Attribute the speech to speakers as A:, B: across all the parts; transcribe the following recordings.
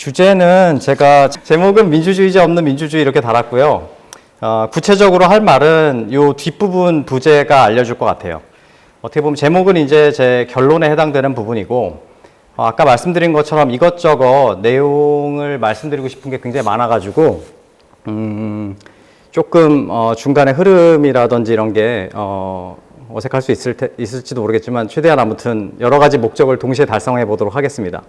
A: 주제는 제가 제목은 민주주의자 없는 민주주의 이렇게 달았고요. 구체적으로 할 말은 요 뒷부분 부제가 알려줄 것 같아요. 어떻게 보면 제목은 이제 제 결론에 해당되는 부분이고, 아까 말씀드린 것처럼 이것저것 내용을 말씀드리고 싶은 게 굉장히 많아가지고, 조금 중간에 흐름이라든지 이런 게 어색할 수 있을지도 모르겠지만 최대한 아무튼 여러 가지 목적을 동시에 달성해 보도록 하겠습니다.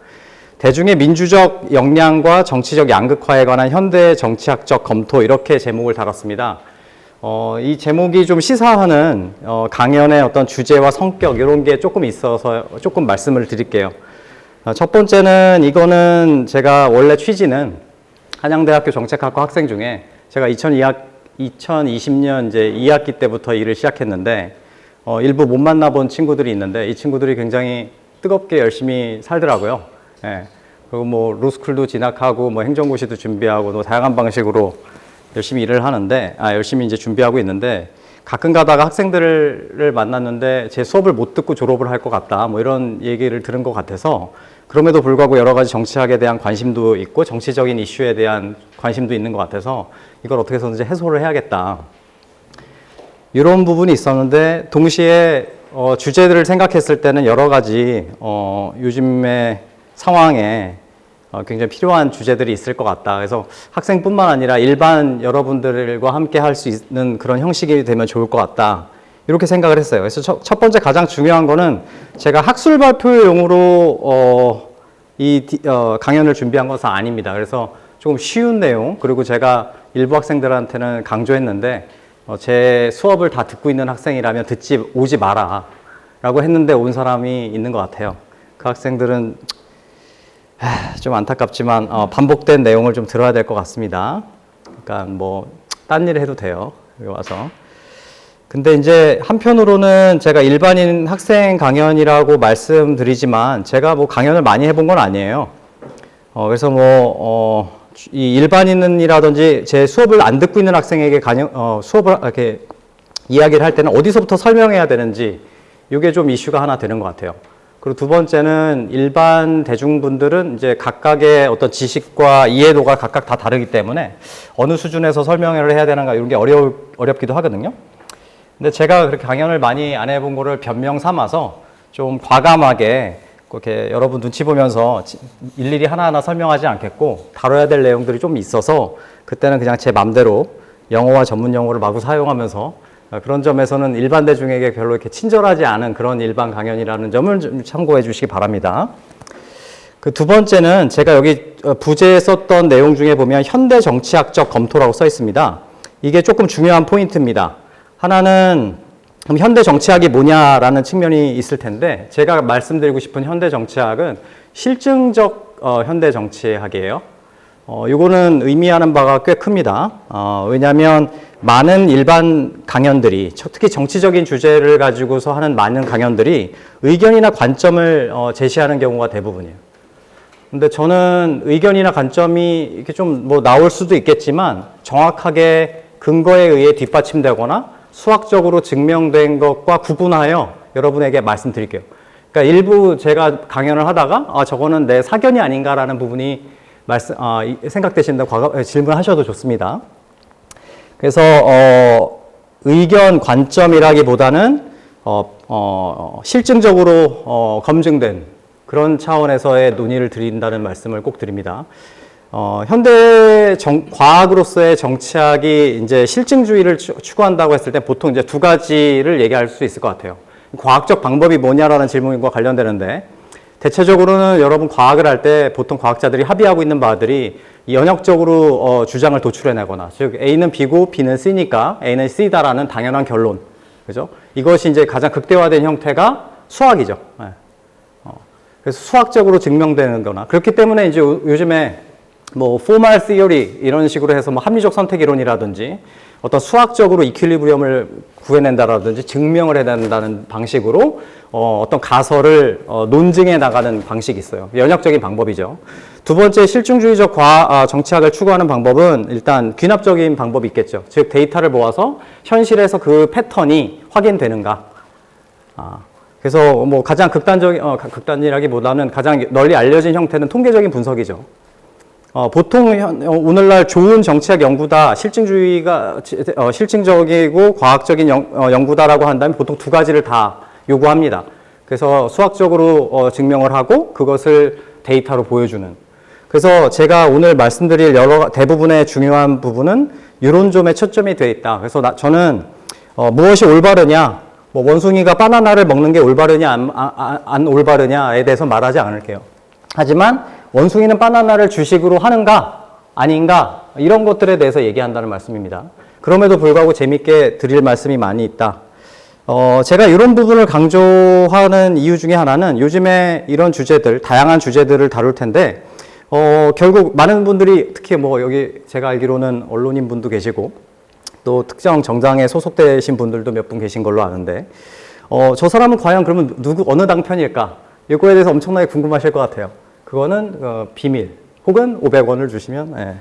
A: 대중의 민주적 역량과 정치적 양극화에 관한 현대 정치학적 검토, 이렇게 제목을 달았습니다. 이 제목이 좀 시사하는 강연의 어떤 주제와 성격 이런 게 조금 있어서 조금 말씀을 드릴게요. 첫 번째는 이거는 제가 원래 취지는 한양대학교 정책학과 학생 중에 제가 2020년 이제 2학기 때부터 일을 시작했는데 일부 못 만나본 친구들이 있는데 이 친구들이 굉장히 뜨겁게 열심히 살더라고요. 예. 그리고 뭐 로스쿨도 진학하고 뭐 행정고시도 준비하고 또 다양한 방식으로 열심히 일을 하는데 열심히 이제 준비하고 있는데 가끔 가다가 학생들을 만났는데 제 수업을 못 듣고 졸업을 할 것 같다 뭐 이런 얘기를 들은 것 같아서 그럼에도 불구하고 여러 가지 정치학에 대한 관심도 있고 정치적인 이슈에 대한 관심도 있는 것 같아서 이걸 어떻게 해서든지 해소를 해야겠다 이런 부분이 있었는데 동시에 주제들을 생각했을 때는 여러 가지 요즘의 상황에 굉장히 필요한 주제들이 있을 것 같다. 그래서 학생뿐만 아니라 일반 여러분들과 함께 할 수 있는 그런 형식이 되면 좋을 것 같다. 이렇게 생각을 했어요. 그래서 첫 번째 가장 중요한 거는 제가 학술 발표용으로 강연을 준비한 것은 아닙니다. 그래서 조금 쉬운 내용, 그리고 제가 일부 학생들한테는 강조했는데 제 수업을 다 듣고 있는 학생이라면 오지 마라 라고 했는데 온 사람이 있는 것 같아요. 그 학생들은 좀 안타깝지만 반복된 내용을 좀 들어야 될 것 같습니다. 그러니까 뭐 딴 일 해도 돼요. 여기 와서. 근데 이제 한편으로는 제가 일반인 학생 강연이라고 말씀드리지만 제가 뭐 강연을 많이 해본 건 아니에요. 그래서 이 일반인이라든지 제 수업을 안 듣고 있는 학생에게 수업을 이렇게 이야기를 할 때는 어디서부터 설명해야 되는지 이게 좀 이슈가 하나 되는 것 같아요. 그리고 두 번째는 일반 대중분들은 이제 각각의 어떤 지식과 이해도가 각각 다 다르기 때문에 어느 수준에서 설명을 해야 되는가 이런 게 어렵기도 하거든요. 근데 제가 그렇게 강연을 많이 안 해본 거를 변명 삼아서 좀 과감하게 그렇게 여러분 눈치 보면서 일일이 하나하나 설명하지 않겠고 다뤄야 될 내용들이 좀 있어서 그때는 그냥 제 맘대로 영어와 전문 용어를 마구 사용하면서 그런 점에서는 일반 대중에게 별로 이렇게 친절하지 않은 그런 일반 강연이라는 점을 좀 참고해 주시기 바랍니다. 그 두 번째는 제가 여기 부제에 썼던 내용 중에 보면 현대 정치학적 검토라고 써 있습니다. 이게 조금 중요한 포인트입니다. 하나는 그럼 현대 정치학이 뭐냐라는 측면이 있을 텐데 제가 말씀드리고 싶은 현대 정치학은 실증적 현대 정치학이에요. 이거는 의미하는 바가 꽤 큽니다. 왜냐하면 많은 일반 강연들이 특히 정치적인 주제를 가지고서 하는 많은 강연들이 의견이나 관점을 제시하는 경우가 대부분이에요. 근데 저는 의견이나 관점이 이렇게 좀 뭐 나올 수도 있겠지만 정확하게 근거에 의해 뒷받침되거나 수학적으로 증명된 것과 구분하여 여러분에게 말씀드릴게요. 그러니까 일부 제가 강연을 하다가 저거는 내 사견이 아닌가라는 부분이 생각되신다고 질문하셔도 좋습니다. 그래서 의견 관점이라기보다는 실증적으로 검증된 그런 차원에서의 논의를 드린다는 말씀을 꼭 드립니다. 현대 과학으로서의 정치학이 이제 실증주의를 추구한다고 했을 때 보통 이제 두 가지를 얘기할 수 있을 것 같아요. 과학적 방법이 뭐냐라는 질문과 관련되는데 대체적으로는 여러분 과학을 할 때 보통 과학자들이 합의하고 있는 바들이 연역적으로 주장을 도출해내거나 즉 A는 B고 B는 C니까 A는 C다라는 당연한 결론, 그죠? 이것이 이제 가장 극대화된 형태가 수학이죠. 그래서 수학적으로 증명되는 거나 그렇기 때문에 이제 요즘에 뭐 formal theory 이런 식으로 해서 뭐 합리적 선택 이론이라든지 어떤 수학적으로 이퀄리브리엄을 구해낸다라든지 증명을 해낸다는 방식으로 어떤 가설을 논증해 나가는 방식이 있어요. 연역적인 방법이죠. 두 번째 실증주의적 정치학을 추구하는 방법은 일단 귀납적인 방법이 있겠죠. 즉 데이터를 모아서 현실에서 그 패턴이 확인되는가. 그래서 뭐 가장 극단이라기보다는 가장 널리 알려진 형태는 통계적인 분석이죠. 보통 오늘날 좋은 정치학 연구다, 실증적이고 과학적인 연구다라고 한다면 보통 두 가지를 다 요구합니다. 그래서 수학적으로 증명을 하고 그것을 데이터로 보여주는. 그래서 제가 오늘 말씀드릴 대부분의 중요한 부분은 이런 점에 초점이 되어 있다. 그래서 저는 무엇이 올바르냐, 뭐 원숭이가 바나나를 먹는 게 올바르냐 안 올바르냐에 대해서 말하지 않을게요. 하지만 원숭이는 바나나를 주식으로 하는가 아닌가 이런 것들에 대해서 얘기한다는 말씀입니다. 그럼에도 불구하고 재밌게 드릴 말씀이 많이 있다. 제가 이런 부분을 강조하는 이유 중에 하나는 요즘에 이런 주제들, 다양한 주제들을 다룰 텐데 결국 많은 분들이 특히 뭐 여기 제가 알기로는 언론인 분도 계시고 또 특정 정당에 소속되신 분들도 몇 분 계신 걸로 아는데 저 사람은 과연 그러면 어느 당 편일까? 이거에 대해서 엄청나게 궁금하실 것 같아요. 그거는 비밀 혹은 500원을 주시면 예.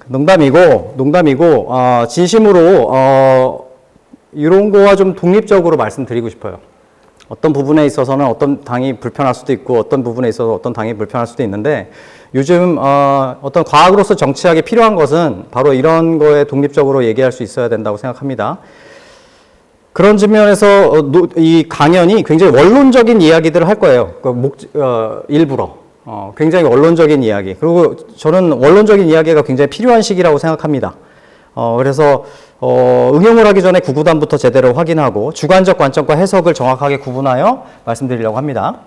A: 농담이고 진심으로 이런 거와 좀 독립적으로 말씀드리고 싶어요. 어떤 부분에 있어서는 어떤 당이 불편할 수도 있고 어떤 부분에 있어서 어떤 당이 불편할 수도 있는데 요즘 어떤 과학으로서 정치학이 필요한 것은 바로 이런 거에 독립적으로 얘기할 수 있어야 된다고 생각합니다. 그런 측면에서 이 강연이 굉장히 원론적인 이야기들을 할 거예요. 일부러. 굉장히 원론적인 이야기. 그리고 저는 원론적인 이야기가 굉장히 필요한 시기라고 생각합니다. 그래서 응용을 하기 전에 구구단부터 제대로 확인하고 주관적 관점과 해석을 정확하게 구분하여 말씀드리려고 합니다.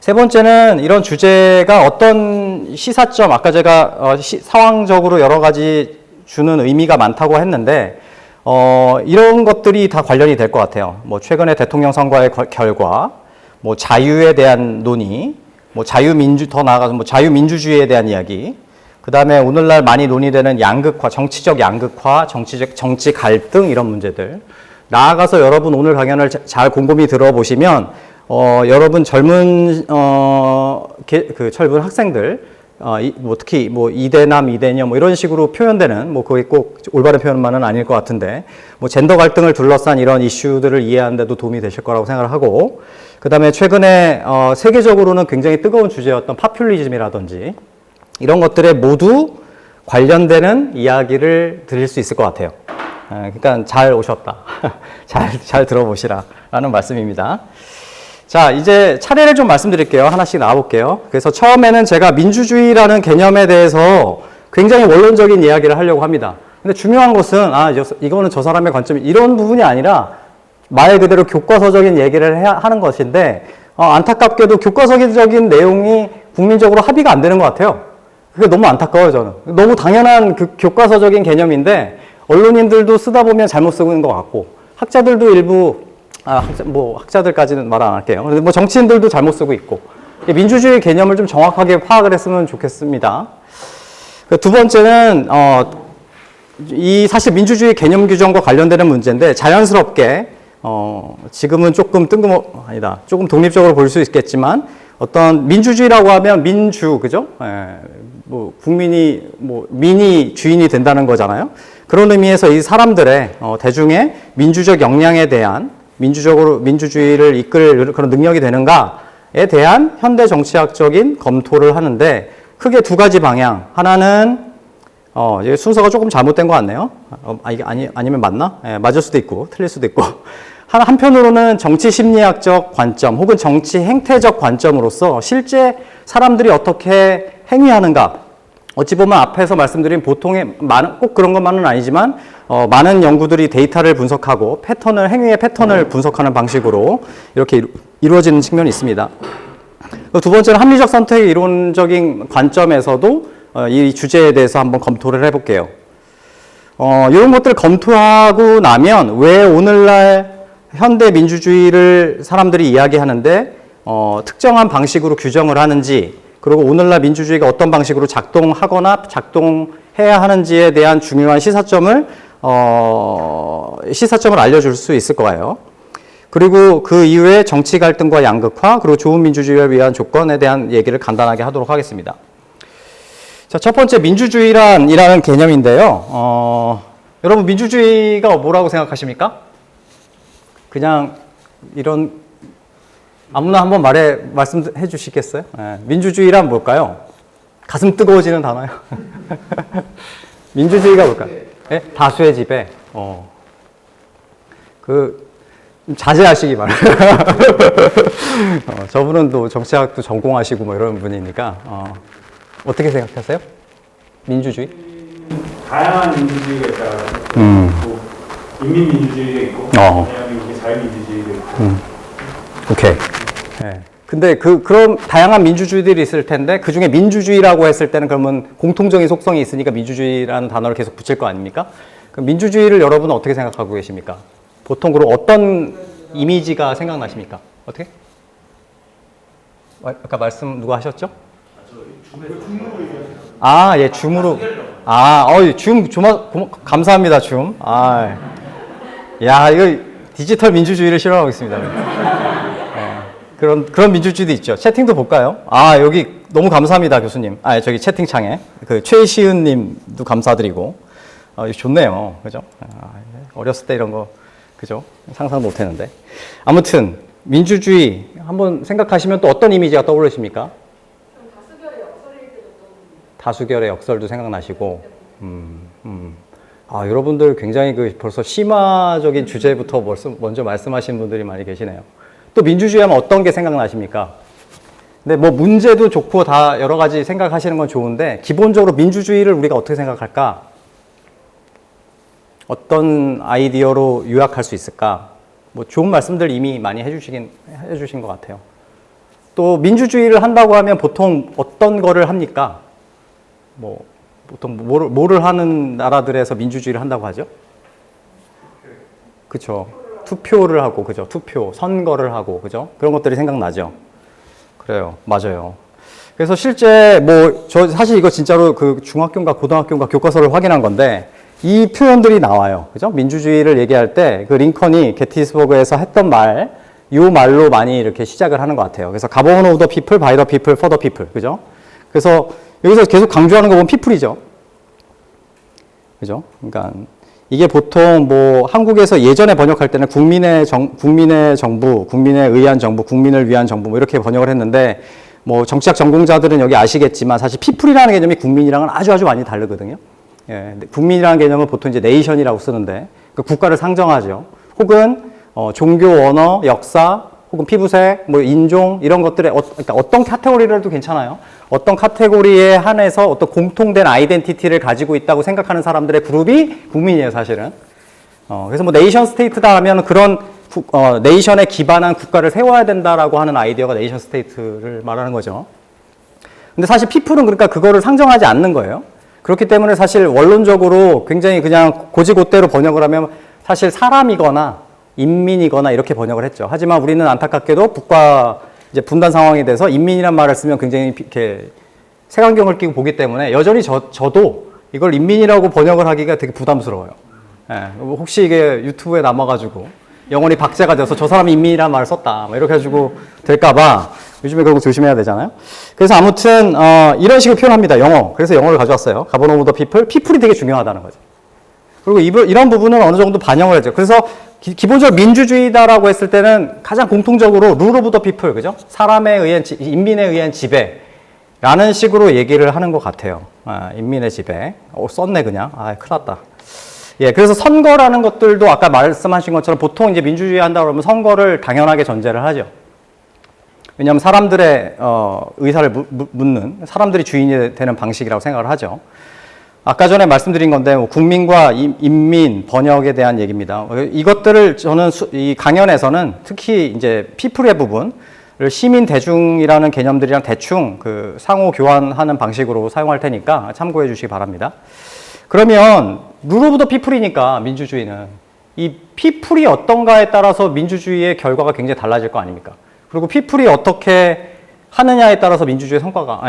A: 세 번째는 이런 주제가 어떤 시사점, 아까 제가 상황적으로 여러 가지 주는 의미가 많다고 했는데 이런 것들이 다 관련이 될 것 같아요. 뭐 최근에 대통령 선거의 결과, 뭐 자유에 대한 논의, 뭐 더 나아가서 뭐 자유민주주의에 대한 이야기, 그 다음에 오늘날 많이 논의되는 양극화, 정치적 양극화, 정치 갈등 이런 문제들. 나아가서 여러분 오늘 강연을 잘 곰곰이 들어보시면 여러분 젊은 젊은 학생들 뭐 특히 뭐 이대남 이대녀 뭐 이런 식으로 표현되는 뭐 그게 꼭 올바른 표현만은 아닐 것 같은데 뭐 젠더 갈등을 둘러싼 이런 이슈들을 이해하는 데도 도움이 되실 거라고 생각을 하고 그다음에 최근에 세계적으로는 굉장히 뜨거운 주제였던 파퓰리즘이라든지 이런 것들에 모두 관련되는 이야기를 드릴 수 있을 것 같아요. 그러니까 잘 오셨다. 잘 들어보시라 라는 말씀입니다. 자, 이제 차례를 좀 말씀드릴게요. 하나씩 나와볼게요. 그래서 처음에는 제가 민주주의라는 개념에 대해서 굉장히 원론적인 이야기를 하려고 합니다. 근데 중요한 것은, 이거는 저 사람의 관점이 이런 부분이 아니라 말 그대로 교과서적인 얘기를 하는 것인데, 안타깝게도 교과서적인 내용이 국민적으로 합의가 안 되는 것 같아요. 그게 너무 안타까워요, 저는. 너무 당연한 그 교과서적인 개념인데, 언론인들도 쓰다 보면 잘못 쓰고 있는 것 같고, 학자들도 일부 학자들까지는 말 안 할게요. 뭐 정치인들도 잘못 쓰고 있고 민주주의 개념을 좀 정확하게 파악을 했으면 좋겠습니다. 두 번째는 사실 민주주의 개념 규정과 관련되는 문제인데 자연스럽게 지금은 조금 조금 독립적으로 볼 수 있겠지만 어떤 민주주의라고 하면 그죠? 뭐 국민이 민이 주인이 된다는 거잖아요. 그런 의미에서 이 사람들의 대중의 민주적 역량에 대한 민주주의를 이끌 그런 능력이 되는가에 대한 현대 정치학적인 검토를 하는데 크게 두 가지 방향. 하나는 순서가 조금 잘못된 것 같네요. 아니면 맞나? 맞을 수도 있고 틀릴 수도 있고. 한편으로는 정치 심리학적 관점 혹은 정치 행태적 관점으로서 실제 사람들이 어떻게 행위하는가. 어찌 보면 앞에서 말씀드린 보통의 꼭 그런 것만은 아니지만 많은 연구들이 데이터를 분석하고 행위의 패턴을 분석하는 방식으로 이렇게 이루어지는 측면이 있습니다. 두 번째는 합리적 선택의 이론적인 관점에서도 이 주제에 대해서 한번 검토를 해볼게요. 이런 것들을 검토하고 나면 왜 오늘날 현대 민주주의를 사람들이 이야기하는데 특정한 방식으로 규정을 하는지 그리고 오늘날 민주주의가 어떤 방식으로 작동하거나 작동해야 하는지에 대한 중요한 시사점을 알려줄 수 있을 거예요. 그리고 그 이후에 정치 갈등과 양극화, 그리고 좋은 민주주의를 위한 조건에 대한 얘기를 간단하게 하도록 하겠습니다. 자, 첫 번째 민주주의라는 개념인데요. 여러분 민주주의가 뭐라고 생각하십니까? 그냥 이런 아무나 한번 말씀해 주시겠어요? 민주주의란 뭘까요? 가슴 뜨거워지는 단어요. 민주주의가 뭘까요? 예? 다수의 지배. 자제하시기 바랍니다. 저분은 또 정치학도 전공하시고 뭐 이런 분이니까, 어떻게 생각하세요? 민주주의?
B: 다양한 민주주의가 있다고 인민민주주의가 있고 대한민국의 자유민주주의가 있고
A: 오케이. 네. 근데 그런 다양한 민주주의들이 있을 텐데 그 중에 민주주의라고 했을 때는 그러면 공통적인 속성이 있으니까 민주주의라는 단어를 계속 붙일 거 아닙니까? 그럼 민주주의를 여러분은 어떻게 생각하고 계십니까? 보통 그럼 어떤 이미지가 생각나십니까? 어떻게? 아까 말씀 누가 하셨죠? 예, 줌으로. 줌, 감사합니다, 줌. 야, 이거 디지털 민주주의를 실현하고 있습니다. 그런 민주주의도 있죠. 채팅도 볼까요? 여기 너무 감사합니다, 교수님. 저기 채팅창에. 최시은 님도 감사드리고. 좋네요. 그죠? 어렸을 때 이런 거, 그죠? 상상 못 했는데. 아무튼, 민주주의 한번 생각하시면 또 어떤 이미지가 떠오르십니까? 다수결의 역설도 생각나시고, 여러분들 굉장히 벌써 심화적인 주제부터 먼저 말씀하신 분들이 많이 계시네요. 또 민주주의 하면 어떤 게 생각나십니까? 근데 뭐 문제도 좋고 다 여러 가지 생각하시는 건 좋은데, 기본적으로 민주주의를 우리가 어떻게 생각할까? 어떤 아이디어로 요약할 수 있을까? 뭐 좋은 말씀들 이미 많이 해주신 것 같아요. 또 민주주의를 한다고 하면 보통 어떤 거를 합니까? 보통 뭐를 하는 나라들에서 민주주의를 한다고 하죠? 그쵸. 투표를 하고, 그죠? 투표, 선거를 하고, 그죠? 그런 것들이 생각나죠? 그래요. 맞아요. 그래서 실제 저 사실 이거 진짜로 중학교인가 고등학교인가 교과서를 확인한 건데, 이 표현들이 나와요. 그죠? 민주주의를 얘기할 때 링컨이 게티스버그에서 했던 이 말로 많이 이렇게 시작을 하는 것 같아요. 그래서 govern of the people, by the people, for the people. 그죠? 그래서 여기서 계속 강조하는 거 보면 people이죠. 그죠? 그러니까 이게 보통 한국에서 예전에 번역할 때는 국민의 정부, 국민에 의한 정부, 국민을 위한 정부 이렇게 번역을 했는데 정치학 전공자들은 여기 아시겠지만 사실 people이라는 개념이 국민이랑은 아주 많이 다르거든요. 예, 국민이라는 개념은 보통 이제 네이션이라고 쓰는데 국가를 상정하죠. 혹은 종교, 언어, 역사, 혹은 피부색, 인종 이런 것들에 그러니까 어떤 카테고리라도 괜찮아요. 어떤 카테고리에 한해서 어떤 공통된 아이덴티티를 가지고 있다고 생각하는 사람들의 그룹이 국민이에요, 사실은. 그래서 네이션 스테이트다 하면 그런 네이션에 기반한 국가를 세워야 된다라고 하는 아이디어가 네이션 스테이트를 말하는 거죠. 근데 사실 피플은 그러니까 그거를 상정하지 않는 거예요. 그렇기 때문에 사실 원론적으로 굉장히 그냥 고지고대로 번역을 하면 사실 사람이거나 인민이거나 이렇게 번역을 했죠. 하지만 우리는 안타깝게도 국가 이제 분단 상황에 대해서 인민이란 말을 쓰면 굉장히 이렇게 색안경을 끼고 보기 때문에 여전히 저도 이걸 인민이라고 번역을 하기가 되게 부담스러워요. 예, 혹시 이게 유튜브에 남아가지고 영원히 박제가 돼서 저 사람이 인민이란 말을 썼다 이렇게 해가지고 될까봐 요즘에 그런 거 조심해야 되잖아요. 그래서 아무튼 이런 식으로 표현합니다. 영어. 그래서 영어를 가져왔어요. govern over the people. people이 되게 중요하다는 거죠. 그리고 이런 부분은 어느 정도 반영을 하죠. 그래서 기본적으로 민주주의다라고 했을 때는 가장 공통적으로 rule of the people, 그죠? 인민에 의한 지배라는 식으로 얘기를 하는 것 같아요. 인민의 지배. 썼네, 그냥. 큰일 났다. 예, 그래서 선거라는 것들도 아까 말씀하신 것처럼 보통 이제 민주주의 한다 그러면 선거를 당연하게 전제를 하죠. 왜냐하면 사람들의 의사를 묻는, 사람들이 주인이 되는 방식이라고 생각을 하죠. 아까 전에 말씀드린 건데 국민과 인민 번역에 대한 얘기입니다. 이것들을 저는 이 강연에서는 특히 이제 피플의 부분을 시민 대중이라는 개념들이랑 대충 상호 교환하는 방식으로 사용할 테니까 참고해 주시기 바랍니다. 그러면 룰 오브 더 피플이니까 민주주의는 이 피플이 어떤가에 따라서 민주주의의 결과가 굉장히 달라질 거 아닙니까? 그리고 피플이 어떻게 하느냐에 따라서 민주주의 성과가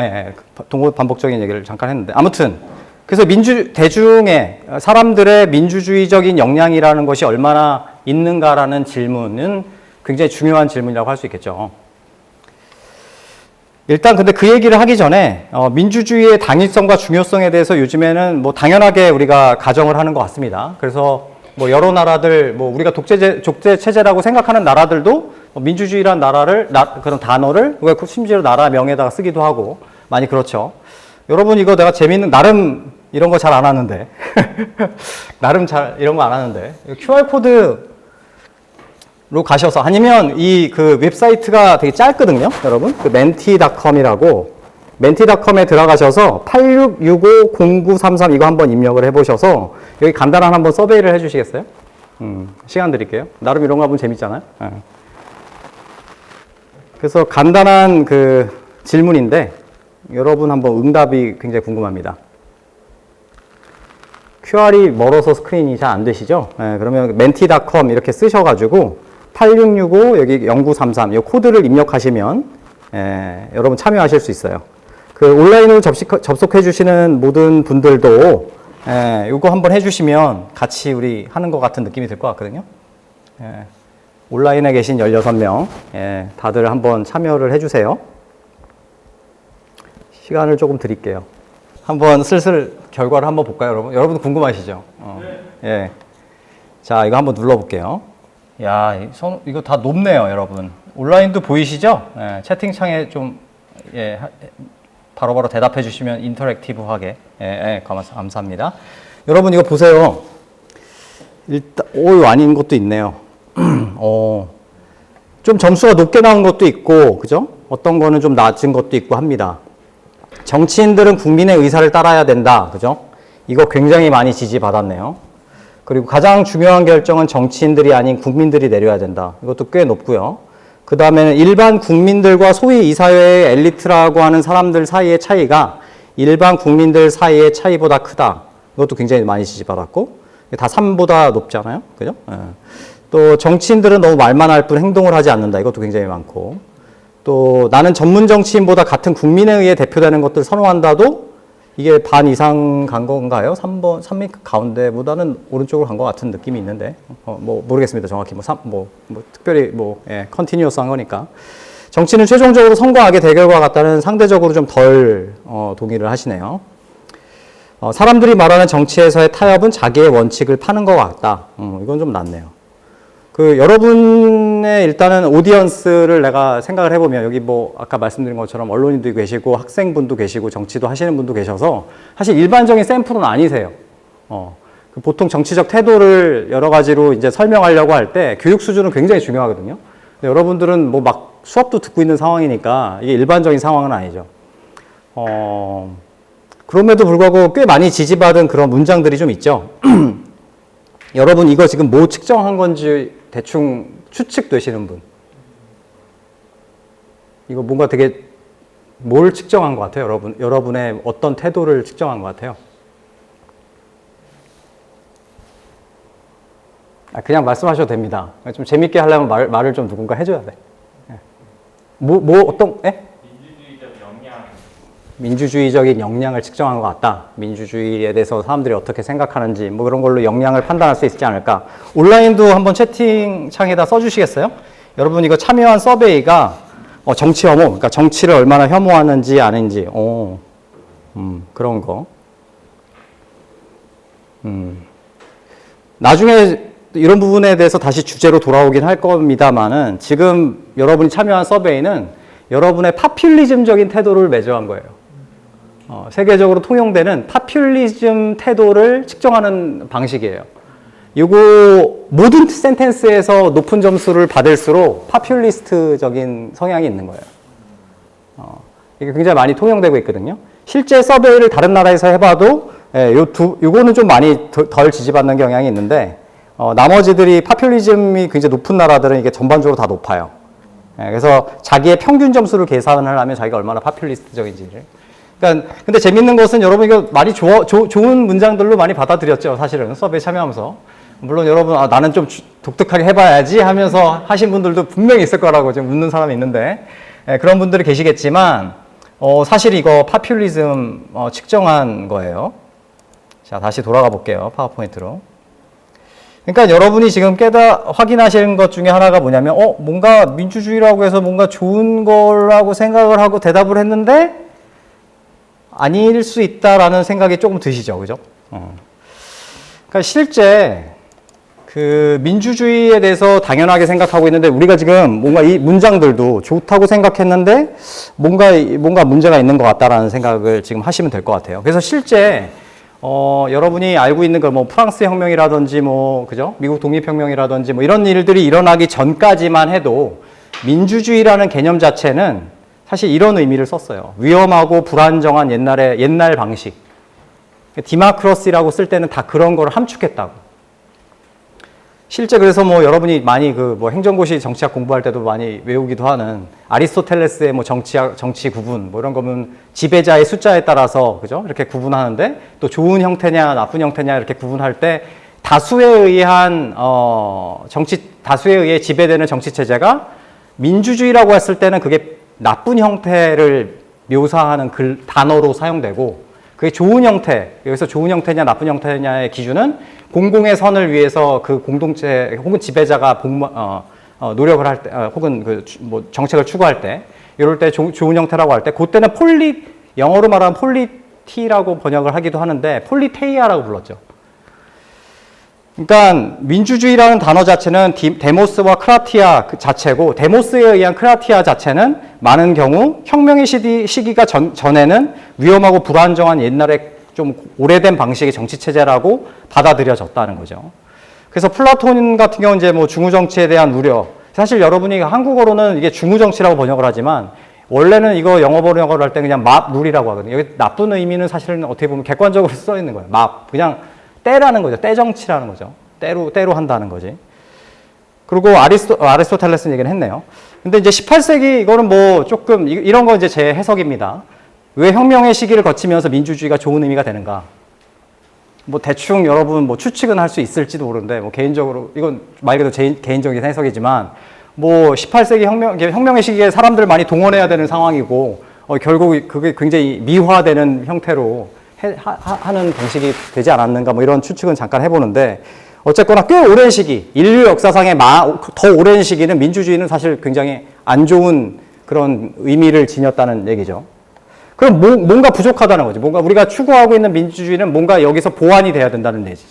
A: 반복적인 얘기를 잠깐 했는데 아무튼 그래서 대중의 사람들의 민주주의적인 역량이라는 것이 얼마나 있는가라는 질문은 굉장히 중요한 질문이라고 할 수 있겠죠. 일단 근데 그 얘기를 하기 전에 민주주의의 당위성과 중요성에 대해서 요즘에는 당연하게 우리가 가정을 하는 것 같습니다. 그래서 여러 나라들 우리가 독재 체제라고 생각하는 나라들도 민주주의란 그런 단어를 심지어 나라 명에다가 쓰기도 하고 많이 그렇죠. 여러분 이거 내가 재밌는, 나름 이런 거 잘 안 하는데. 나름 잘 이런 거 안 하는데. QR코드로 가셔서, 아니면 이 그 웹사이트가 되게 짧거든요, 여러분. 그 menti.com이라고. menti.com에 들어가셔서 86650933 이거 한번 입력을 해보셔서 여기 간단한 한번 서베이를 해주시겠어요? 시간 드릴게요. 나름 이런 거 하면 재밌잖아요. 예. 그래서 간단한 그 질문인데 여러분 한번 응답이 굉장히 궁금합니다. QR이 멀어서 스크린이 잘 안 되시죠? 예, 그러면 menti.com 이렇게 쓰셔가지고 8665 여기 0933 이 코드를 입력하시면 여러분 참여하실 수 있어요. 그 온라인으로 접속해 주시는 모든 분들도 이거 한번 해주시면 같이 우리 하는 것 같은 느낌이 들 것 같거든요. 온라인에 계신 16명 다들 한번 참여를 해주세요. 시간을 조금 드릴게요. 한번 슬슬 결과를 한번 볼까요, 여러분? 여러분 궁금하시죠? 예. 자, 이거 한번 눌러볼게요. 야, 이거 다 높네요, 여러분. 온라인도 보이시죠? 채팅창에 좀 바로바로 대답해 주시면 인터랙티브하게. 감사합니다. 여러분 이거 보세요. 일단 아닌 것도 있네요. 좀 점수가 높게 나온 것도 있고, 그죠? 어떤 거는 좀 낮은 것도 있고 합니다. 정치인들은 국민의 의사를 따라야 된다, 그죠? 이거 굉장히 많이 지지받았네요. 그리고 가장 중요한 결정은 정치인들이 아닌 국민들이 내려야 된다. 이것도 꽤 높고요. 그 다음에는 일반 국민들과 소위 이 사회의 엘리트라고 하는 사람들 사이의 차이가 일반 국민들 사이의 차이보다 크다. 이것도 굉장히 많이 지지받았고, 다 3보다 높잖아요. 그죠? 또 정치인들은 너무 말만 할 뿐 행동을 하지 않는다. 이것도 굉장히 많고, 또 나는 전문 정치인보다 같은 국민에 의해 대표되는 것들을 선호한다도 이게 반 이상 간 건가요? 3위 가운데보다는 오른쪽으로 간 것 같은 느낌이 있는데, 모르겠습니다. 정확히 특별히 컨티뉴어스한 거니까. 정치는 최종적으로 선거악의 대결과 같다는 상대적으로 좀 덜 동의를 하시네요. 사람들이 말하는 정치에서의 타협은 자기의 원칙을 파는 것 같다. 이건 좀 낫네요. 여러분의 일단은 오디언스를 내가 생각을 해보면 여기 아까 말씀드린 것처럼 언론인도 계시고 학생분도 계시고 정치도 하시는 분도 계셔서 사실 일반적인 샘플은 아니세요. 보통 정치적 태도를 여러 가지로 이제 설명하려고 할 때 교육 수준은 굉장히 중요하거든요. 근데 여러분들은 막 수업도 듣고 있는 상황이니까 이게 일반적인 상황은 아니죠. 그럼에도 불구하고 꽤 많이 지지받은 그런 문장들이 좀 있죠. 여러분 이거 지금 뭐 측정한 건지 대충 추측되시는 분? 이거 뭔가 되게 뭘 측정한 것 같아요, 여러분의 어떤 태도를 측정한 것 같아요? 그냥 말씀하셔도 됩니다. 좀 재밌게 하려면 말을 좀 누군가 해줘야 돼. 어떤, 민주주의적인 역량을 측정한 것 같다. 민주주의에 대해서 사람들이 어떻게 생각하는지 그런 걸로 역량을 판단할 수 있지 않을까. 온라인도 한번 채팅창에다 써주시겠어요? 여러분 이거 참여한 서베이가 정치 혐오, 그러니까 정치를 얼마나 혐오하는지 아닌지, 그런 거. 나중에 이런 부분에 대해서 다시 주제로 돌아오긴 할 겁니다만은 지금 여러분이 참여한 서베이는 여러분의 파퓰리즘적인 태도를 매저한 거예요. 세계적으로 통용되는 파퓰리즘 태도를 측정하는 방식이에요. 이거 모든 센텐스에서 높은 점수를 받을수록 파퓰리스트적인 성향이 있는 거예요. 이게 굉장히 많이 통용되고 있거든요. 실제 서베이를 다른 나라에서 해봐도 요거는 좀 많이 덜 지지받는 경향이 있는데 나머지들이 파퓰리즘이 굉장히 높은 나라들은 이게 전반적으로 다 높아요. 그래서 자기의 평균 점수를 계산을 하면 자기가 얼마나 파퓰리스트적인지를. 그러니까 근데 재밌는 것은 여러분 이거 많이 좋은 문장들로 많이 받아들였죠. 사실은 서베이 참여하면서. 물론 여러분 나는 좀 독특하게 해봐야지 하면서 하신 분들도 분명히 있을 거라고 지금 묻는 사람이 있는데 그런 분들이 계시겠지만 사실 이거 파퓰리즘 측정한 거예요. 자, 다시 돌아가 볼게요. 파워포인트로. 그러니까 여러분이 지금 확인하시는 것 중에 하나가 뭐냐면 뭔가 민주주의라고 해서 뭔가 좋은 거라고 생각을 하고 대답을 했는데 아닐 수 있다라는 생각이 조금 드시죠. 그죠? 그러니까 실제 그 민주주의에 대해서 당연하게 생각하고 있는데 우리가 지금 뭔가 이 문장들도 좋다고 생각했는데 뭔가 문제가 있는 것 같다라는 생각을 지금 하시면 될 것 같아요. 그래서 실제 여러분이 알고 있는 그 뭐 프랑스 혁명이라든지 뭐 그죠? 미국 독립혁명이라든지 뭐 이런 일들이 일어나기 전까지만 해도 민주주의라는 개념 자체는 사실 이런 의미를 썼어요. 위험하고 불안정한 옛날 방식. 디마크러시라고 쓸 때는 다 그런 걸 함축했다고. 실제 그래서 뭐 여러분이 많이 그 뭐 행정고시 정치학 공부할 때도 많이 외우기도 하는 아리스토텔레스의 뭐 정치 구분 뭐 이런 거면 지배자의 숫자에 따라서 그죠? 이렇게 구분하는데 또 좋은 형태냐 나쁜 형태냐 이렇게 구분할 때 다수에 의한 다수에 의해 지배되는 정치 체제가 민주주의라고 했을 때는 그게 나쁜 형태를 묘사하는 단어로 사용되고 그게 좋은 형태, 여기서 좋은 형태냐 나쁜 형태냐의 기준은 공공의 선을 위해서 그 공동체 혹은 지배자가 노력을 할 때, 혹은 뭐 정책을 추구할 때, 이럴 때 좋은 형태라고 할 때, 그때는 영어로 말하면 폴리티라고 번역을 하기도 하는데, 폴리테이아라고 불렀죠. 그러니까 민주주의라는 단어 자체는 데모스와 크라티아 자체고, 데모스에 의한 크라티아 자체는 많은 경우 혁명의 시기가 전에는 위험하고 불안정한 옛날에 좀 오래된 방식의 정치 체제라고 받아들여졌다는 거죠. 그래서 플라톤 같은 경우는 이제 뭐 중우 정치에 대한 우려. 사실 여러분이 한국어로는 이게 중우 정치라고 번역을 하지만 원래는 이거 영어 번역을 할 때 그냥 룰이라고 하거든요. 여기 나쁜 의미는 사실은 어떻게 보면 객관적으로 써 있는 거예요. 그냥 때라는 거죠. 때 정치라는 거죠. 때로 한다는 거지. 그리고 아리스토텔레스 얘기는 했네요. 근데 이제 18세기 이거는 뭐 조금 이런 거 이제 제 해석입니다. 왜 혁명의 시기를 거치면서 민주주의가 좋은 의미가 되는가? 뭐 대충 여러분 뭐 추측은 할 수 있을지도 모르는데 뭐 개인적으로 이건 말 그대로 개인적인 해석이지만 뭐 18세기 혁명의 시기에 사람들 많이 동원해야 되는 상황이고 결국 그게 굉장히 미화되는 형태로 하는 방식이 되지 않았는가 뭐 이런 추측은 잠깐 해보는데 어쨌거나 꽤 오랜 시기 인류 역사상의 더 오랜 시기는 민주주의는 사실 굉장히 안 좋은 그런 의미를 지녔다는 얘기죠. 그럼 뭔가 부족하다는 거지. 뭔가 우리가 추구하고 있는 민주주의는 뭔가 여기서 보완이 돼야 된다는 얘기지.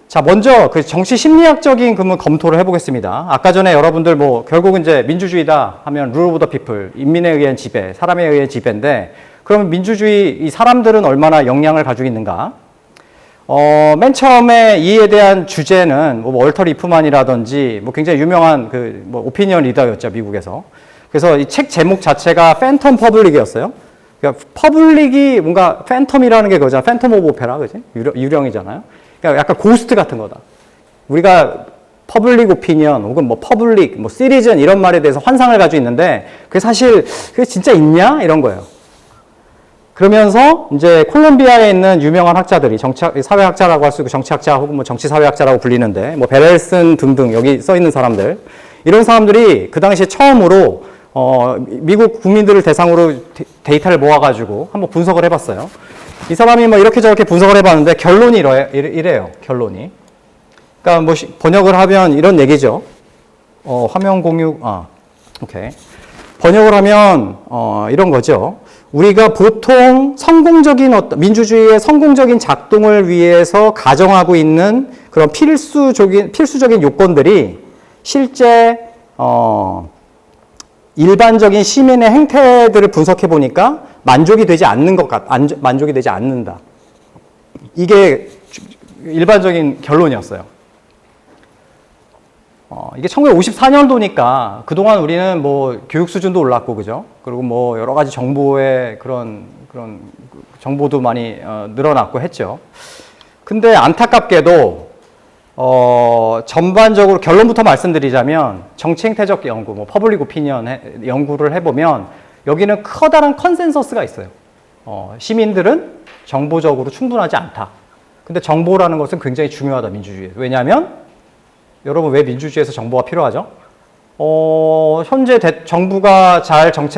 A: 자, 먼저 그 정치 심리학적인 검토를 해보겠습니다. 아까 전에 여러분들 뭐 결국은 이제 민주주의다 하면 rule of the people, 인민에 의한 지배, 사람에 의한 지배인데 그러면 민주주의 이 사람들은 얼마나 영향을 가지고 있는가? 맨 처음에 이에 대한 주제는 뭐 월터 리프만이라든지 뭐 굉장히 유명한 뭐 오피니언 리더였죠, 미국에서. 그래서 이 책 제목 자체가 팬텀 퍼블릭이었어요. 그러니까 퍼블릭이 뭔가 팬텀이라는 게 그거잖아. 팬텀 오브 오페라, 그지? 유령이잖아요. 그러니까 약간 고스트 같은 거다. 우리가 퍼블릭 오피니언 혹은 뭐 퍼블릭, 뭐 시리즌 이런 말에 대해서 환상을 가지고 있는데 그게 사실 그게 진짜 있냐? 이런 거예요. 그러면서 이제 콜롬비아에 있는 유명한 학자들이 사회학자라고 할 수 있고 정치학자 혹은 뭐 정치사회학자라고 불리는데 뭐 베렐슨 등등 여기 써 있는 사람들 이런 사람들이 그 당시에 처음으로 미국 국민들을 대상으로 데이터를 모아가지고 한번 분석을 해봤어요. 이 사람이 뭐 이렇게 저렇게 분석을 해봤는데 결론이 이래요. 결론이. 그러니까 뭐 번역을 하면 이런 얘기죠. 화면 공유. 오케이. 번역을 하면 이런 거죠. 우리가 보통 민주주의의 성공적인 작동을 위해서 가정하고 있는 그런 필수적인 요건들이 실제 일반적인 시민의 행태들을 분석해 보니까 만족이 되지 않는다. 이게 일반적인 결론이었어요. 이게 1954년도니까 그동안 우리는 뭐 교육 수준도 올랐고 그죠? 그리고 뭐 여러 가지 정보의 그런 정보도 많이 늘어났고 했죠. 근데 안타깝게도 전반적으로 결론부터 말씀드리자면 정치 행태적 연구, 뭐 퍼블릭 오피니언 연구를 해보면 여기는 커다란 컨센서스가 있어요. 시민들은 정보적으로 충분하지 않다. 근데 정보라는 것은 굉장히 중요하다, 민주주의에. 왜냐하면 여러분 왜 민주주의에서 정보가 필요하죠? 현재 정부가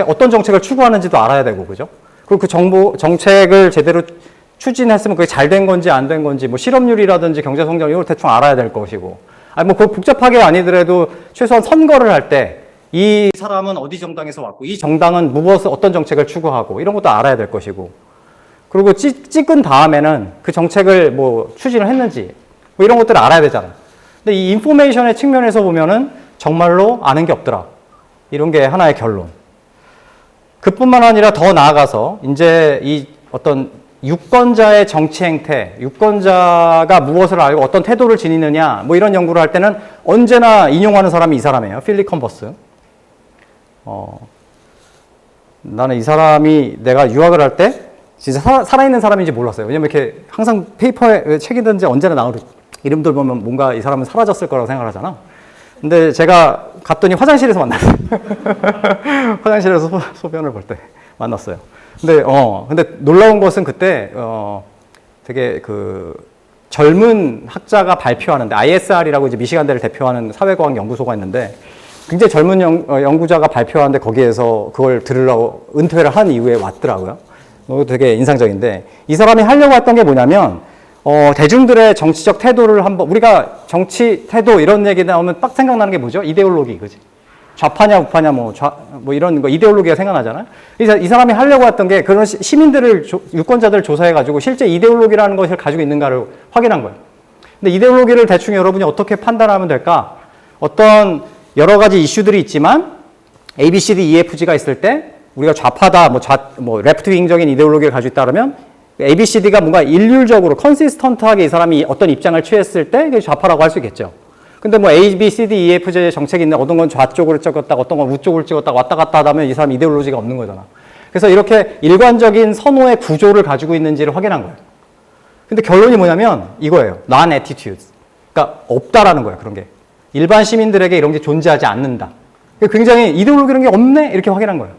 A: 어떤 정책을 추구하는지도 알아야 되고, 그죠? 그리고 그 정책을 제대로 추진했으면 그게 잘 된 건지 안 된 건지, 뭐 실업률이라든지 경제성장 이걸 대충 알아야 될 것이고, 뭐 그 복잡하게 아니더라도 최소한 선거를 할 때 이 사람은 어디 정당에서 왔고, 이 정당은 어떤 정책을 추구하고 이런 것도 알아야 될 것이고, 그리고 찍은 다음에는 그 정책을 뭐 추진을 했는지 뭐 이런 것들을 알아야 되잖아요. 근데 이 인포메이션의 측면에서 보면은 정말로 아는 게 없더라. 이런 게 하나의 결론. 그뿐만 아니라 더 나아가서 이제 이 어떤 유권자의 정치 행태, 유권자가 무엇을 알고 어떤 태도를 지니느냐, 뭐 이런 연구를 할 때는 언제나 인용하는 사람이 이 사람이에요. 필립 컨버스. 나는 이 사람이 내가 유학을 할 때 진짜 살아있는 사람인지 몰랐어요. 왜냐면 이렇게 항상 페이퍼에 책이든지 언제나 나오는 이름들 보면 뭔가 이 사람은 사라졌을 거라고 생각을 하잖아. 근데 제가 갔더니 화장실에서 만났어요. 화장실에서 소변을 볼 때 만났어요. 근데 놀라운 것은 그때, 되게 젊은 학자가 발표하는데, ISR이라고 이제 미시간대를 대표하는 사회과학 연구소가 있는데, 굉장히 젊은 연구자가 발표하는데 거기에서 그걸 들으려고 은퇴를 한 이후에 왔더라고요. 되게 인상적인데, 이 사람이 하려고 했던 게 뭐냐면, 대중들의 정치적 태도를 한번, 우리가 정치 태도 이런 얘기 나오면 딱 생각나는 게 뭐죠? 이데올로기, 그지? 좌파냐, 우파냐, 뭐 이런 거, 이데올로기가 생각나잖아요? 이 사람이 하려고 했던 게 그런 시민들을, 유권자들을 조사해가지고 실제 이데올로기라는 것을 가지고 있는가를 확인한 거예요. 근데 이데올로기를 대충 여러분이 어떻게 판단하면 될까? 어떤 여러 가지 이슈들이 있지만, A, B, C, D, E, F, G가 있을 때, 우리가 좌파다, 레프트 윙적인 이데올로기를 가지고 있다 그러면, A, B, C, D가 뭔가 일률적으로 컨시스턴트하게 이 사람이 어떤 입장을 취했을 때 그게 좌파라고 할 수 있겠죠. 근데 뭐 A, B, C, D, E, F, G 정책이 있는데 어떤 건 좌쪽으로 찍었다가 어떤 건 우쪽으로 찍었다가 왔다 갔다 하다 보면 이 사람 이데올로기가 없는 거잖아. 그래서 이렇게 일관적인 선호의 구조를 가지고 있는지를 확인한 거예요. 근데 결론이 뭐냐면 이거예요. non-attitudes. 그러니까 없다라는 거예요. 그런 게. 일반 시민들에게 이런 게 존재하지 않는다. 굉장히 이데올로기라는 게 없네? 이렇게 확인한 거예요.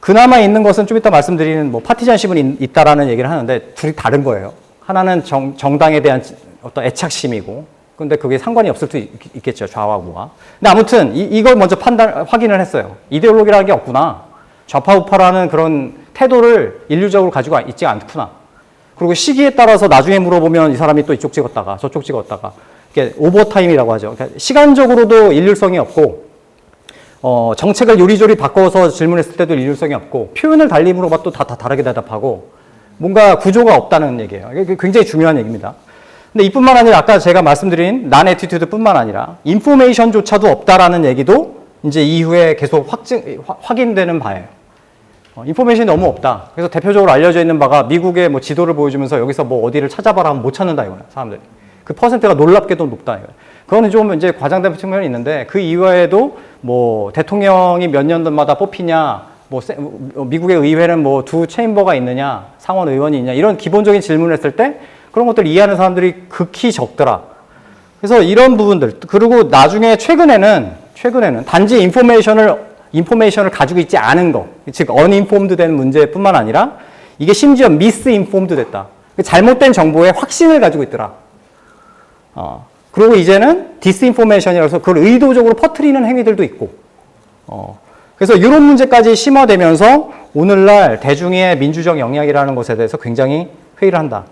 A: 그나마 있는 것은 좀 이따 말씀드리는 파티잔십은 있다라는 얘기를 하는데 둘이 다른 거예요. 하나는 정당에 대한 어떤 애착심이고, 근데 그게 상관이 없을 수도 있겠죠. 좌와 우와. 근데 아무튼 이걸 먼저 확인을 했어요. 이데올로기라는 게 없구나. 좌파 우파라는 그런 태도를 인류적으로 가지고 있지 않구나. 그리고 시기에 따라서 나중에 물어보면 이 사람이 또 이쪽 찍었다가 저쪽 찍었다가 이게 오버타임이라고 하죠. 그러니까 시간적으로도 일률성이 없고, 정책을 요리조리 바꿔서 질문했을 때도 일률성이 없고, 표현을 달리 물어봐도 다 다르게 대답하고, 뭔가 구조가 없다는 얘기예요. 이게 굉장히 중요한 얘기입니다. 근데 이뿐만 아니라 아까 제가 말씀드린 non-attitude 뿐만 아니라 인포메이션조차도 없다라는 얘기도 이제 이후에 계속 확인되는 바예요. 인포메이션이 너무 없다. 그래서 대표적으로 알려져 있는 바가 미국의 뭐 지도를 보여주면서 여기서 뭐 어디를 찾아봐라 하면 못 찾는다 이거예요. 사람들이. 그 퍼센트가 놀랍게도 높다 이거예요. 그거는 좀 이제 과장된 측면이 있는데 그 이외에도 뭐 대통령이 몇 년마다 뽑히냐, 미국의 의회는 뭐 두 체인버가 있느냐, 상원 의원이 있냐 이런 기본적인 질문을 했을 때 그런 것들을 이해하는 사람들이 극히 적더라. 그래서 이런 부분들, 그리고 나중에 최근에는 단지 인포메이션을 가지고 있지 않은 거, 즉 uninformed 된 문제뿐만 아니라 이게 심지어 misinformed 됐다. 잘못된 정보에 확신을 가지고 있더라. 그리고 이제는 디스인포메이션이라서 그걸 의도적으로 퍼뜨리는 행위들도 있고, 그래서 이런 문제까지 심화되면서 오늘날 대중의 민주적 영향이라는 것에 대해서 굉장히 회의를 한다.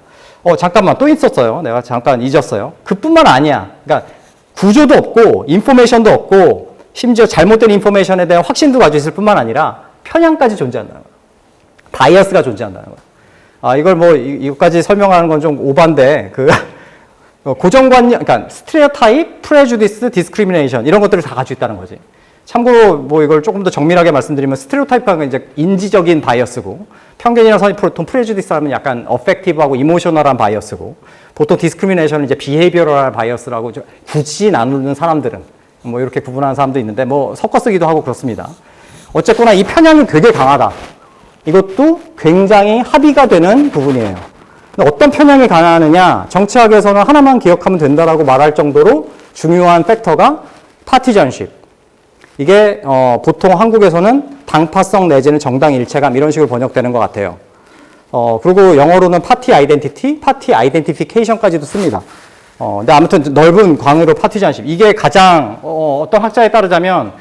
A: 잠깐만 또 있었어요. 내가 잠깐 잊었어요. 그뿐만 아니야. 그러니까 구조도 없고 인포메이션도 없고 심지어 잘못된 인포메이션에 대한 확신도 가지고 있을 뿐만 아니라 편향까지 존재한다는 거예요. 바이어스가 존재한다는 거예요. 이걸 이것까지 설명하는 건 좀 오반데 고정관념, 그러니까 스테레오타입, 프레주디스, 디스크리미네이션 이런 것들을 다 가지고 있다는 거지. 참고로 이걸 조금 더 정밀하게 말씀드리면 스테레오타입은 이제 인지적인 바이어스고, 편견이라서 보통 프레주디스 하면 약간 어펙티브하고 이모셔널한 바이어스고, 보통 디스크리미네이션은 이제 비헤이비어럴한 바이어스라고 굳이 나누는 사람들은 이렇게 구분하는 사람도 있는데 섞어 쓰기도 하고 그렇습니다. 어쨌거나 이 편향이 되게 강하다. 이것도 굉장히 합의가 되는 부분이에요. 어떤 편향이 강하느냐, 정치학에서는 하나만 기억하면 된다라고 말할 정도로 중요한 팩터가 파티전십. 이게 보통 한국에서는 당파성 내지는 정당 일체감 이런 식으로 번역되는 것 같아요. 그리고 영어로는 파티 아이덴티티, 파티 아이덴티피케이션까지도 씁니다. 근데 아무튼 넓은 광의로 파티전십. 이게 가장 어떤 학자에 따르자면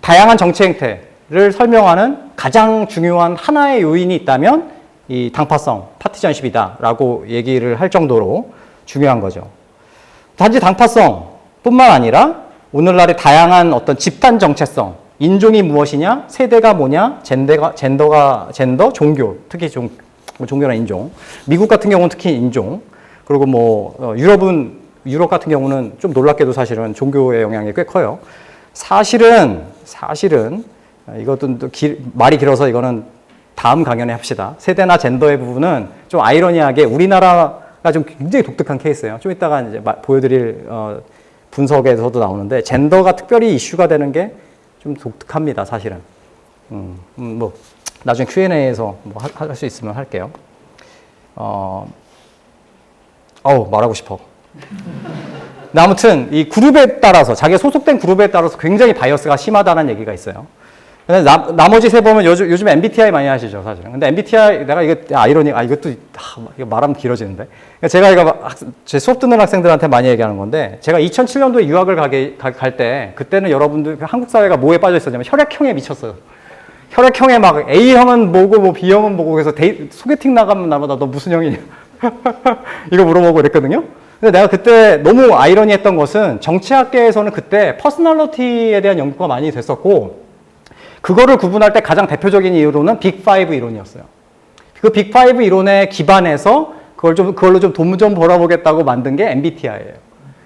A: 다양한 정치 행태를 설명하는 가장 중요한 하나의 요인이 있다면 이 당파성, 파티전십이다라고 얘기를 할 정도로 중요한 거죠. 단지 당파성뿐만 아니라 오늘날의 다양한 어떤 집단 정체성, 인종이 무엇이냐, 세대가 뭐냐, 젠더, 종교, 특히 종교나 인종. 미국 같은 경우는 특히 인종. 그리고 유럽 같은 경우는 좀 놀랍게도 사실은 종교의 영향이 꽤 커요. 사실은 이것도 말이 길어서 이거는 다음 강연에 합시다. 세대나 젠더의 부분은 좀 아이러니하게 우리나라가 좀 굉장히 독특한 케이스예요. 좀 이따가 이제 보여드릴 분석에서도 나오는데 젠더가 특별히 이슈가 되는 게 좀 독특합니다, 사실은. 나중에 Q&A에서 할 수 있으면 할게요. 말하고 싶어. 근데 아무튼 이 그룹에 따라서 자기가 소속된 그룹에 따라서 굉장히 바이어스가 심하다는 얘기가 있어요. 근데 나머지 세 보면 요즘 MBTI 많이 하시죠, 사실은. 근데 MBTI 내가 이거 이것도 이거 말하면 길어지는데. 그러니까 제가 이거 제 수업 듣는 학생들한테 많이 얘기하는 건데 제가 2007년도에 유학을 갈 때 그때는 여러분들 한국 사회가 뭐에 빠져 있었냐면 혈액형에 미쳤어요. 혈액형에 막 A형은 뭐고 뭐 B형은 뭐고 그래서 소개팅 나가면 나마다 너 무슨 형이냐 이거 물어보고 그랬거든요. 근데 내가 그때 너무 아이러니했던 것은 정치학계에서는 그때 퍼스널리티에 대한 연구가 많이 됐었고 그거를 구분할 때 가장 대표적인 이론은 빅5 이론이었어요. 그 빅5 이론에 기반해서 그걸로 좀 돈 좀 벌어보겠다고 만든 게 MBTI예요.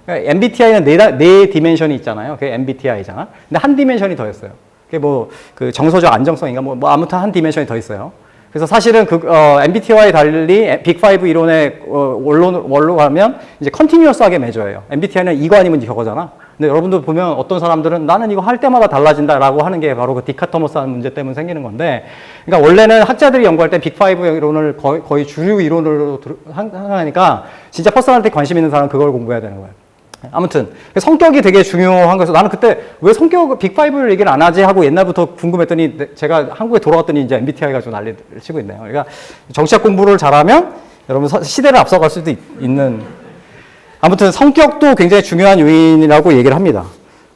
A: 그러니까 MBTI는 네 디멘션이 있잖아요. 그게 MBTI잖아. 근데 한 디멘션이 더 있어요. 그게 그 정서적 안정성인가 아무튼 한 디멘션이 더 있어요. 그래서 사실은 MBTI와 달리 빅5 이론의 원로 가면 이제 컨티뉴어스하게 매줘요. MBTI는 이거 아니면 저거잖아. 근데 여러분들 보면 어떤 사람들은 나는 이거 할 때마다 달라진다라고 하는 게 바로 그 디카토모스 하는 문제 때문에 생기는 건데, 그러니까 원래는 학자들이 연구할 때 빅5 이론을 거의 주류 이론으로 하니까 진짜 퍼스널리티 관심 있는 사람은 그걸 공부해야 되는 거예요. 아무튼 성격이 되게 중요한 거여서 나는 그때 왜 빅5를 얘기를 안 하지 하고 옛날부터 궁금했더니 제가 한국에 돌아왔더니 이제 MBTI가 좀 난리를 치고 있네요. 그러니까 정치학 공부를 잘하면 여러분 시대를 앞서갈 수도 있는, 아무튼 성격도 굉장히 중요한 요인이라고 얘기를 합니다.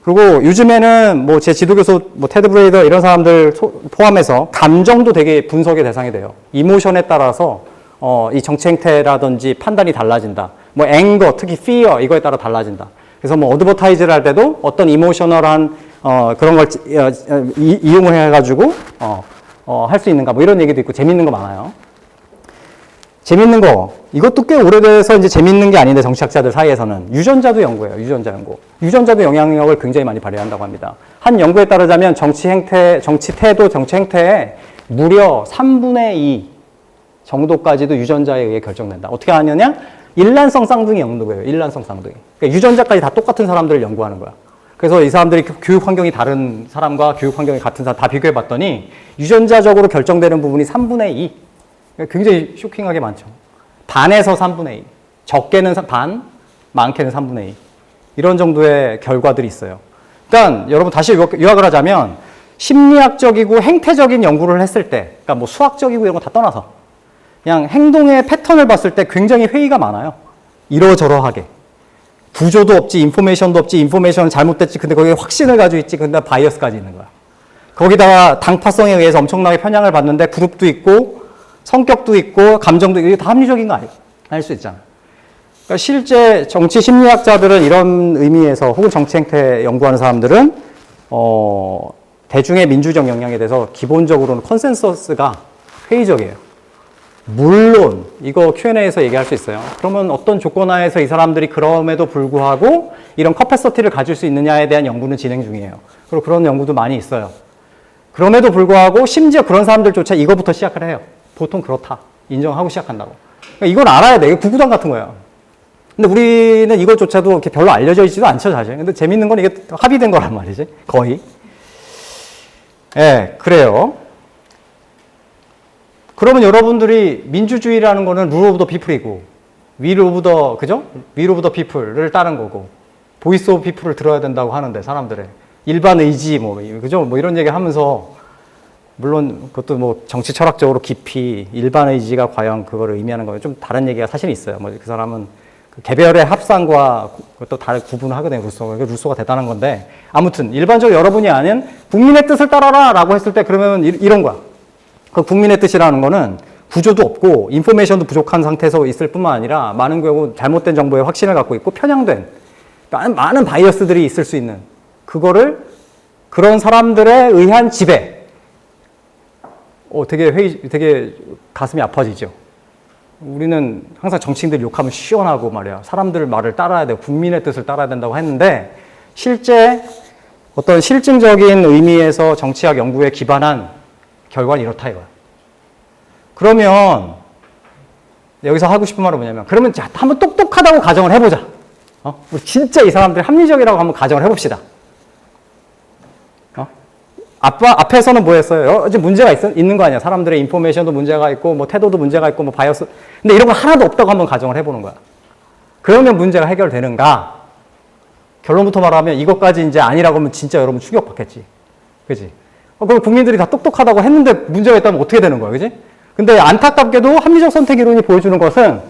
A: 그리고 요즘에는 제 지도교수 테드 브레이더 이런 사람들 포함해서 감정도 되게 분석의 대상이 돼요. 이모션에 따라서 이 정치 행태라든지 판단이 달라진다. 앵거, 특히 fear 이거에 따라 달라진다. 그래서 어드버타이즈를 할 때도 어떤 이모셔널한 그런 걸 이용을 해가지고 할 수 있는가 이런 얘기도 있고 재밌는 거 많아요. 재밌는 거 이것도 꽤 오래돼서 이제 재밌는 게 아닌데 정치학자들 사이에서는 유전자도 연구예요. 유전자 연구. 유전자도 영향력을 굉장히 많이 발휘한다고 합니다. 한 연구에 따르자면 정치 태도, 정치 행태의 무려 3분의 2 정도까지도 유전자에 의해 결정된다. 어떻게 하느냐? 일란성 쌍둥이 연구예요. 일란성 쌍둥이. 그러니까 유전자까지 다 똑같은 사람들을 연구하는 거야. 그래서 이 사람들이 교육 환경이 다른 사람과 교육 환경이 같은 사람 다 비교해 봤더니 유전자적으로 결정되는 부분이 3분의 2. 그러니까 굉장히 쇼킹하게 많죠. 반에서 3분의 2. 적게는 반, 많게는 3분의 2. 이런 정도의 결과들이 있어요. 그러니까 여러분 다시 요약을 하자면 심리학적이고 행태적인 연구를 했을 때, 그러니까 수학적이고 이런 거 다 떠나서 그냥 행동의 패턴을 봤을 때 굉장히 회의가 많아요. 이러저러하게. 구조도 없지, 인포메이션도 없지, 인포메이션은 잘못됐지, 근데 거기에 확신을 가지고 있지, 근데 바이어스까지 있는 거야. 거기다가 당파성에 의해서 엄청나게 편향을 받는데 그룹도 있고, 성격도 있고, 감정도 있고, 이게 다 합리적인 거 아닐 수 있잖아. 그러니까 실제 정치 심리학자들은 이런 의미에서, 혹은 정치 행태 연구하는 사람들은, 대중의 민주적 영향에 대해서 기본적으로는 컨센서스가 회의적이에요. 물론 이거 Q&A에서 얘기할 수 있어요. 그러면 어떤 조건 하에서 이 사람들이 그럼에도 불구하고 이런 커패서티를 가질 수 있느냐에 대한 연구는 진행 중이에요. 그리고 그런 연구도 많이 있어요. 그럼에도 불구하고 심지어 그런 사람들조차 이거부터 시작을 해요. 보통 그렇다. 인정하고 시작한다고. 그러니까 이걸 알아야 돼. 이거 구구단 같은 거예요. 근데 우리는 이것조차도 이렇게 별로 알려져 있지도 않죠, 사실. 근데 재밌는 건 이게 합의된 거란 말이지. 거의. 예, 그래요. 그러면 여러분들이 민주주의라는 거는 룰 오브 더 피플이고 윌 오브 더, 그죠? 윌 오브 더 피플을 따른 거고 보이스 오브 피플을 들어야 된다고 하는데 사람들의 일반 의지 그죠? 이런 얘기 하면서 물론 그것도 정치 철학적으로 깊이 일반 의지가 과연 그거를 의미하는 거는 좀 다른 얘기가 사실 있어요. 그 사람은 그 개별의 합상과 또 다른 구분을 하거든요. 루소가 대단한 건데 아무튼 일반적으로 여러분이 아는 국민의 뜻을 따라라 라고 했을 때 그러면 이런 거야. 그 국민의 뜻이라는 거는 구조도 없고 인포메이션도 부족한 상태에서 있을 뿐만 아니라 많은 경우 잘못된 정보에 확신을 갖고 있고 편향된 많은 바이어스들이 있을 수 있는 그거를 그런 사람들에 의한 지배. 되게 가슴이 아파지죠. 우리는 항상 정치인들 욕하면 시원하고 말이야. 사람들 말을 따라야 돼. 국민의 뜻을 따라야 된다고 했는데 실제 어떤 실증적인 의미에서 정치학 연구에 기반한 결과는 이렇다 이거야. 그러면 여기서 하고 싶은 말은 뭐냐면 그러면 자, 한번 똑똑하다고 가정을 해보자. 우리 진짜 이 사람들이 합리적이라고 한번 가정을 해봅시다. 앞에서는 뭐 했어요? 여러 가지 문제가 있는 거 아니야. 사람들의 인포메이션도 문제가 있고, 뭐 태도도 문제가 있고, 뭐 바이어스. 근데 이런 거 하나도 없다고 한번 가정을 해보는 거야. 그러면 문제가 해결되는가? 결론부터 말하면 이것까지 이제 아니라고 하면 진짜 여러분 충격받겠지. 그지? 그럼 국민들이 다 똑똑하다고 했는데 문제가 있다면 어떻게 되는 거야. 그지? 근데 안타깝게도 합리적 선택 이론이 보여주는 것은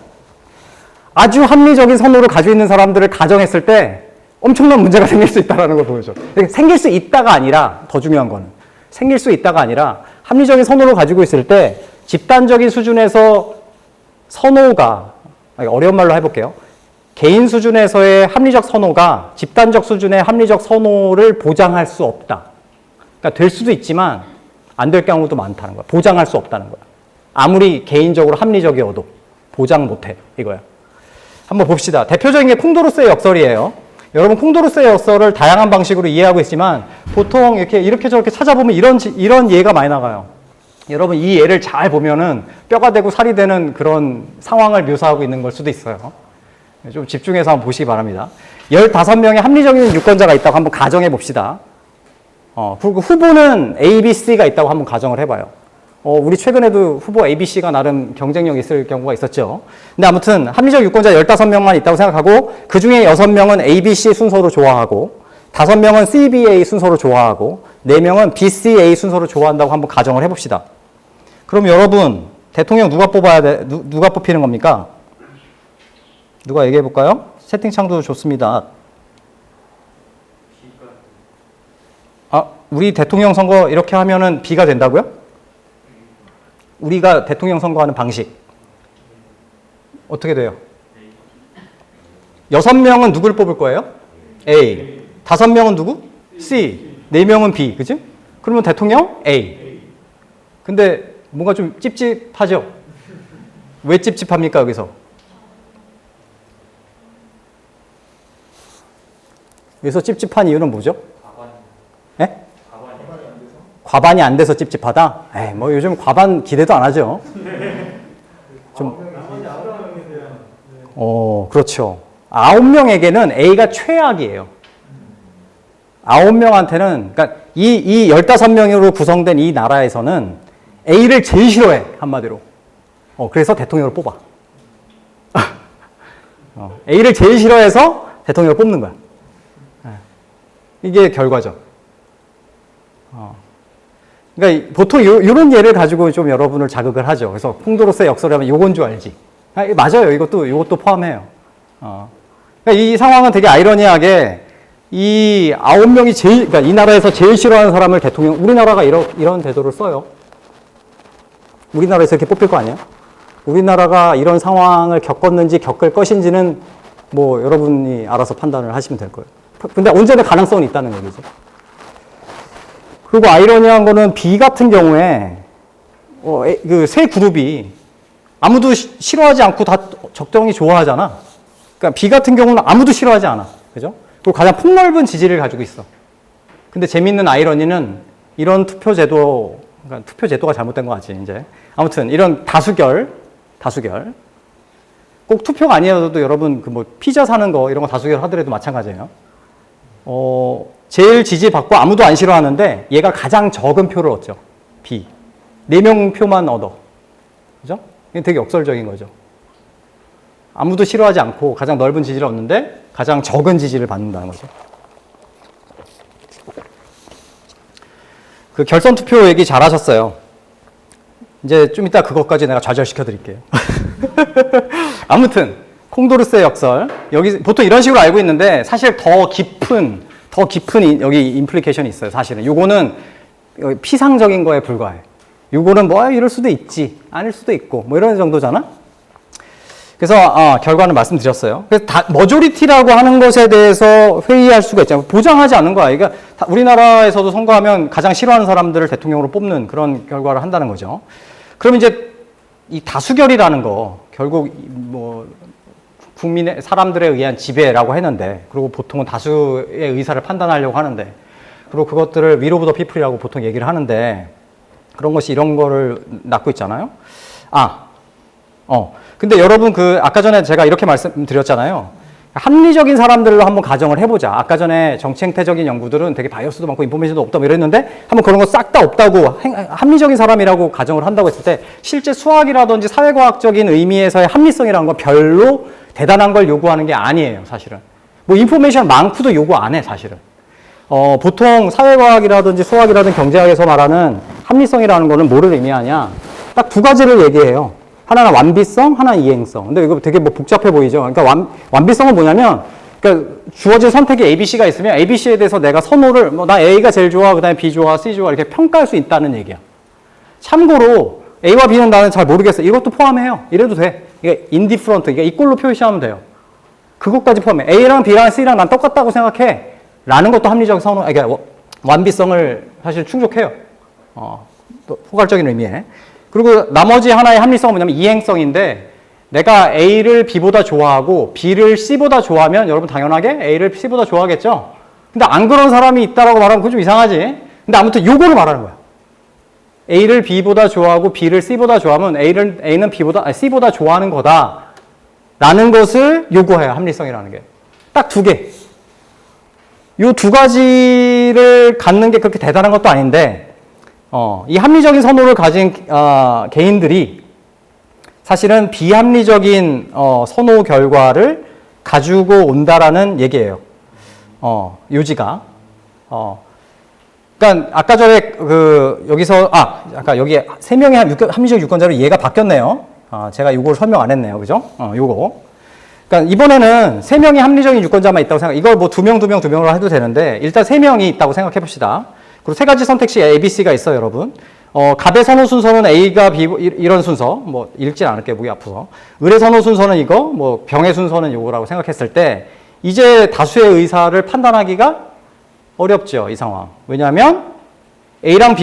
A: 아주 합리적인 선호를 가지고 있는 사람들을 가정했을 때 엄청난 문제가 생길 수 있다는 걸 보여줘. 생길 수 있다가 아니라, 더 중요한 거는 생길 수 있다가 아니라 합리적인 선호를 가지고 있을 때 집단적인 수준에서 선호가, 어려운 말로 해볼게요. 개인 수준에서의 합리적 선호가 집단적 수준의 합리적 선호를 보장할 수 없다. 그러니까 될 수도 있지만 안 될 경우도 많다는 거야. 보장할 수 없다는 거야. 아무리 개인적으로 합리적이어도 보장 못해. 이거야. 한번 봅시다. 대표적인 게 콩도루스의 역설이에요. 여러분 콩도루스의 역설을 다양한 방식으로 이해하고 있지만 보통 이렇게 저렇게 찾아보면 이런 예가 많이 나가요. 여러분 이 예를 잘 보면은 뼈가 되고 살이 되는 그런 상황을 묘사하고 있는 걸 수도 있어요. 좀 집중해서 한번 보시기 바랍니다. 15명의 합리적인 유권자가 있다고 한번 가정해 봅시다. 그리고 후보는 A, B, C가 있다고 한번 가정을 해봐요. 우리 최근에도 후보 A, B, C가 나름 경쟁력 있을 경우가 있었죠. 근데 아무튼 합리적 유권자 15명만 있다고 생각하고 그 중에 6명은 A, B, C 순서로 좋아하고 5명은 C, B, A 순서로 좋아하고 4명은 B, C, A 순서로 좋아한다고 한번 가정을 해봅시다. 그럼 여러분 대통령 누가 뽑아야 돼? 누가 뽑히는 겁니까? 누가 얘기해 볼까요? 채팅창도 좋습니다. 우리 대통령 선거 이렇게 하면은 B가 된다고요? 우리가 대통령 선거하는 방식 어떻게 돼요? 6명은 누굴 뽑을 거예요? A. 5명은 누구? C. 4명은 B. 그치? 그러면 대통령 A. 근데 뭔가 좀 찝찝하죠? 왜 찝찝합니까 여기서? 여기서 찝찝한 이유는 뭐죠? 예? 과반이 안 돼서 찝찝하다? 에이, 뭐 요즘 과반 기대도 안 하죠. 그렇죠. 9명에게는 A가 최악이에요. 9명한테는, 그러니까 이 15명으로 구성된 이 나라에서는 A를 제일 싫어해, 한마디로. 그래서 대통령을 뽑아. A를 제일 싫어해서 대통령을 뽑는 거야. 이게 결과죠. 그러니까 보통 이런 예를 가지고 좀 여러분을 자극을 하죠. 그래서 콩도로스의 역설을 하면 요건 줄 알지. 맞아요. 이것도 포함해요. 그러니까 이 상황은 되게 아이러니하게 이 9명이 그러니까 이 나라에서 제일 싫어하는 사람을 대통령, 우리나라가 이런 제도를 써요. 우리나라에서 이렇게 뽑힐 거 아니에요? 우리나라가 이런 상황을 겪었는지 겪을 것인지는 뭐 여러분이 알아서 판단을 하시면 될 거예요. 근데 언제나 가능성은 있다는 얘기죠. 그리고 아이러니한 거는 B 같은 경우에 그 세 그룹이 아무도 싫어하지 않고 다 적정히 좋아하잖아. 그러니까 B 같은 경우는 아무도 싫어하지 않아. 그죠? 그리고 가장 폭넓은 지지를 가지고 있어. 근데 재밌는 아이러니는 이런 그러니까 투표 제도가 잘못된 거 같지, 이제. 아무튼 이런 다수결. 꼭 투표가 아니어도 여러분 그 뭐 피자 사는 거 이런 거 다수결 하더라도 마찬가지예요. 제일 지지받고 아무도 안 싫어하는데 얘가 가장 적은 표를 얻죠. B. 4명 표만 얻어. 그죠? 이게 되게 역설적인 거죠. 아무도 싫어하지 않고 가장 넓은 지지를 얻는데 가장 적은 지지를 받는다는 거죠. 그 결선 투표 얘기 잘 하셨어요. 이제 좀 이따 그것까지 내가 좌절시켜 드릴게요. 아무튼 콩도르스의 역설. 여기 보통 이런 식으로 알고 있는데 사실 더 깊은 여기 임플리케이션이 있어요. 사실은 요거는 피상적인 거에 불과해. 요거는 뭐 이럴 수도 있지, 아닐 수도 있고 뭐 이런 정도잖아. 그래서 결과는 말씀드렸어요. 그래서 머조리티라고 하는 것에 대해서 회의할 수가 있잖아요. 보장하지 않는 거야. 그러니까 우리나라에서도 선거하면 가장 싫어하는 사람들을 대통령으로 뽑는 그런 결과를 한다는 거죠. 그럼 이제 이 다수결이라는 거 결국 뭐 국민의 사람들에 의한 지배라고 했는데, 그리고 보통은 다수의 의사를 판단하려고 하는데, 그리고 그것들을 will of the people이라고 보통 얘기를 하는데, 그런 것이 이런 거를 낳고 있잖아요. 근데 여러분 아까 전에 제가 이렇게 말씀드렸잖아요. 합리적인 사람들로 한번 가정을 해보자. 아까 전에 정치 행태적인 연구들은 되게 바이어스도 많고 인포메이션도 없다 뭐 이랬는데, 한번 그런 거 싹 다 없다고 합리적인 사람이라고 가정을 한다고 했을 때, 실제 수학이라든지 사회과학적인 의미에서의 합리성이라는 건 별로 대단한 걸 요구하는 게 아니에요, 사실은. 뭐 인포메이션 많고도 요구 안 해, 사실은. 보통 사회과학이라든지 수학이라든지 경제학에서 말하는 합리성이라는 거는 뭐를 의미하냐? 딱 두 가지를 얘기해요. 하나는 완비성, 하나는 이행성. 근데 이거 되게 뭐 복잡해 보이죠? 그러니까 완비성은 뭐냐면, 그러니까 주어진 선택이 A, B, C가 있으면 A, B, C에 대해서 내가 선호를, 나 A가 제일 좋아, 그 다음에 B 좋아, C 좋아, 이렇게 평가할 수 있다는 얘기야. 참고로 A와 B는 나는 잘 모르겠어. 이것도 포함해요. 이래도 돼. 이게 indifferent, 이게 이꼴로 표시하면 돼요. 그것까지 포함해. A랑 B랑 C랑 난 똑같다고 생각해. 라는 것도 합리적 선호, 그러니까 완비성을 사실 충족해요. 또 포괄적인 의미에. 그리고 나머지 하나의 합리성은 뭐냐면 이행성인데, 내가 A를 B보다 좋아하고 B를 C보다 좋아하면 여러분 당연하게 A를 C보다 좋아하겠죠? 근데 안 그런 사람이 있다라고 말하면 그건 좀 이상하지? 근데 아무튼 요거를 말하는 거야. A를 B보다 좋아하고 B를 C보다 좋아하면 A는 C보다 좋아하는 거다. 라는 것을 요구해요, 합리성이라는 게. 딱 두 개. 요 두 가지를 갖는 게 그렇게 대단한 것도 아닌데, 이 합리적인 선호를 가진 개인들이 사실은 비합리적인 선호 결과를 가지고 온다라는 얘기예요. 요지가. 그러니까 아까 전에 여기서 아까 여기 세 명의 합리적 유권자로 이해가 바뀌었네요. 제가 이걸 설명 안 했네요, 그죠? 요거. 그러니까 이번에는 세 명의 합리적인 유권자만 있다고 생각. 이걸 뭐 두 명으로 해도 되는데, 일단 세 명이 있다고 생각해 봅시다. 그리고 세 가지 선택肢 A, B, C가 있어요, 여러분. 갑의 선호 순서는 A가 B, 이런 순서. 뭐, 읽진 않을게요, 목이 아파서. 을의 선호 순서는 이거, 뭐, 병의 순서는 요거라고 생각했을 때, 이제 다수의 의사를 판단하기가 어렵죠, 이 상황. 왜냐하면, A랑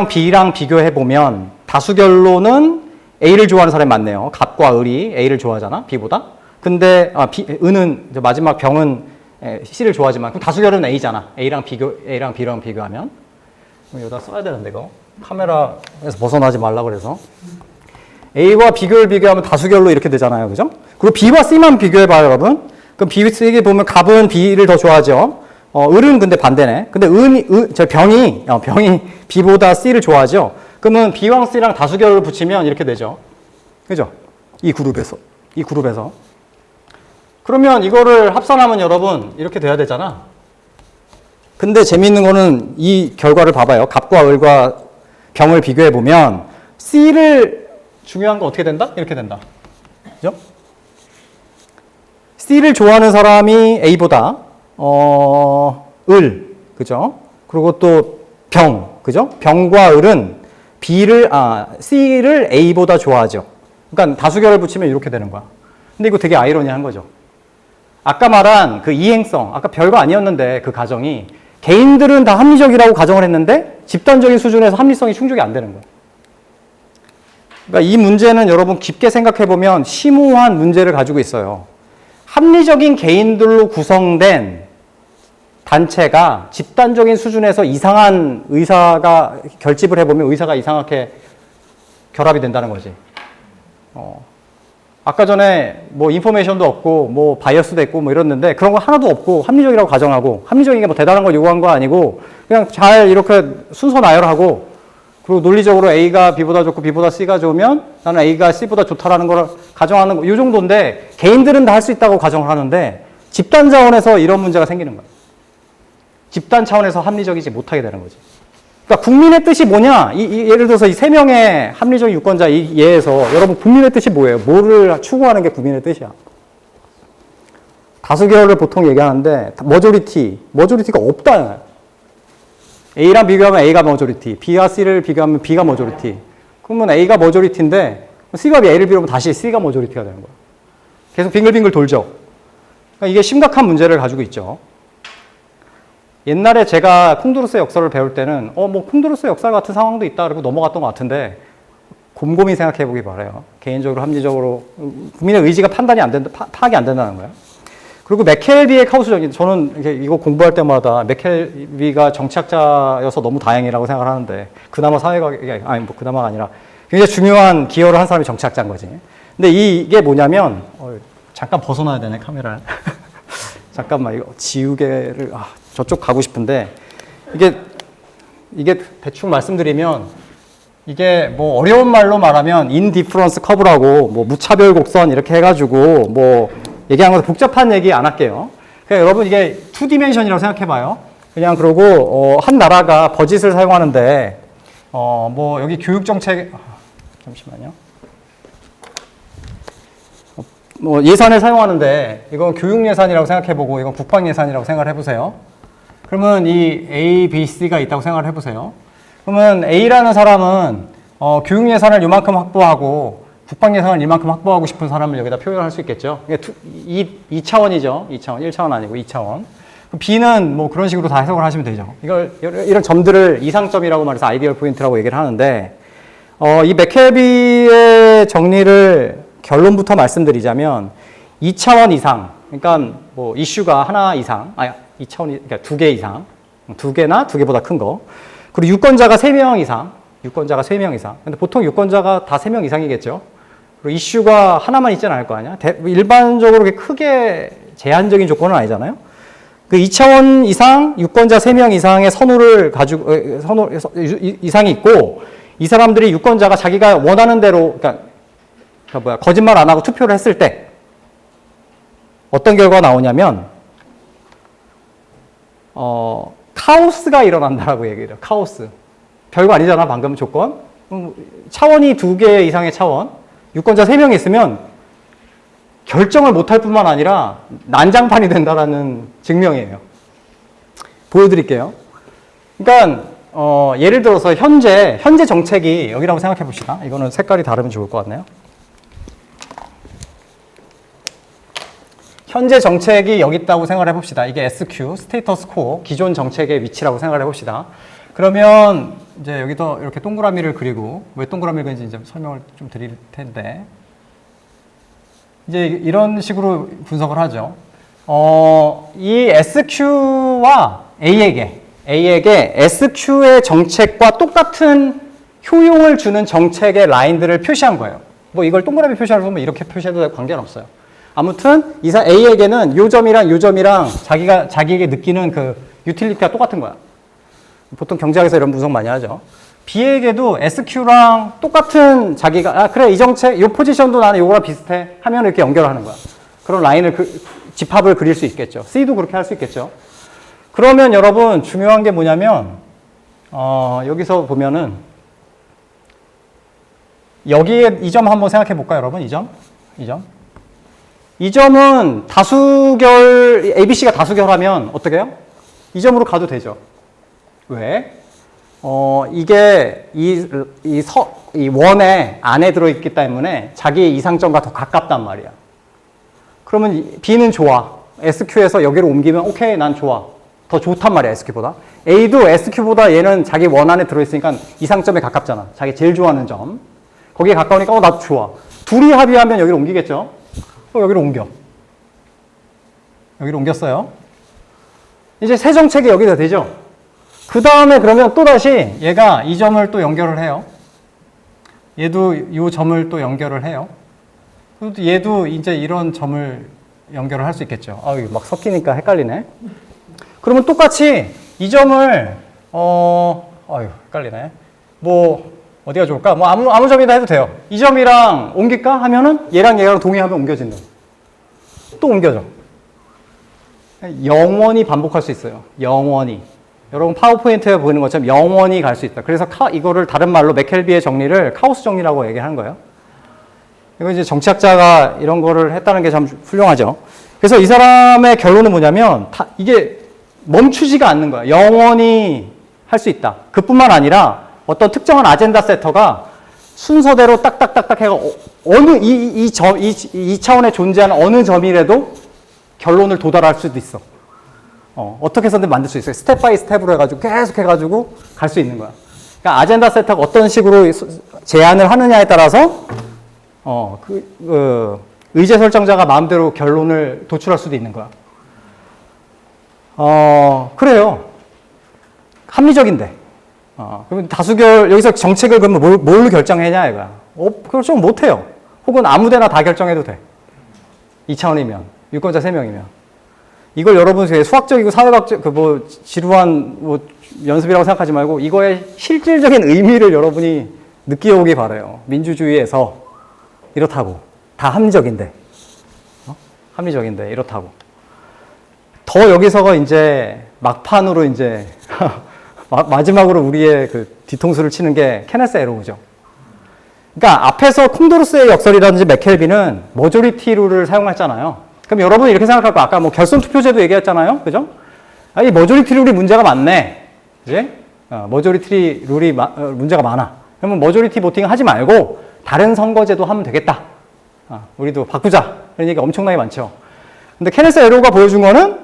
A: B랑 비교해보면, 다수결로는 A를 좋아하는 사람이 많네요. 갑과 을이 A를 좋아하잖아, B보다. 근데, 은은, 마지막 병은 C를 좋아하지만, 그럼 다수결은 A잖아. A랑 B랑 비교하면. 여기다 써야 되는데, 이거. 카메라에서 벗어나지 말라고 그래서. A와 B를 비교하면 다수결로 이렇게 되잖아요. 그죠? 그리고 B와 C만 비교해봐요, 여러분. 그럼 B, C에 보면 갑은 B를 더 좋아하죠. 을은 근데 반대네. 근데 병이 B보다 C를 좋아하죠. 그러면 B랑 C랑 다수결을 붙이면 이렇게 되죠. 그죠? 이 그룹에서. 그러면 이거를 합산하면 여러분 이렇게 돼야 되잖아. 근데 재미있는 거는 이 결과를 봐봐요. 갑과 을과 병을 비교해 보면 중요한 건 어떻게 된다? 이렇게 된다. 그죠? C를 좋아하는 사람이 A보다 을, 그죠? 그리고 또 병, 그죠? 병과 을은 C를 A보다 좋아하죠. 그러니까 다수결을 붙이면 이렇게 되는 거야. 근데 이거 되게 아이러니한 거죠. 아까 말한 그 이행성, 아까 별거 아니었는데 그 가정이 개인들은 다 합리적이라고 가정을 했는데 집단적인 수준에서 합리성이 충족이 안 되는 거예요. 그러니까 이 문제는 여러분 깊게 생각해 보면 심오한 문제를 가지고 있어요. 합리적인 개인들로 구성된 단체가 집단적인 수준에서 이상한 의사가 결집을 해보면 의사가 이상하게 결합이 된다는 거지. 아까 전에 뭐 인포메이션도 없고 뭐 바이어스도 있고 뭐 이랬는데 그런 거 하나도 없고 합리적이라고 가정하고 합리적인 게 뭐 대단한 걸 요구한 거 아니고 그냥 잘 이렇게 순서 나열하고 그리고 논리적으로 A가 B보다 좋고 B보다 C가 좋으면 나는 A가 C보다 좋다라는 걸 가정하는 거 이 정도인데 개인들은 다 할 수 있다고 가정을 하는데 집단 차원에서 이런 문제가 생기는 거예요. 집단 차원에서 합리적이지 못하게 되는 거지. 그러니까 국민의 뜻이 뭐냐? 예를 들어서 이 세 명의 합리적 유권자 이 예에서 여러분 국민의 뜻이 뭐예요? 뭐를 추구하는 게 국민의 뜻이야? 다수결을 보통 얘기하는데 머조리티가 없다. A랑 비교하면 A가 머조리티, B와 C를 비교하면 B가 머조리티. 그러면 A가 머조리티인데 C가 A를 비교하면 다시 C가 머조리티가 되는 거야. 계속 빙글빙글 돌죠. 그러니까 이게 심각한 문제를 가지고 있죠. 옛날에 제가 콩두루스의 역사를 배울 때는 뭐 콩두루스의 역사 같은 상황도 있다 그러고 넘어갔던 것 같은데 곰곰이 생각해 보기 바라요. 개인적으로 합리적으로 국민의 의지가 판단이 안 된다, 파악이 안 된다는 거예요. 그리고 맥켈비의 카오스적인, 저는 이거 공부할 때마다 맥켈비가 정치학자여서 너무 다행이라고 생각을 하는데, 그나마 아니 뭐 그나마가 아니라 굉장히 중요한 기여를 한 사람이 정치학자인 거지. 근데 이게 뭐냐면, 잠깐 벗어나야 되네 카메라. 잠깐만 이거 지우개를 저쪽 가고 싶은데 이게 대충 말씀드리면. 이게 뭐 어려운 말로 말하면 인디퍼런스 커브라고 뭐 무차별 곡선 이렇게 해가지고 뭐 얘기한 것도 복잡한 얘기 안 할게요. 그러니까 여러분 이게 2디멘션이라고 생각해봐요. 그냥 그러고 한 나라가 버짓을 사용하는데 뭐 여기 교육 정책 잠시만요. 뭐 예산을 사용하는데 이건 교육 예산이라고 생각해보고 이건 국방 예산이라고 생각을 해보세요. 그러면 이 A, B, C가 있다고 생각을 해보세요. 그러면 A라는 사람은 교육 예산을 이만큼 확보하고 국방 예산을 이만큼 확보하고 싶은 사람을 여기다 표현할 수 있겠죠. 이게 2차원이죠. 2차원, 1차원 아니고 2차원. B는 뭐 그런 식으로 다 해석을 하시면 되죠. 이런 점들을 이상점이라고 말해서 아이디얼 포인트라고 얘기를 하는데 이 맥켈비의 정리를 결론부터 말씀드리자면 2차원 이상, 그러니까 뭐 이슈가 하나 이상, 2차원, 그러니까 2개 이상, 2개나 2개보다 큰 거. 그리고 유권자가 3명 이상, 근데 보통 유권자가 다 3명 이상이겠죠. 그리고 이슈가 하나만 있지는 않을 거 아니야. 일반적으로 그렇게 크게 제한적인 조건은 아니잖아요. 그 2차원 이상, 유권자 3명 이상의 이상이 있고, 이 사람들이 유권자가 자기가 원하는 대로, 거짓말 안 하고 투표를 했을 때, 어떤 결과가 나오냐면, 카오스가 일어난다라고 얘기를 해요. 카오스. 별거 아니잖아, 방금 조건. 차원이 2개 이상의 차원. 유권자 3명이 있으면 결정을 못할 뿐만 아니라 난장판이 된다라는 증명이에요. 보여드릴게요. 그러니까, 예를 들어서 현재 정책이 여기라고 생각해 봅시다. 이거는 색깔이 다르면 좋을 것 같네요. 현재 정책이 여기 있다고 생각을 해봅시다. 이게 SQ, 스테이터스 코, 기존 정책의 위치라고 생각을 해봅시다. 그러면 이제 여기도 이렇게 동그라미를 그리고, 왜 동그라미를 그리는지 이제 설명을 좀 드릴 텐데, 이제 이런 식으로 분석을 하죠. 이 SQ와 A에게 SQ의 정책과 똑같은 효용을 주는 정책의 라인들을 표시한 거예요. 뭐 이걸 동그라미 표시하는 거면 이렇게 표시해도 관계는 없어요. 아무튼 A에게는 요 점이랑 자기에게 느끼는 그 유틸리티가 똑같은 거야. 보통 경제학에서 이런 분석 많이 하죠. B에게도 SQ랑 똑같은 자기가 그래 이 정책 요 포지션도 나는 요거랑 비슷해 하면 이렇게 연결하는 거야. 그런 라인을 집합을 그릴 수 있겠죠. C도 그렇게 할 수 있겠죠. 그러면 여러분 중요한 게 뭐냐면 여기서 보면은 여기에 이 점 한번 생각해 볼까요, 여러분? 이 점은 ABC가 다수결하면 어떻게 해요? 이 점으로 가도 되죠. 왜? 이게 이 원의 안에 들어있기 때문에 자기의 이상점과 더 가깝단 말이야. 그러면 B는 좋아. SQ에서 여기로 옮기면 오케이, 난 좋아. 더 좋단 말이야, SQ보다. A도 SQ보다 얘는 자기 원 안에 들어있으니까 이상점에 가깝잖아. 자기 제일 좋아하는 점. 거기에 가까우니까 나도 좋아. 둘이 합의하면 여기로 옮기겠죠? 여기로 옮겨. 여기로 옮겼어요. 이제 새 정책이 여기서 되죠? 그 다음에 그러면 또다시 얘가 이 점을 또 연결을 해요. 얘도 이 점을 또 연결을 해요. 얘도 이제 이런 점을 연결을 할 수 있겠죠. 이거 막 섞이니까 헷갈리네. 그러면 똑같이 이 점을, 헷갈리네. 뭐, 어디가 좋을까? 뭐 아무 점이나 해도 돼요. 이 점이랑 옮길까? 하면은 얘랑 동의하면 옮겨진다. 또 옮겨져. 영원히 반복할 수 있어요. 영원히. 여러분 파워포인트에 보이는 것처럼 영원히 갈 수 있다. 그래서 이거를 다른 말로 맥켈비의 정리를 카오스 정리라고 얘기하는 거예요. 이거 이제 정치학자가 이런 거를 했다는 게 참 훌륭하죠. 그래서 이 사람의 결론은 뭐냐면 이게 멈추지가 않는 거야. 영원히 할 수 있다. 그뿐만 아니라 어떤 특정한 아젠다 세터가 순서대로 딱딱딱딱 해가 어느 이 차원에 존재하는 어느 점이라도 결론을 도달할 수도 있어. 어떻게 해서든 만들 수 있어요. 스텝 바이 스텝으로 해가지고 계속 해가지고 갈 수 있는 거야. 그러니까 아젠다 세터가 어떤 식으로 제안을 하느냐에 따라서 의제 설정자가 마음대로 결론을 도출할 수도 있는 거야. 그래요. 합리적인데. 그러면 다수결, 여기서 정책을 그러면 뭘로 결정하냐, 이거야. 결정 못 해요. 혹은 아무 데나 다 결정해도 돼. 2차원이면. 유권자 3명이면. 이걸 여러분 수학적이고 사회학적, 지루한 연습이라고 생각하지 말고 이거의 실질적인 의미를 여러분이 느끼어오기 바라요. 민주주의에서 이렇다고. 다 합리적인데. 합리적인데, 이렇다고. 더 여기서가 이제 막판으로 이제 마지막으로 우리의 그 뒤통수를 치는 게 케네스 에로우죠. 그러니까 앞에서 콩도르스의 역설이라든지 맥켈빈은 머조리티 룰을 사용했잖아요. 그럼 여러분이 이렇게 생각할 거 아까 결선 투표제도 얘기했잖아요. 그죠? 이 머조리티 룰이 문제가 많네. 그지? 머조리티 룰이 문제가 많아. 그러면 머조리티 보팅 하지 말고 다른 선거제도 하면 되겠다. 우리도 바꾸자. 이런 얘기 엄청나게 많죠. 근데 케네스 에로우가 보여준 거는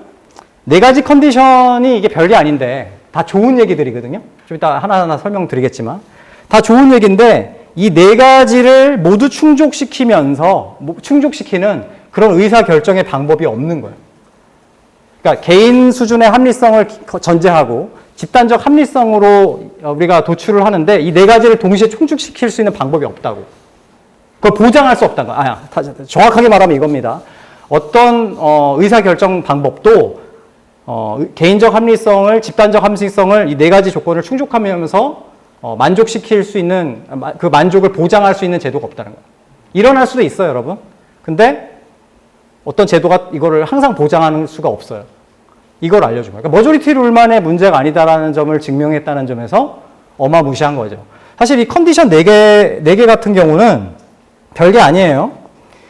A: 4가지 컨디션이 이게 별게 아닌데 다 좋은 얘기들이거든요. 좀 이따 하나하나 설명드리겠지만 다 좋은 얘기인데 이 4가지를 모두 충족시키는 그런 의사결정의 방법이 없는 거예요. 그러니까 개인 수준의 합리성을 전제하고 집단적 합리성으로 우리가 도출을 하는데 이 4가지를 동시에 충족시킬 수 있는 방법이 없다고. 그걸 보장할 수 없다는 거예요. 정확하게 말하면 이겁니다. 어떤 의사결정 방법도 개인적 합리성을, 집단적 합리성을 이 4가지 조건을 충족하면서 만족시킬 수 있는, 그 만족을 보장할 수 있는 제도가 없다는 거예요. 일어날 수도 있어요, 여러분. 근데 어떤 제도가 이거를 항상 보장하는 수가 없어요. 이걸 알려준 거예요. 그러니까 머조리티 룰만의 문제가 아니다라는 점을 증명했다는 점에서 어마무시한 거죠. 사실 이 컨디션 4개 같은 경우는 별게 아니에요.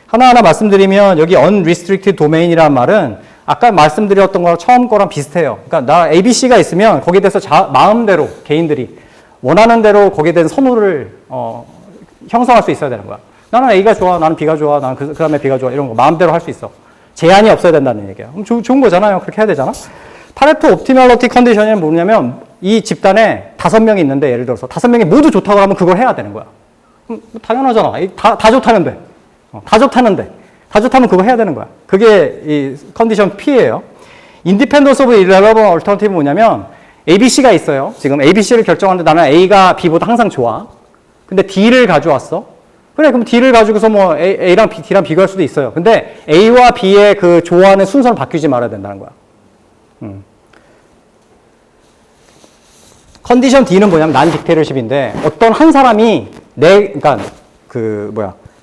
A: 하나하나 말씀드리면 여기 unrestricted domain이라는 말은 아까 말씀드렸던 거랑 처음 거랑 비슷해요. 그러니까 나 ABC가 있으면 거기에 대해서 마음대로 개인들이 원하는 대로 거기에 대한 선호를 형성할 수 있어야 되는 거야. 나는 A가 좋아, 나는 B가 좋아, 나는 그 다음에 B가 좋아 이런 거 마음대로 할 수 있어. 제한이 없어야 된다는 얘기예요. 그럼 좋은 거잖아요. 그렇게 해야 되잖아. 파레토 옵티멀리티 컨디션이 뭐냐면 이 집단에 5명이 있는데 예를 들어서 5명이 모두 좋다고 하면 그걸 해야 되는 거야. 당연하잖아. 다 좋다는데. 다 좋다면 그거 해야 되는 거야. 그게 이 컨디션 P예요. Independence of Irrelevant Alternative는 뭐냐면 ABC가 있어요. 지금 ABC를 결정하는데 나는 A가 B보다 항상 좋아. 근데 D를 가져왔어. 그래, 그럼 D를 가지고서 뭐 A랑 B, D랑 비교할 수도 있어요. 근데 A와 B의 그 좋아하는 순서는 바뀌지 말아야 된다는 거야. 컨디션 D는 뭐냐면 난 딕테이터십인데 어떤 한 사람이 그러니까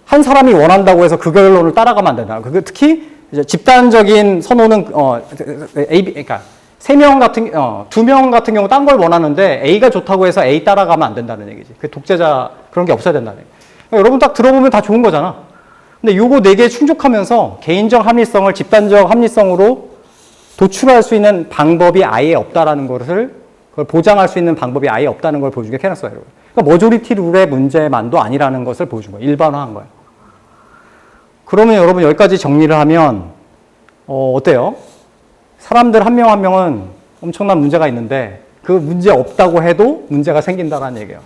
A: 한 사람이 원한다고 해서 그 결론을 따라가면 안 된다. 특히 이제 집단적인 선호는 그러니까 2명 같은 경우 딴 걸 원하는데 A가 좋다고 해서 A 따라가면 안 된다는 얘기지. 그 독재자 그런 게 없어야 된다는 얘기. 그러니까 여러분 딱 들어보면 다 좋은 거잖아. 근데 요거 4개 충족하면서 개인적 합리성을 집단적 합리성으로 도출할 수 있는 방법이 아예 없다라는 것을 그걸 보장할 수 있는 방법이 아예 없다는 걸 보여준 게 케네스예요. 그러니까 머조리티 룰의 문제만도 아니라는 것을 보여준 거예요. 일반화한 거예요. 그러면 여러분 여기까지 정리를 하면 어때요? 사람들 한 명 한 명은 엄청난 문제가 있는데 그 문제 없다고 해도 문제가 생긴다는 얘기예요.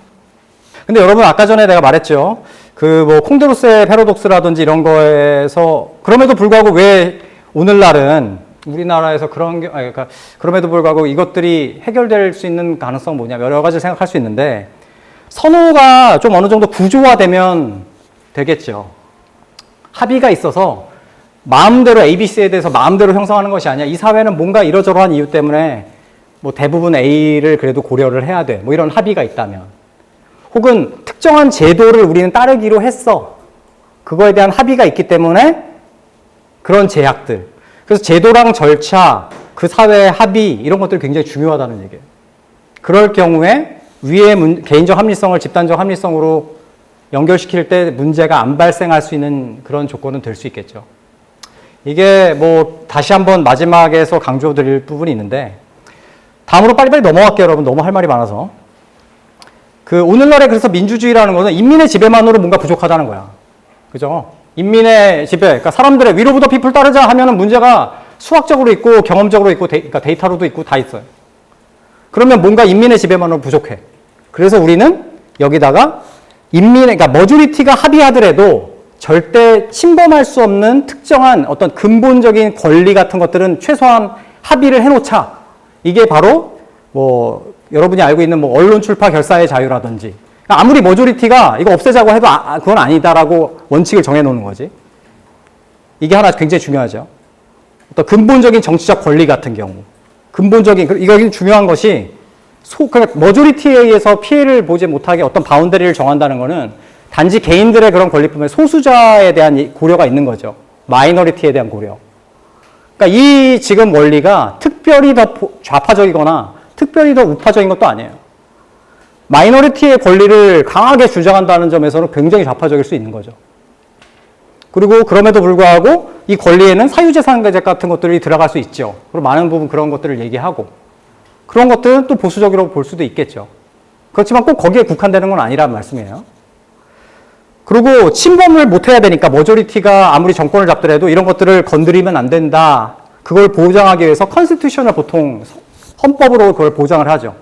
A: 근데 여러분 아까 전에 내가 말했죠. 콩도르스의 패러독스라든지 이런 거에서 그럼에도 불구하고 왜 오늘날은 우리나라에서 그러니까 그럼에도 불구하고 이것들이 해결될 수 있는 가능성은 뭐냐면 여러 가지 생각할 수 있는데 선호가 좀 어느 정도 구조화되면 되겠죠. 합의가 있어서 마음대로 ABC에 대해서 마음대로 형성하는 것이 아니야. 이 사회는 뭔가 이러저러한 이유 때문에 뭐 대부분 A를 그래도 고려를 해야 돼. 뭐 이런 합의가 있다면. 혹은 특정한 제도를 우리는 따르기로 했어. 그거에 대한 합의가 있기 때문에 그런 제약들. 그래서 제도랑 절차, 그 사회의 합의 이런 것들이 굉장히 중요하다는 얘기예요. 그럴 경우에 위의 개인적 합리성을 집단적 합리성으로 연결시킬 때 문제가 안 발생할 수 있는 그런 조건은 될 수 있겠죠. 이게 뭐 다시 한번 마지막에서 강조드릴 부분이 있는데 다음으로 빨리빨리 넘어갈게요, 여러분. 너무 할 말이 많아서. 오늘날에 그래서 민주주의라는 것은 인민의 지배만으로 뭔가 부족하다는 거야. 그죠? 인민의 지배, 그러니까 사람들의 위로 부더 피플 따르자 하면은 문제가 수학적으로 있고 경험적으로 있고 그러니까 데이터로도 있고 다 있어요. 그러면 뭔가 인민의 지배만으로 부족해. 그래서 우리는 여기다가 그러니까 머주리티가 합의하더라도 절대 침범할 수 없는 특정한 어떤 근본적인 권리 같은 것들은 최소한 합의를 해놓자. 이게 바로 뭐 여러분이 알고 있는 뭐 언론 출파 결사의 자유라든지 그러니까 아무리 머주리티가 이거 없애자고 해도 그건 아니다라고 원칙을 정해놓는 거지. 이게 하나 굉장히 중요하죠. 어떤 근본적인 정치적 권리 같은 경우 근본적인 이거 중요한 것이 그러니까 머주리티에 의해서 피해를 보지 못하게 어떤 바운더리를 정한다는 거는 단지 개인들의 그런 권리뿐만 아니라 소수자에 대한 고려가 있는 거죠. 마이너리티에 대한 고려. 그러니까 이 지금 원리가 특별히 더 좌파적이거나 특별히 더 우파적인 것도 아니에요. 마이너리티의 권리를 강하게 주장한다는 점에서는 굉장히 좌파적일 수 있는 거죠. 그리고 그럼에도 불구하고 이 권리에는 사유재산 같은 것들이 들어갈 수 있죠. 그리고 많은 부분 그런 것들을 얘기하고 그런 것들은 또 보수적으로 볼 수도 있겠죠. 그렇지만 꼭 거기에 국한되는 건 아니라는 말씀이에요. 그리고 침범을 못해야 되니까 머저리티가 아무리 정권을 잡더라도 이런 것들을 건드리면 안 된다. 그걸 보장하기 위해서 컨스티튜션을 보통 헌법으로 그걸 보장을 하죠.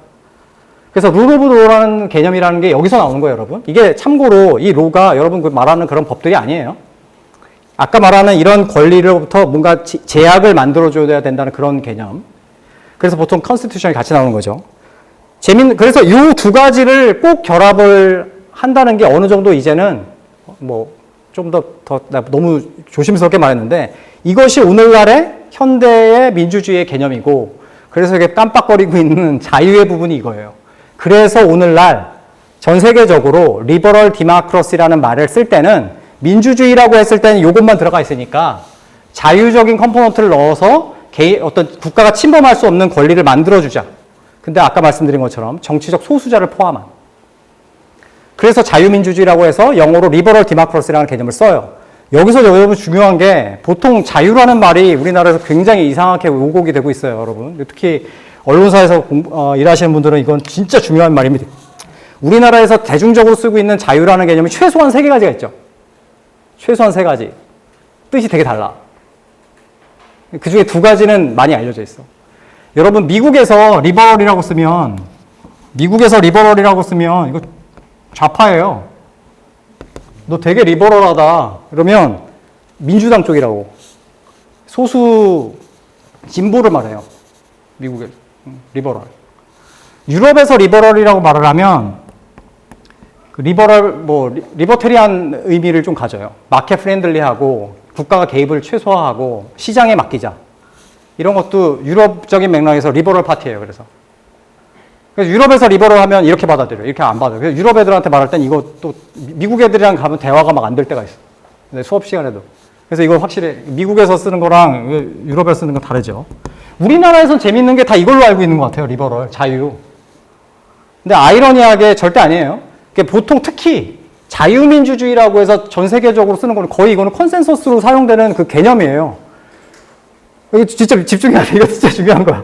A: 그래서 룰 오브 로라는 개념이라는 게 여기서 나오는 거예요, 여러분. 이게 참고로 이 로가 여러분 말하는 그런 법들이 아니에요. 아까 말하는 이런 권리로부터 뭔가 제약을 만들어줘야 된다는 그런 개념. 그래서 보통 컨스티튜션이 같이 나오는 거죠. 그래서 이 두 가지를 꼭 결합을 한다는 게 어느 정도 이제는 뭐 좀 더 너무 조심스럽게 말했는데 이것이 오늘날의 현대의 민주주의의 개념이고 그래서 이게 깜빡거리고 있는 자유의 부분이 이거예요. 그래서 오늘날 전 세계적으로 리버럴 디마크러시라는 말을 쓸 때는 민주주의라고 했을 때는 이것만 들어가 있으니까 자유적인 컴포넌트를 넣어서 어떤 국가가 침범할 수 없는 권리를 만들어주자. 근데 아까 말씀드린 것처럼 정치적 소수자를 포함한. 그래서 자유민주주의라고 해서 영어로 리버럴 디마크러시라는 개념을 써요. 여기서 여러분 중요한 게 보통 자유라는 말이 우리나라에서 굉장히 이상하게 오곡이 되고 있어요, 여러분. 특히 언론사에서 일하시는 분들은 이건 진짜 중요한 말입니다. 우리나라에서 대중적으로 쓰고 있는 자유라는 개념이 최소한 3가지가 있죠. 최소한 3가지. 뜻이 되게 달라. 그 중에 2가지는 많이 알려져 있어. 여러분, 미국에서 리버럴이라고 쓰면 이거 좌파예요. 너 되게 리버럴하다. 그러면 민주당 쪽이라고. 소수 진보를 말해요. 미국에 리버럴. 유럽에서 리버럴이라고 말을 하면 그 리버테리안 의미를 좀 가져요. 마켓 프렌들리하고 국가가 개입을 최소화하고 시장에 맡기자. 이런 것도 유럽적인 맥락에서 리버럴 파티예요. 그래서 유럽에서 리버럴 하면 이렇게 받아들여요. 이렇게 안 받아요. 그래서 유럽 애들한테 말할 땐 이거 또 미국 애들이랑 가면 대화가 막 안 될 때가 있어. 수업 시간에도. 그래서 이거 확실히 미국에서 쓰는 거랑 유럽에서 쓰는 건 다르죠. 우리나라에선 재밌는 게 다 이걸로 알고 있는 것 같아요. 리버럴, 자유. 근데 아이러니하게 절대 아니에요. 보통 특히 자유민주주의라고 해서 전 세계적으로 쓰는 거는 거의 이거는 컨센서스로 사용되는 그 개념이에요. 이거 진짜 집중해야 돼. 이거 진짜 중요한 거야.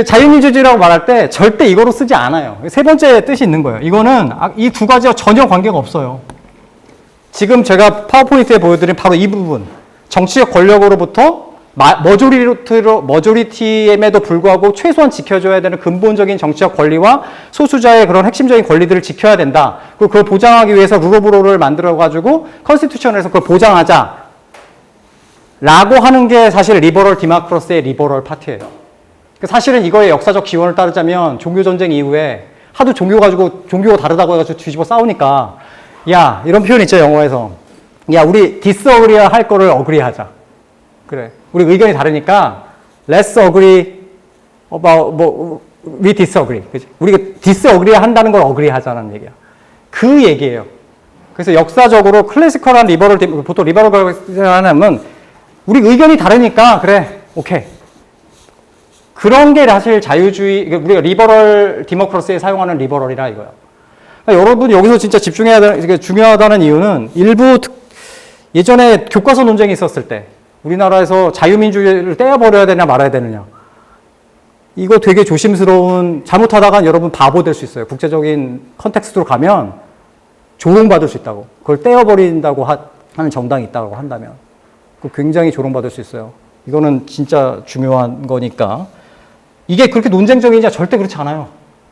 A: 자유민주주의라고 말할 때 절대 이거로 쓰지 않아요. 3번째 뜻이 있는 거예요. 이거는 이 2가지와 전혀 관계가 없어요. 지금 제가 파워포인트에 보여드린 바로 이 부분. 정치적 권력으로부터 머조리티임에도 불구하고 최소한 지켜줘야 되는 근본적인 정치적 권리와 소수자의 그런 핵심적인 권리들을 지켜야 된다. 그리고 그걸 보장하기 위해서 룰 오브 로를 만들어가지고 컨스티튜션에서 그걸 보장하자. 라고 하는 게 사실 리버럴 디마크러스의 리버럴 파티예요. 사실은 이거의 역사적 기원을 따르자면 종교전쟁 이후에 하도 종교가 다르다고 해가지고 뒤집어 싸우니까 야, 이런 표현 있죠, 영어에서. 야, 우리 디스어그리 할 거를 어그리 하자. 그래. 우리 의견이 다르니까 let's agree about we disagree. 그치? 우리가 디스어그리 한다는 걸 어그리 하자는 얘기야. 그 얘기예요. 그래서 역사적으로 클래시컬한 보통 리버럴이라는 우리 의견이 다르니까 그래, 오케이. 그런 게 사실 자유주의, 우리가 리버럴 디모크러시에 사용하는 리버럴이라 이거야. 그러니까 여러분 여기서 진짜 집중해야 되는, 중요하다는 이유는 예전에 교과서 논쟁이 있었을 때 우리나라에서 자유민주주의를 떼어버려야 되냐 말아야 되느냐. 이거 되게 조심스러운, 잘못하다간 여러분 바보 될 수 있어요. 국제적인 컨텍스트로 가면 조롱받을 수 있다고. 그걸 떼어버린다고 하는 정당이 있다고 한다면 그 굉장히 조롱받을 수 있어요. 이거는 진짜 중요한 거니까. 이게 그렇게 논쟁적이냐? 절대 그렇지 않아요.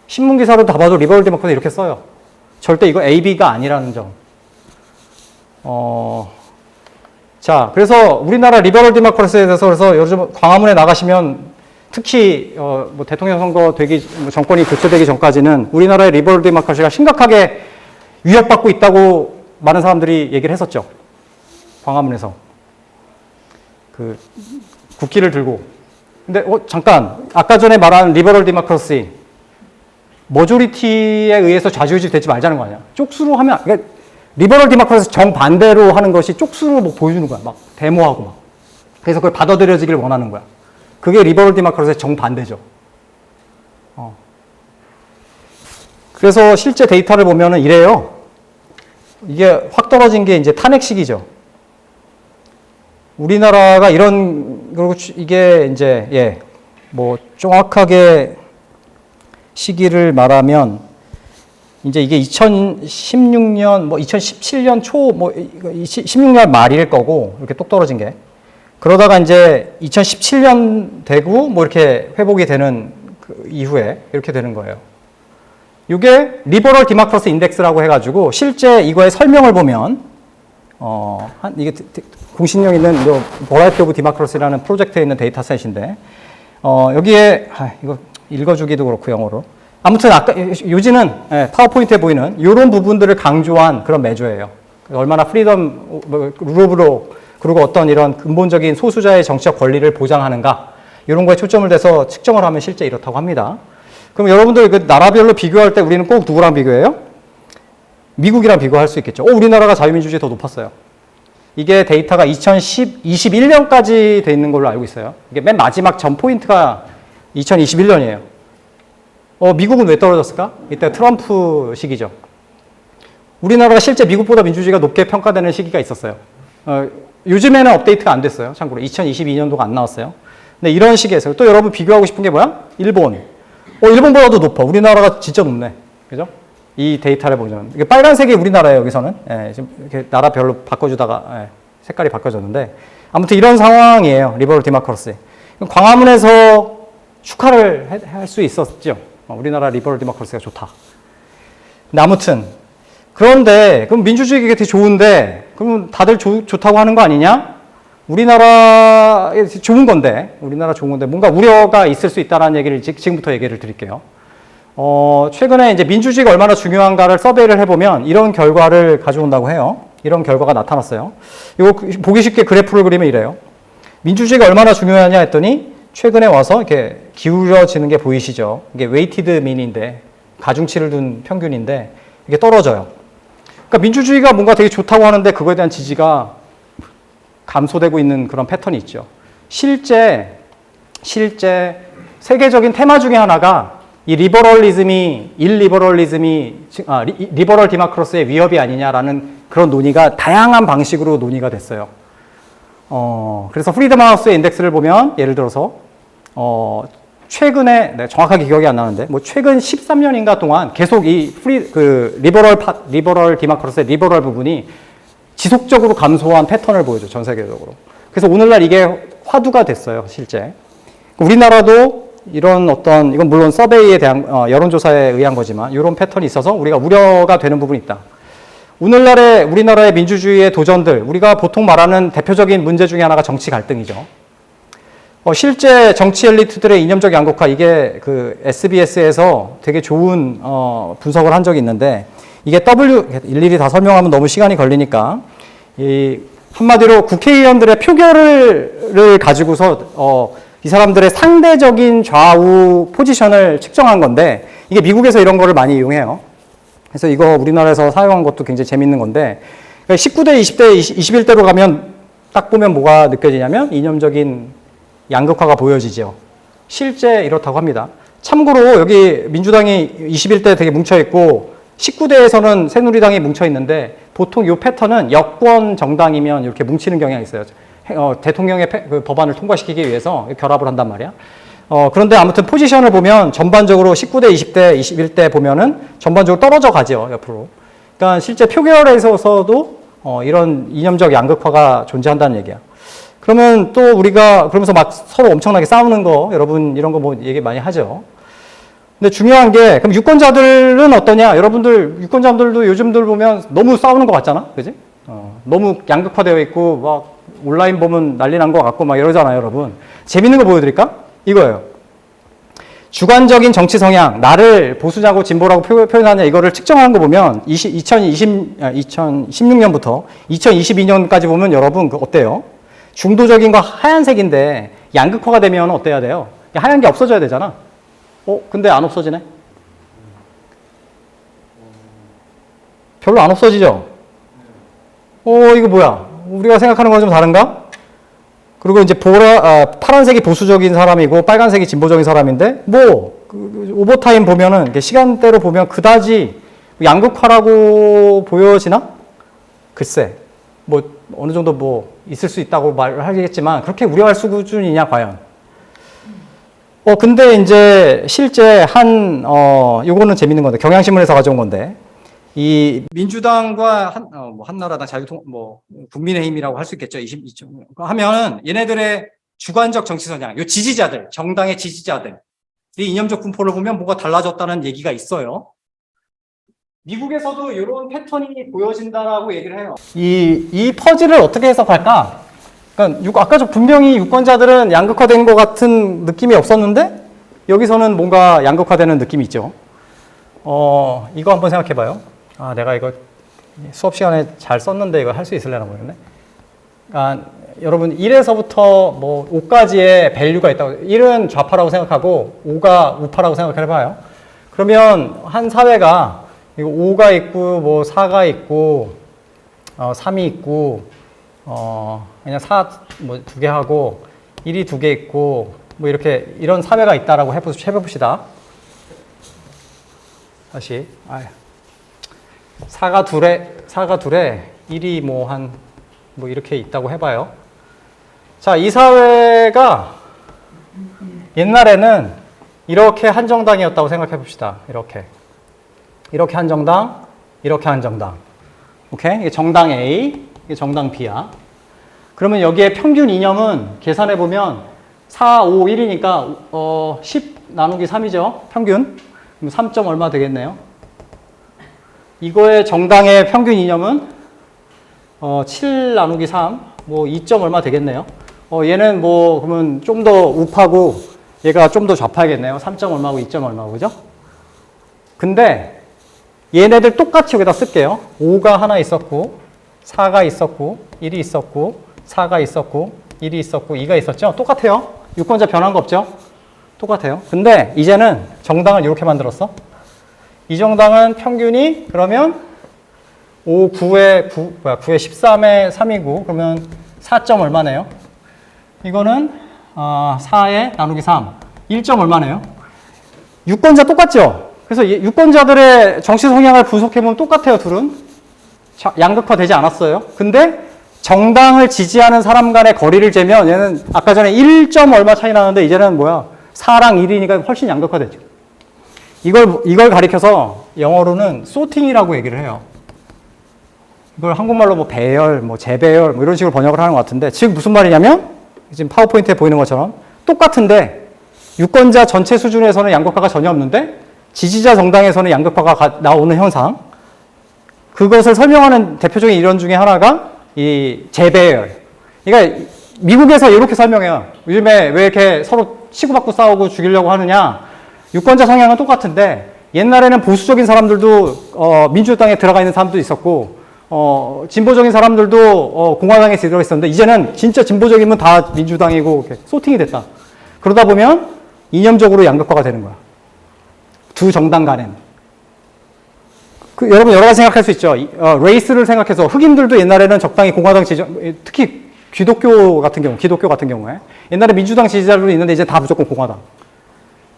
A: 신문 기사로 다 봐도 리버럴 디모크라시 이렇게 써요. 절대 이거 A, B가 아니라는 점. 자, 그래서 우리나라 리버럴 디모크라시에 대해서 그래서 요즘 광화문에 나가시면 특히 뭐 대통령 선거 되기 뭐 정권이 교체되기 전까지는 우리나라의 리버럴 디모크라시가 심각하게 위협받고 있다고 많은 사람들이 얘기를 했었죠. 광화문에서 그 국기를 들고. 근데 잠깐 아까 전에 말한 리버럴 디모크라시 머조리티에 의해서 좌지우지 되지 말자는 거 아니야. 쪽수로 하면 그러니까 리버럴 디모크라시 정반대로 하는 것이 쪽수로 뭐 보여주는 거야. 막 데모하고 막. 그래서 그걸 받아들여지길 원하는 거야. 그게 리버럴 디모크라시의 정반대죠. 그래서 실제 데이터를 보면은 이래요. 이게 확 떨어진 게 이제 탄핵 시기죠. 우리나라가 그리고 이게 이제, 뭐 정확하게 시기를 말하면 이제 이게 2016년, 뭐 2017년 초, 뭐 16년 말일 거고, 이렇게 똑 떨어진 게. 그러다가 이제 2017년 되고, 뭐 이렇게 회복이 되는 그 이후에 이렇게 되는 거예요. 이게 리버럴 디모크라시 인덱스라고 해가지고, 실제 이거의 설명을 보면, 이게 공신력 있는 버라이티 오브 디모크라시라는 프로젝트에 있는 데이터셋인데, 여기에, 이거 읽어주기도 그렇고, 영어로. 아무튼 아까 요지는 파워포인트에 보이는 이런 부분들을 강조한 그런 매조예요. 얼마나 프리덤, 룰 오브 로 그리고 어떤 이런 근본적인 소수자의 정치적 권리를 보장하는가 이런 거에 초점을 대서 측정을 하면 실제 이렇다고 합니다. 그럼 여러분들 그 나라별로 비교할 때 우리는 꼭 누구랑 비교해요? 미국이랑 비교할 수 있겠죠. 우리나라가 자유민주주의 더 높았어요. 이게 데이터가 2021년까지 돼 있는 걸로 알고 있어요. 이게 맨 마지막 전 포인트가 2021년이에요. 미국은 왜 떨어졌을까? 이때 트럼프 시기죠. 우리나라가 실제 미국보다 민주주의가 높게 평가되는 시기가 있었어요. 요즘에는 업데이트가 안 됐어요. 참고로 2022년도가 안 나왔어요. 근데 이런 시기에서 또 여러분 비교하고 싶은 게 뭐야? 일본. 일본보다도 높아. 우리나라가 진짜 높네. 그죠? 이 데이터를 보면 이게 빨간색이 우리나라예요. 여기서는 지금 이렇게 나라별로 바꿔주다가 색깔이 바꿔졌는데 아무튼 이런 상황이에요. 리버럴 디모크라시. 광화문에서 축하를 할 수 있었죠. 우리나라 리버럴 디모크라시가 좋다. 근데 아무튼 그런데 그럼 민주주의가 되게 좋은데 그럼 다들 좋다고 하는 거 아니냐? 우리나라에 좋은 건데 뭔가 우려가 있을 수 있다는 얘기를 지금부터 얘기를 드릴게요. 최근에 이제 민주주의가 얼마나 중요한가를 서베이를 해보면 이런 결과를 가져온다고 해요. 이런 결과가 나타났어요. 이거 보기 쉽게 그래프를 그리면 이래요. 민주주의가 얼마나 중요하냐 했더니 최근에 와서 이렇게 기울어지는 게 보이시죠? 이게 웨이티드 민인데 가중치를 둔 평균인데 이게 떨어져요. 그러니까 민주주의가 뭔가 되게 좋다고 하는데 그거에 대한 지지가 감소되고 있는 그런 패턴이 있죠. 실제 세계적인 테마 중에 하나가 이 리버럴 디모크라시의 위협이 아니냐라는 그런 논의가 다양한 방식으로 논의가 됐어요. 그래서 프리덤 하우스의 인덱스를 보면 예를 들어서 최근에 정확하게 기억이 안 나는데 뭐 최근 13년인가 동안 계속 이 리버럴 디모크라시의 리버럴 부분이 지속적으로 감소한 패턴을 보여줘 전 세계적으로. 그래서 오늘날 이게 화두가 됐어요 실제. 우리나라도 이런 이건 물론 서베이에 대한 여론조사에 의한 거지만 이런 패턴이 있어서 우리가 우려가 되는 부분이 있다. 오늘날의 우리나라의 민주주의의 도전들, 우리가 보통 말하는 대표적인 문제 중에 하나가 정치 갈등이죠. 실제 정치 엘리트들의 이념적 양극화, 이게 그 SBS에서 되게 좋은 분석을 한 적이 있는데, 이게 일일이 다 설명하면 너무 시간이 걸리니까, 한마디로 국회의원들의 표결을 가지고서 이 사람들의 상대적인 좌우 포지션을 측정한 건데, 이게 미국에서 이런 거를 많이 이용해요. 그래서 이거 우리나라에서 사용한 것도 굉장히 재밌는 건데 19대, 20대, 21대로 가면 딱 보면 뭐가 느껴지냐면 이념적인 양극화가 보여지죠. 실제 이렇다고 합니다. 참고로 여기 민주당이 21대 되게 뭉쳐있고 19대에서는 새누리당이 뭉쳐있는데 보통 이 패턴은 여권 정당이면 이렇게 뭉치는 경향이 있어요. 대통령의 그 법안을 통과시키기 위해서 결합을 한단 말이야. 그런데 아무튼 포지션을 보면 전반적으로 19대, 20대, 21대 보면은 전반적으로 떨어져 가죠, 옆으로. 그러니까 실제 표결에 있어서도 이런 이념적 양극화가 존재한다는 얘기야. 그러면 또 우리가 그러면서 막 서로 엄청나게 싸우는 거, 여러분 이런 거 뭐 얘기 많이 하죠. 근데 중요한 게, 그럼 유권자들은 어떠냐? 여러분들, 유권자들도 요즘들 보면 너무 싸우는 것 같잖아? 그지? 너무 양극화되어 있고, 막 온라인 보면 난리 난 것 같고, 막 이러잖아요, 여러분. 재밌는 거 보여드릴까? 이거예요. 주관적인 정치 성향, 나를 보수자고 진보라고 표현하냐, 이거를 측정하는 거 보면, 2016년부터 2022년까지 보면 여러분, 어때요? 중도적인 거 하얀색인데, 양극화가 되면 어때야 돼요? 하얀 게 없어져야 되잖아. 근데 안 없어지네? 별로 안 없어지죠? 이거 뭐야? 우리가 생각하는 거랑 좀 다른가? 그리고 이제 파란색이 보수적인 사람이고 빨간색이 진보적인 사람인데 오버타임 보면은 시간대로 보면 그다지 양극화라고 보여지나? 글쎄, 어느 정도 있을 수 있다고 말을 하겠지만 그렇게 우려할 수준이냐 과연? 근데 이제 실제 요거는 재밌는 건데 경향신문에서 가져온 건데 이 민주당과 한나라당 국민의힘이라고 할 수 있겠죠. 하면은 얘네들의 주관적 정치 성향, 요 지지자들, 정당의 지지자들이 이념적 분포를 보면 뭐가 달라졌다는 얘기가 있어요. 미국에서도 이런 패턴이 보여진다라고 얘기를 해요. 이 퍼즐을 어떻게 해석할까? 그러니까 아까 분명히 유권자들은 양극화된 것 같은 느낌이 없었는데 여기서는 뭔가 양극화되는 느낌이 있죠. 이거 한번 생각해봐요. 내가 이거 수업 시간에 잘 썼는데 이거 할 수 있을려나 모르겠네. 그러니까 여러분 1에서부터 5까지의 밸류가 있다고. 1은 좌파라고 생각하고 5가 우파라고 생각을 해봐요. 그러면 한 사회가 5가 있고 4가 있고 3이 있고 그냥 4 두 개 하고 1이 두 개 있고 이런 사회가 있다라고 해봅시다. 다시 4가 둘에 1이 이렇게 있다고 해봐요. 자, 이 사회가 옛날에는 이렇게 한 정당이었다고 생각해 봅시다. 이렇게 한 정당, 이렇게 한 정당. 오케이? 이게 정당 A, 이게 정당 B야. 그러면 여기에 평균 이념은 계산해 보면 4, 5, 1이니까 10 나누기 3이죠. 평균. 그럼 3점 얼마 되겠네요. 이거의 정당의 평균 이념은 7 나누기 3, 2점 얼마 되겠네요. 얘는 그러면 좀 더 우파고 얘가 좀 더 좌파겠네요. 3점 얼마고 2점 얼마고, 그죠? 근데 얘네들 똑같이 여기다 쓸게요. 5가 하나 있었고 4가 있었고 1이 있었고 4가 있었고 1이 있었고 2가 있었죠? 똑같아요. 유권자 변한 거 없죠? 똑같아요. 근데 이제는 정당을 이렇게 만들었어. 이 정당은 평균이 그러면 9에 13에 3이고 그러면 4점 얼마네요? 이거는 4에 나누기 3, 1점 얼마네요? 유권자 똑같죠? 그래서 유권자들의 정치 성향을 분석해보면 똑같아요, 둘은. 양극화되지 않았어요. 근데 정당을 지지하는 사람 간의 거리를 재면 얘는 아까 전에 1점 얼마 차이 나는데 이제는 4랑 1이니까 훨씬 양극화되죠. 이걸 가리켜서 영어로는 소팅이라고 얘기를 해요. 이걸 한국말로 배열, 재배열 이런 식으로 번역을 하는 것 같은데 즉 무슨 말이냐면 지금 파워포인트에 보이는 것처럼 똑같은데 유권자 전체 수준에서는 양극화가 전혀 없는데 지지자 정당에서는 양극화가 나오는 현상, 그것을 설명하는 대표적인 이론 중에 하나가 이 재배열. 그러니까 미국에서 이렇게 설명해요. 요즘에 왜 이렇게 서로 치고받고 싸우고 죽이려고 하느냐. 유권자 성향은 똑같은데 옛날에는 보수적인 사람들도 민주당에 들어가 있는 사람도 있었고 진보적인 사람들도 공화당에 들어가 있었는데 이제는 진짜 진보적이면 다 민주당이고 이렇게 소팅이 됐다. 그러다 보면 이념적으로 양극화가 되는 거야. 두 정당 간에는. 여러분 여러 가지 생각할 수 있죠. 레이스를 생각해서 흑인들도 옛날에는 적당히 공화당 특히 기독교 같은 경우에 옛날에 민주당 지지자들도 있는데 이제 다 무조건 공화당.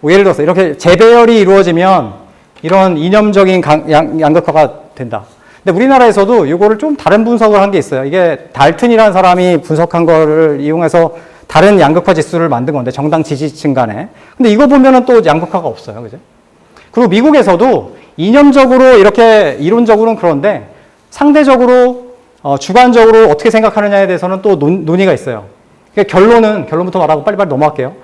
A: 예를 들어서 이렇게 재배열이 이루어지면 이런 이념적인 양극화가 된다. 근데 우리나라에서도 이거를 좀 다른 분석을 한 게 있어요. 이게 달튼이라는 사람이 분석한 거를 이용해서 다른 양극화 지수를 만든 건데 정당 지지층 간에. 근데 이거 보면은 또 양극화가 없어요. 그죠? 그리고 미국에서도 이념적으로 이렇게 이론적으로는 그런데 상대적으로 주관적으로 어떻게 생각하느냐에 대해서는 또 논의가 있어요. 그러니까 결론부터 말하고 빨리빨리 넘어갈게요.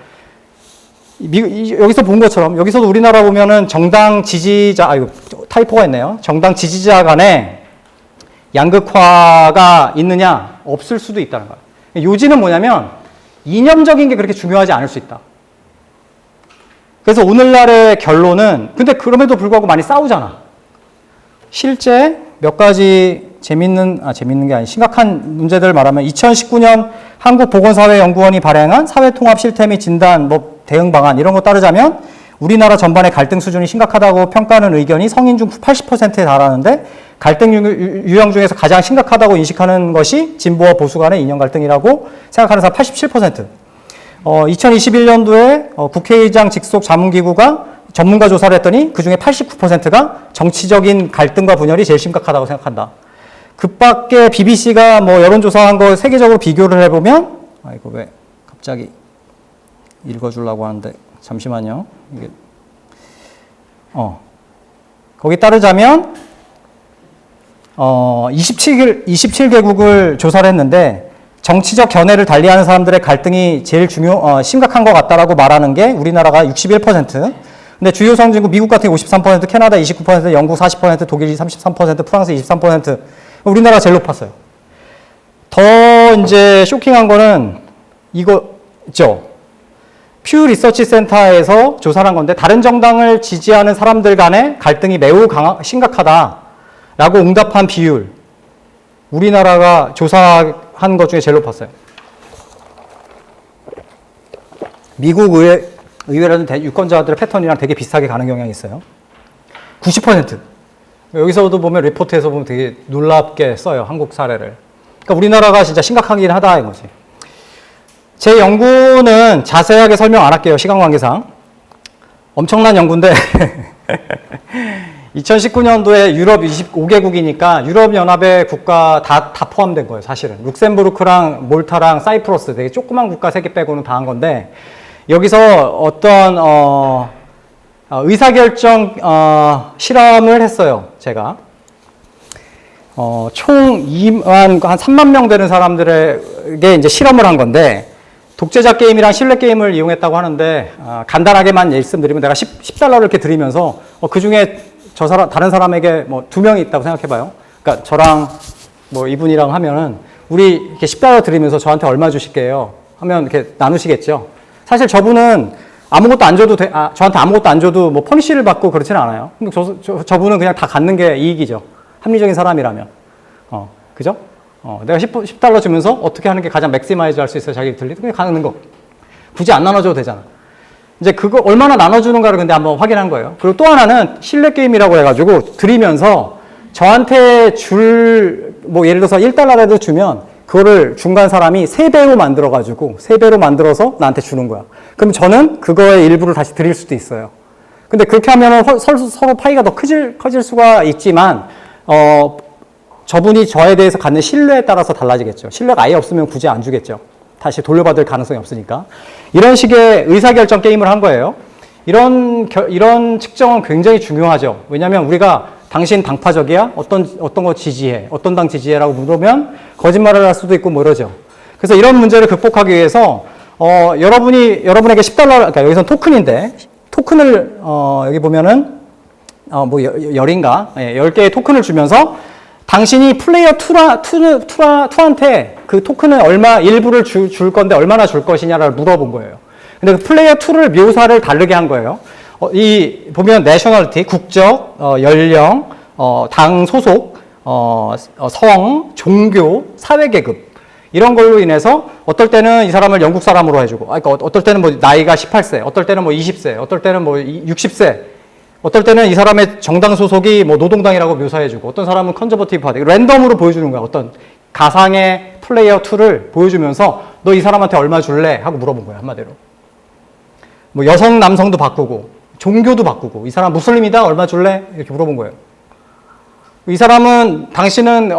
A: 여기서 본 것처럼, 여기서도 우리나라 보면은 정당 지지자, 이거 타이포가 있네요. 정당 지지자 간에 양극화가 있느냐? 없을 수도 있다는 거예요. 요지는 뭐냐면, 이념적인 게 그렇게 중요하지 않을 수 있다. 그래서 오늘날의 결론은, 근데 그럼에도 불구하고 많이 싸우잖아. 실제 몇 가지 재밌는 게 아니 심각한 문제들을 말하면 2019년 한국보건사회연구원이 발행한 사회통합 실태 및 진단 대응 방안 이런 거 따르자면 우리나라 전반의 갈등 수준이 심각하다고 평가하는 의견이 성인 중 80%에 달하는데 갈등 유형 중에서 가장 심각하다고 인식하는 것이 진보와 보수 간의 이념 갈등이라고 생각하는 사람 87%. 2021년도에 국회의장 직속 자문기구가 전문가 조사를 했더니 그중에 89%가 정치적인 갈등과 분열이 제일 심각하다고 생각한다. 그 밖에 BBC가 여론조사한 거 세계적으로 비교를 해보면, 이거 왜 갑자기 읽어주려고 하는데, 잠시만요. 이게, 거기 따르자면, 27개국을 조사를 했는데, 정치적 견해를 달리하는 사람들의 갈등이 제일 심각한 것 같다라고 말하는 게 우리나라가 61%, 근데 주요 선진국 미국 같은 게 53%, 캐나다 29%, 영국 40%, 독일 33%, 프랑스 23%, 우리나라가 제일 높았어요. 더 이제 쇼킹한 거는 이거 있죠. 퓨 리서치 센터에서 조사를 한 건데 다른 정당을 지지하는 사람들 간의 갈등이 매우 심각하다라고 응답한 비율. 우리나라가 조사한 것 중에 제일 높았어요. 미국 의회라는 유권자들의 패턴이랑 되게 비슷하게 가는 경향이 있어요. 90%. 여기서도 보면 리포트에서 보면 되게 놀랍게 써요. 한국 사례를. 그러니까 우리나라가 진짜 심각하긴 하다 이거지. 제 연구는 자세하게 설명 안 할게요. 시간 관계상. 엄청난 연구인데 2019년도에 유럽 25개국이니까 유럽연합의 국가 다 포함된 거예요. 사실은. 룩셈부르크랑 몰타랑 사이프러스 되게 조그만 국가 3개 빼고는 다 한 건데 여기서 어떤 의사결정 실험을 했어요. 제가 총 3만 명 되는 사람들에게 이제 실험을 한 건데 독재자 게임이랑 실내 게임을 이용했다고 하는데 간단하게만 말씀드리면 내가 $10를 이렇게 드리면서 그 중에 다른 사람에게 2명이 있다고 생각해봐요. 그러니까 저랑 이분이랑 하면은 우리 이렇게 $10 드리면서 저한테 얼마 주실게요 하면 이렇게 나누시겠죠. 사실 저분은 아무것도 안 줘도 저한테 아무것도 안 줘도 퍼니쉬를 받고 그렇지는 않아요. 근데 저분은 그냥 다 갖는 게 이익이죠. 합리적인 사람이라면. 그죠? 내가 $10 주면서 어떻게 하는 게 가장 맥시마이즈 할 수 있어요? 자기 들리도 그냥 가는 거. 굳이 안 나눠줘도 되잖아. 이제 그거 얼마나 나눠주는가를 근데 한번 확인한 거예요. 그리고 또 하나는 실내 게임이라고 해가지고 드리면서 저한테 예를 들어서 $1라도 주면 그거를 중간 사람이 3배로 만들어서 나한테 주는 거야. 그럼 저는 그거의 일부를 다시 드릴 수도 있어요. 근데 그렇게 하면은 서로 파이가 더 커질 수가 있지만, 저분이 저에 대해서 갖는 신뢰에 따라서 달라지겠죠. 신뢰가 아예 없으면 굳이 안 주겠죠. 다시 돌려받을 가능성이 없으니까. 이런 식의 의사결정 게임을 한 거예요. 이런 측정은 굉장히 중요하죠. 왜냐면 우리가 당신 당파적이야? 어떤 거 지지해? 어떤 당 지지해라고 물으면 거짓말을 할 수도 있고 이러죠. 그래서 이런 문제를 극복하기 위해서 여러분에게 $10, 그러니까 여기선 토큰인데 토큰을 여기 보면은 10개의 토큰을 주면서 당신이 플레이어 2한테 그 토큰을 일부를 줄 건데 얼마나 줄 것이냐를 물어본 거예요. 근데 그 플레이어 2를 묘사를 다르게 한 거예요. 보면 내셔널리티, 국적, 연령, 당 소속, 성, 종교, 사회계급 이런 걸로 인해서 어떨 때는 이 사람을 영국 사람으로 해주고, 그러니까 어떨 때는 나이가 18세, 어떨 때는 20세, 어떨 때는 60세, 어떨 때는 이 사람의 정당 소속이 노동당이라고 묘사해주고, 어떤 사람은 컨저버티브 파티, 랜덤으로 보여주는 거야. 어떤 가상의 플레이어 2를 보여주면서 너 이 사람한테 얼마 줄래? 하고 물어본 거야, 한마디로. 여성, 남성도 바꾸고, 종교도 바꾸고, 이 사람 무슬림이다? 얼마 줄래? 이렇게 물어본 거예요. 이 사람은, 당신은,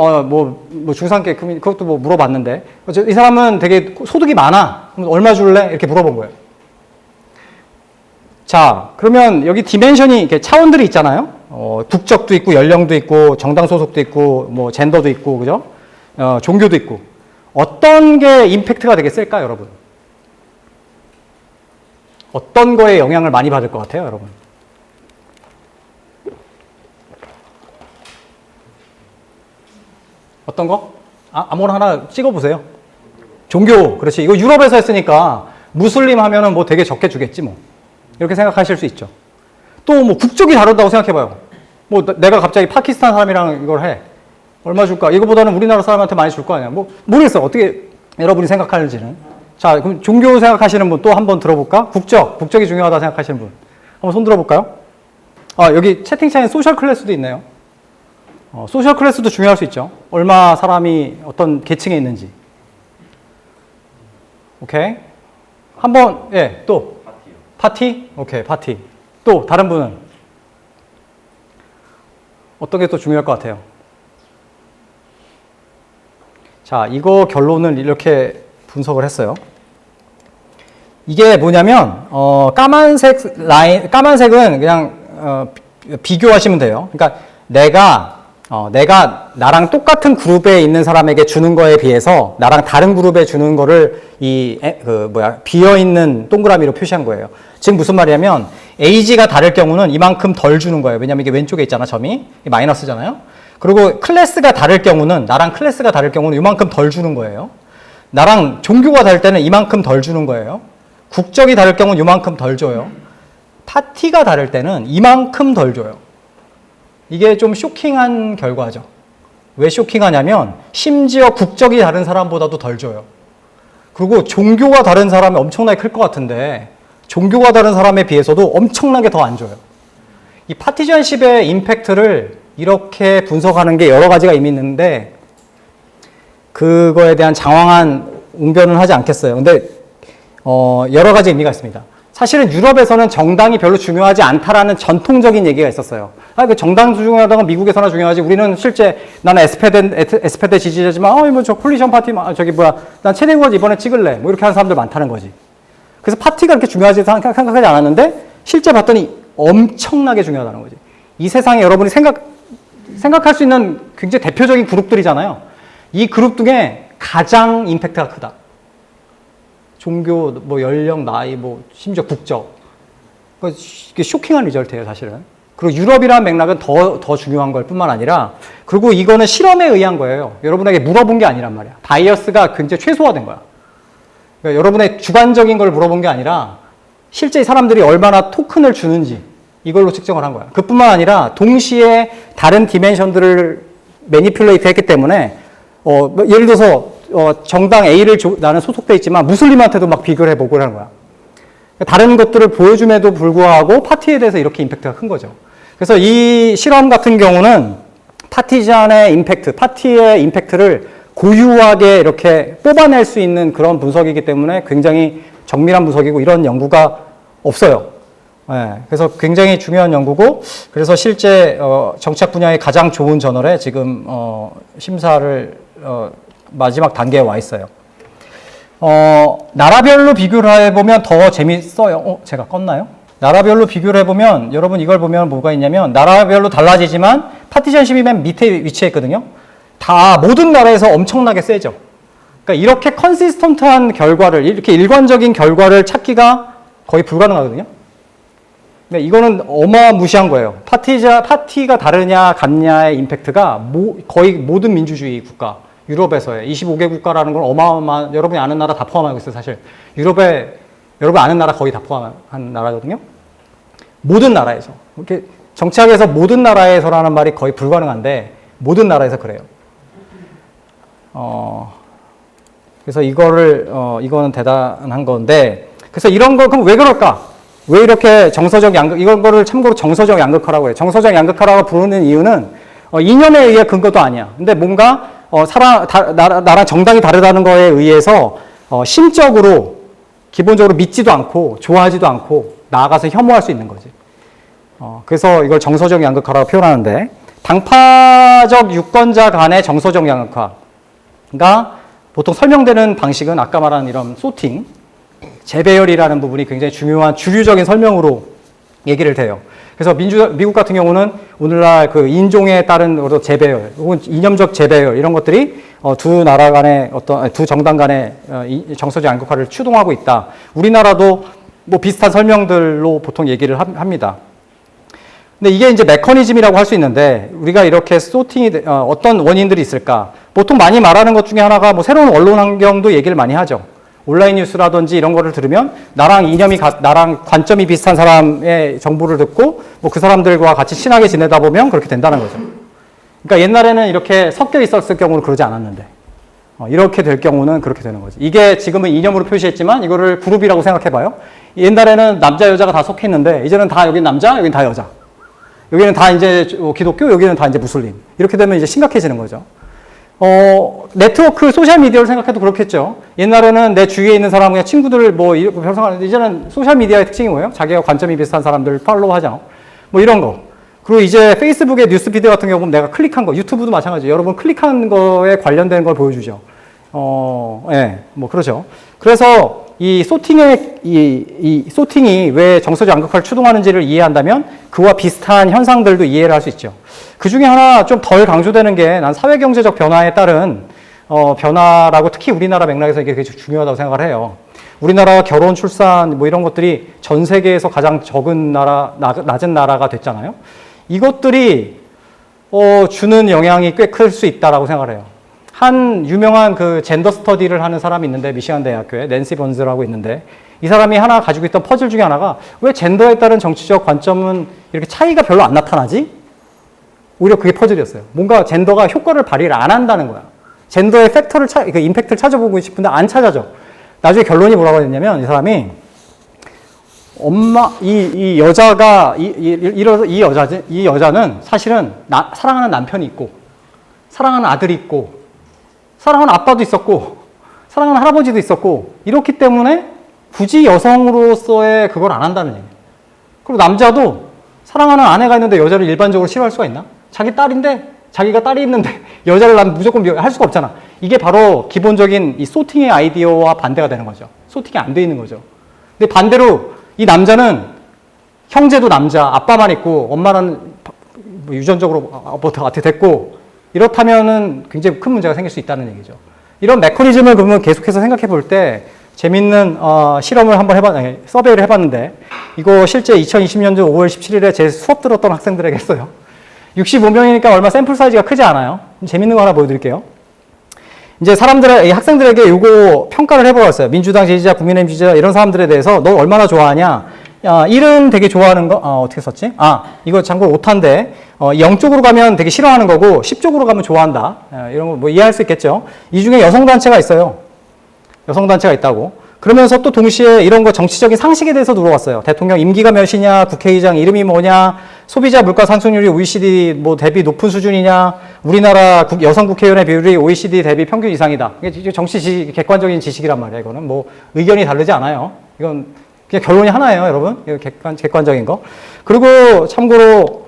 A: 중산계, 그것도 물어봤는데, 이 사람은 되게 소득이 많아. 그럼 얼마 줄래? 이렇게 물어본 거예요. 자, 그러면 여기 디멘션이, 이렇게 차원들이 있잖아요? 국적도 있고, 연령도 있고, 정당 소속도 있고, 젠더도 있고, 그죠? 종교도 있고. 어떤 게 임팩트가 되게 셀까요, 여러분? 어떤 거에 영향을 많이 받을 것 같아요, 여러분? 어떤 거? 아무거나 하나 찍어보세요. 종교, 그렇지. 이거 유럽에서 했으니까 무슬림 하면은 뭐 되게 적게 주겠지 뭐. 이렇게 생각하실 수 있죠. 또 뭐 국적이 다르다고 생각해봐요. 뭐 내가 갑자기 파키스탄 사람이랑 이걸 해. 얼마 줄까? 이거보다는 우리나라 사람한테 많이 줄 거 아니야. 뭐 모르겠어. 어떻게 여러분이 생각하는지는. 자, 그럼 종교 생각하시는 분 또 한번 들어볼까? 국적이 중요하다 생각하시는 분. 한번 손 들어볼까요? 여기 채팅창에 소셜 클래스도 있네요. 소셜 클래스도 중요할 수 있죠. 얼마 사람이 어떤 계층에 있는지. 오케이. 한번, 예, 또.
C: 파티요.
A: 파티? 오케이, 파티. 또, 다른 분은? 어떤 게 또 중요할 것 같아요? 자, 이거 결론을 이렇게 분석을 했어요. 이게 뭐냐면, 까만색은 그냥, 비교하시면 돼요. 그러니까 내가 나랑 똑같은 그룹에 있는 사람에게 주는 거에 비해서 나랑 다른 그룹에 주는 거를 비어있는 동그라미로 표시한 거예요. 지금 무슨 말이냐면, 에이지가 다를 경우는 이만큼 덜 주는 거예요. 왜냐면 이게 왼쪽에 있잖아, 점이. 마이너스잖아요. 그리고 클래스가 다를 경우는, 나랑 클래스가 다를 경우는 이만큼 덜 주는 거예요. 나랑 종교가 다를 때는 이만큼 덜 주는 거예요. 국적이 다를 경우는 이만큼 덜 줘요. 파티가 다를 때는 이만큼 덜 줘요. 이게 좀 쇼킹한 결과죠. 왜 쇼킹하냐면 심지어 국적이 다른 사람보다도 덜 줘요. 그리고 종교가 다른 사람이 엄청나게 클 것 같은데 종교가 다른 사람에 비해서도 엄청나게 더 안 줘요. 이 파티전십의 임팩트를 이렇게 분석하는 게 여러 가지가 이미 있는데 그거에 대한 장황한 웅변은 하지 않겠어요. 근데 여러 가지 의미가 있습니다. 사실은 유럽에서는 정당이 별로 중요하지 않다라는 전통적인 얘기가 있었어요. 그 정당 중요하다가 미국에서나 중요하지. 우리는 실제 나는 에스페데 지지자지만 뭐 저 콜리션 파티 난 최대국가 이번에 찍을래. 뭐 이렇게 하는 사람들 많다는 거지. 그래서 파티가 그렇게 중요하지 생각하지 않았는데 실제 봤더니 엄청나게 중요하다는 거지. 이 세상에 여러분이 생각할 수 있는 굉장히 대표적인 그룹들이잖아요. 이 그룹 중에 가장 임팩트가 크다. 종교, 뭐 연령, 나이, 뭐 심지어 국적. 이게 쇼킹한 리절트예요, 사실은. 그리고 유럽이라는 맥락은 더 중요한 걸 뿐만 아니라, 그리고 이거는 실험에 의한 거예요. 여러분에게 물어본 게 아니란 말이야. 바이어스가 굉장히 최소화된 거야. 그러니까 여러분의 주관적인 걸 물어본 게 아니라 실제 사람들이 얼마나 토큰을 주는지 이걸로 측정을 한 거야. 그뿐만 아니라 동시에 다른 디멘션들을 매니플레이트 했기 때문에 예를 들어서 정당 A를 나는 소속돼 있지만 무슬림한테도 막 비교를 해보고 하는 거야. 다른 것들을 보여줌에도 불구하고 파티에 대해서 이렇게 임팩트가 큰 거죠. 그래서 이 실험 같은 경우는 파티의 임팩트를 고유하게 이렇게 뽑아낼 수 있는 그런 분석이기 때문에 굉장히 정밀한 분석이고 이런 연구가 없어요. 네, 그래서 굉장히 중요한 연구고, 그래서 실제 정치학 분야의 가장 좋은 저널에 지금 심사를 마지막 단계에 와 있어요. 나라별로 비교를 해보면 더 재밌어요. 제가 껐나요? 나라별로 비교를 해보면 여러분 이걸 보면 뭐가 있냐면 나라별로 달라지지만 파티션십이 맨 밑에 위치해 있거든요. 다 모든 나라에서 엄청나게 세죠. 그러니까 이렇게 컨시스턴트한 결과를, 이렇게 일관적인 결과를 찾기가 거의 불가능하거든요. 근데 이거는 어마무시한 거예요. 파티가 다르냐 같냐의 임팩트가 거의 모든 민주주의 국가, 유럽에서의 25개 국가라는 건 어마어마한, 여러분이 아는 나라 다 포함하고 있어요, 사실. 유럽에 여러분 아는 나라 거의 다 포함한 나라거든요. 모든 나라에서. 이렇게 정치학에서 모든 나라에서라는 말이 거의 불가능한데 모든 나라에서 그래요. 그래서 이거는 대단한 건데, 그래서 이런 거 그럼 왜 그럴까? 왜 이렇게 정서적 양극, 이런 거를 참고로 정서적 양극화라고 해요. 정서적 양극화라고 부르는 이유는 이념에 의해 근거도 아니야. 근데 뭔가 나랑 정당이 다르다는 거에 의해서 심적으로 기본적으로 믿지도 않고 좋아하지도 않고 나아가서 혐오할 수 있는 거지. 그래서 이걸 정서적 양극화라고 표현하는데, 당파적 유권자 간의 정서적 양극화가 보통 설명되는 방식은 아까 말한 이런 소팅, 재배열이라는 부분이 굉장히 중요한 주류적인 설명으로 얘기를 돼요. 그래서 미국 같은 경우는 오늘날 그 인종에 따른 재배열, 혹은 이념적 재배열 이런 것들이 두 나라 간의 두 정당 간의 정서적 양극화를 추동하고 있다. 우리나라도 뭐 비슷한 설명들로 보통 얘기를 합니다. 근데 이게 이제 메커니즘이라고 할 수 있는데 우리가 이렇게 소팅이 어떤 원인들이 있을까? 보통 많이 말하는 것 중에 하나가 뭐 새로운 언론 환경도 얘기를 많이 하죠. 온라인 뉴스라든지 이런 거를 들으면 나랑 나랑 관점이 비슷한 사람의 정보를 듣고 뭐 그 사람들과 같이 친하게 지내다 보면 그렇게 된다는 거죠. 그러니까 옛날에는 이렇게 섞여 있었을 경우는 그러지 않았는데 이렇게 될 경우는 그렇게 되는 거지. 이게 지금은 이념으로 표시했지만 이거를 그룹이라고 생각해봐요. 옛날에는 남자 여자가 다 속해 있는데 이제는 다 여긴 남자, 여긴 다 여자. 여기는 다 이제 기독교, 여기는 다 이제 무슬림. 이렇게 되면 이제 심각해지는 거죠. 네트워크, 소셜미디어를 생각해도 그렇겠죠. 옛날에는 내 주위에 있는 사람의 친구들을 뭐, 별생각하는데, 이제는 소셜미디어의 특징이 뭐예요? 자기가 관점이 비슷한 사람들 팔로우 하잖아. 뭐 이런 거. 그리고 이제 페이스북의 뉴스피드 같은 경우는 내가 클릭한 거, 유튜브도 마찬가지예요. 여러분 클릭한 거에 관련된 걸 보여주죠. 예, 뭐 그러죠. 그래서 이 소팅이 왜 정서적 양극화를 추동하는지를 이해한다면 그와 비슷한 현상들도 이해를 할 수 있죠. 그 중에 하나 좀 덜 강조되는 게 난 사회경제적 변화에 따른 변화라고 특히 우리나라 맥락에서 이게 되게 중요하다고 생각을 해요. 우리나라 결혼, 출산 뭐 이런 것들이 전 세계에서 가장 적은 나라, 낮은 나라가 됐잖아요. 이것들이 주는 영향이 꽤 클 수 있다라고 생각을 해요. 한 유명한 그 젠더 스터디를 하는 사람이 있는데 미시간 대학교에 낸시 번즈라고 있는데 이 사람이 하나 가지고 있던 퍼즐 중에 하나가 왜 젠더에 따른 정치적 관점은 이렇게 차이가 별로 안 나타나지? 오히려 그게 퍼즐이었어요. 뭔가 젠더가 효과를 발휘를 안 한다는 거야. 젠더의 팩터를 그 임팩트를 찾아보고 싶은데 안 찾아져. 나중에 결론이 뭐라고 했냐면 이 사람이 이 여자가 이 여자는 사실은 사랑하는 남편이 있고 사랑하는 아들이 있고 사랑하는 아빠도 있었고 사랑하는 할아버지도 있었고 이렇기 때문에 굳이 여성으로서의 그걸 안 한다는 얘기예요. 그리고 남자도 사랑하는 아내가 있는데 여자를 일반적으로 싫어할 수가 있나? 자기 딸인데 자기가 딸이 있는데 여자를 난 무조건 할 수가 없잖아. 이게 바로 기본적인 이 소팅의 아이디어와 반대가 되는 거죠. 소팅이 안 돼 있는 거죠. 근데 반대로 이 남자는 형제도 남자, 아빠만 있고 엄마는 유전적으로 어떻게 됐고 이렇다면은 굉장히 큰 문제가 생길 수 있다는 얘기죠. 이런 메커니즘을 그러면 계속해서 생각해 볼 때 재밌는 실험을 한번 서베이를 해봤는데 이거 실제 2020년도 5월 17일에 제 수업 들었던 학생들에게 했어요. 65명이니까 얼마 샘플 사이즈가 크지 않아요. 재밌는 거 하나 보여드릴게요. 이제 학생들에게 이거 평가를 해보았어요. 민주당 지지자, 국민의힘 지지자 이런 사람들에 대해서 너 얼마나 좋아하냐? 1은 되게 좋아하는 거, 어떻게 썼지? 이거 참고로 오타인데, 0쪽으로 가면 되게 싫어하는 거고, 10쪽으로 가면 좋아한다. 이런 거 뭐 이해할 수 있겠죠? 이 중에 여성단체가 있어요. 여성단체가 있다고. 그러면서 또 동시에 이런 거 정치적인 상식에 대해서 물어봤어요. 대통령 임기가 몇이냐, 국회의장 이름이 뭐냐, 소비자 물가 상승률이 OECD 뭐 대비 높은 수준이냐, 우리나라 여성 국회의원의 비율이 OECD 대비 평균 이상이다. 이게 정치 객관적인 지식이란 말이에요. 이거는 뭐 의견이 다르지 않아요. 이건 그냥 결론이 하나예요, 여러분. 이거 객관적인 거. 그리고 참고로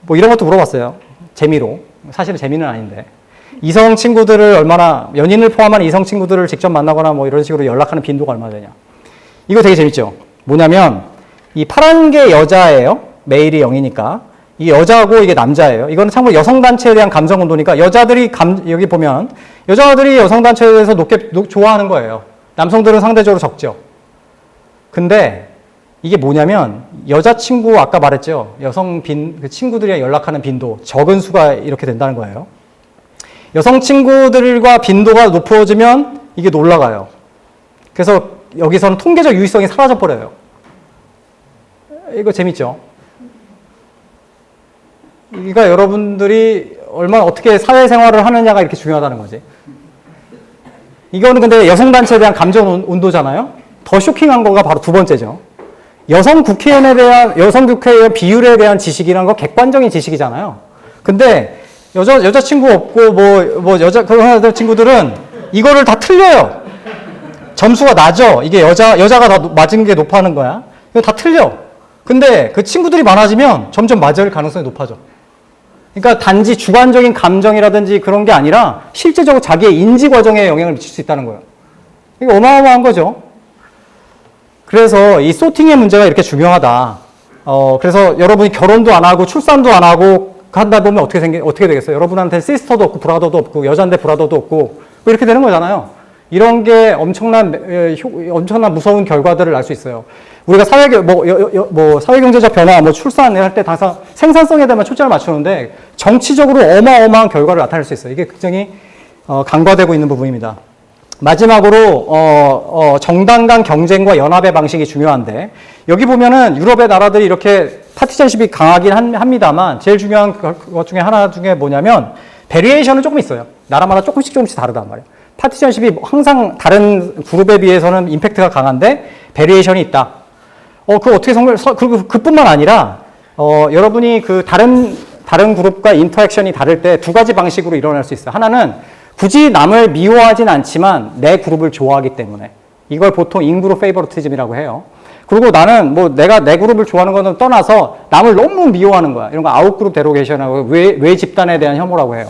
A: 뭐 이런 것도 물어봤어요. 재미로. 사실은 재미는 아닌데. 이성 친구들을 얼마나, 연인을 포함한 이성 친구들을 직접 만나거나 뭐 이런 식으로 연락하는 빈도가 얼마나 되냐. 이거 되게 재밌죠? 뭐냐면, 이 파란 게 여자예요. 메일이 0이니까. 이 여자고 이게 남자예요. 이거는 참고로 여성단체에 대한 감정운동이니까 여자들이 여기 보면, 여자들이 여성단체에 대해서 좋아하는 거예요. 남성들은 상대적으로 적죠. 근데 이게 뭐냐면, 여자친구 아까 말했죠. 그 친구들이랑 연락하는 빈도, 적은 수가 이렇게 된다는 거예요. 여성 친구들과 빈도가 높아지면 이게 올라가요. 그래서 여기서는 통계적 유의성이 사라져 버려요. 이거 재밌죠? 그러니까 여러분들이 얼마나 어떻게 사회생활을 하느냐가 이렇게 중요하다는 거지. 이거는 근데 여성단체에 대한 감정 온도잖아요. 더 쇼킹한 거가 바로 두 번째죠. 여성 국회의원 비율에 대한 지식이라는 거 객관적인 지식이잖아요. 근데 여자친구 없고, 그런 친구들은 이거를 다 틀려요. 점수가 낮아. 이게 여자가 더 맞은 게 높아하는 거야. 이거 다 틀려. 근데 그 친구들이 많아지면 점점 맞을 가능성이 높아져. 그러니까 단지 주관적인 감정이라든지 그런 게 아니라 실제적으로 자기의 인지 과정에 영향을 미칠 수 있다는 거예요. 이게 어마어마한 거죠. 그래서 이 소팅의 문제가 이렇게 중요하다. 그래서 여러분이 결혼도 안 하고 출산도 안 하고 한다 보면 어떻게 되겠어요? 여러분한테 시스터도 없고 브라더도 없고 여자인데 브라더도 없고 뭐 이렇게 되는 거잖아요. 이런 게 엄청난 무서운 결과들을 알 수 있어요. 우리가 사회경제적 변화, 출산을 할 때 항상 생산성에 대한 초점을 맞추는데 정치적으로 어마어마한 결과를 나타낼 수 있어요. 이게 굉장히 간과되고 있는 부분입니다. 마지막으로 정당 간 경쟁과 연합의 방식이 중요한데 여기 보면은 유럽의 나라들이 이렇게 파티션십이 강하긴 합니다만 제일 중요한 것 중에 하나 중에 뭐냐면 베리에이션은 조금 있어요. 나라마다 조금씩 다르단 말이에요. 파티션십이 항상 다른 그룹에 비해서는 임팩트가 강한데 베리에이션이 있다. 그거 어떻게 그리고 그뿐만 아니라 여러분이 그 다른 그룹과 인터액션이 다를 때 두 가지 방식으로 일어날 수 있어요. 하나는 굳이 남을 미워하진 않지만 내 그룹을 좋아하기 때문에 이걸 보통 인그룹 페이버리티즘이라고 해요. 그리고 나는 내가 내 그룹을 좋아하는 거는 떠나서 남을 너무 미워하는 거야. 이런 거 아웃그룹 데로게이션하고 외 집단에 대한 혐오라고 해요.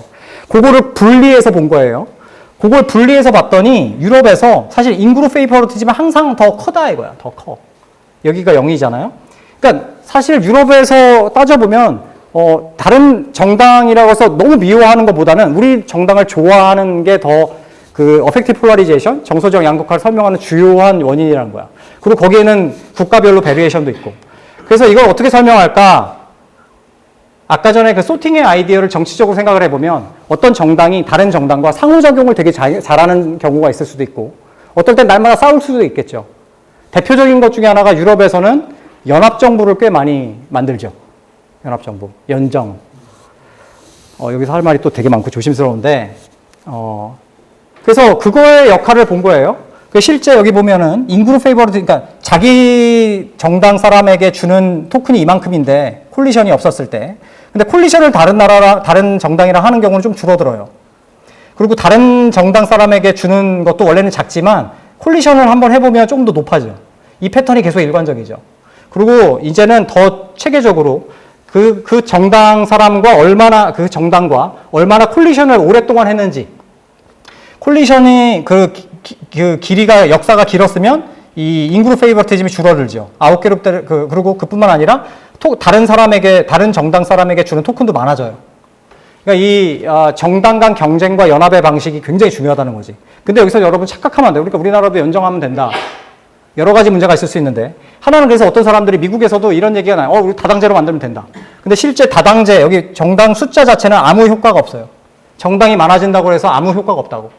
A: 그거를 분리해서 본 거예요. 그걸 분리해서 봤더니 유럽에서 사실 인그룹 페이버리티즘은 항상 더 커다 이거야. 더 커. 여기가 0이잖아요. 그러니까 사실 유럽에서 따져보면 다른 정당이라고 해서 너무 미워하는 것보다는 우리 정당을 좋아하는 게 더 그 어펙티브 폴라리제이션, 정서적 양극화를 설명하는 주요한 원인이라는 거야. 그리고 거기에는 국가별로 베리에이션도 있고. 그래서 이걸 어떻게 설명할까? 아까 전에 그 소팅의 아이디어를 정치적으로 생각을 해보면 어떤 정당이 다른 정당과 상호작용을 되게 잘하는 경우가 있을 수도 있고 어떨 땐 날마다 싸울 수도 있겠죠. 대표적인 것 중에 하나가 유럽에서는 연합정부를 꽤 많이 만들죠. 연합정부, 연정. 여기서 할 말이 또 되게 많고 조심스러운데, 그래서 그거의 역할을 본 거예요. 실제 여기 보면은 인그룹 페이버리티, 그러니까 자기 정당 사람에게 주는 토큰이 이만큼인데 콜리션이 없었을 때, 근데 콜리션을 다른 정당이랑 하는 경우는 좀 줄어들어요. 그리고 다른 정당 사람에게 주는 것도 원래는 작지만 콜리션을 한번 해보면 조금 더 높아져요. 이 패턴이 계속 일관적이죠. 그리고 이제는 더 체계적으로 그 정당 사람과 그 정당과 얼마나 콜리션을 오랫동안 했는지, 콜리션이 길이가, 역사가 길었으면 이 인그룹 페이버리티즘이 줄어들죠. 아웃그룹 그리고 그뿐만 아니라 다른 정당 사람에게 주는 토큰도 많아져요. 그러니까 이 정당 간 경쟁과 연합의 방식이 굉장히 중요하다는 거지. 근데 여기서 여러분 착각하면 안 돼요. 그러니까 우리나라도 연정하면 된다. 여러 가지 문제가 있을 수 있는데 하나는 그래서 어떤 사람들이 미국에서도 이런 얘기가 나요. 우리 다당제로 만들면 된다. 근데 실제 다당제, 여기 정당 숫자 자체는 아무 효과가 없어요. 정당이 많아진다고 해서 아무 효과가 없다고.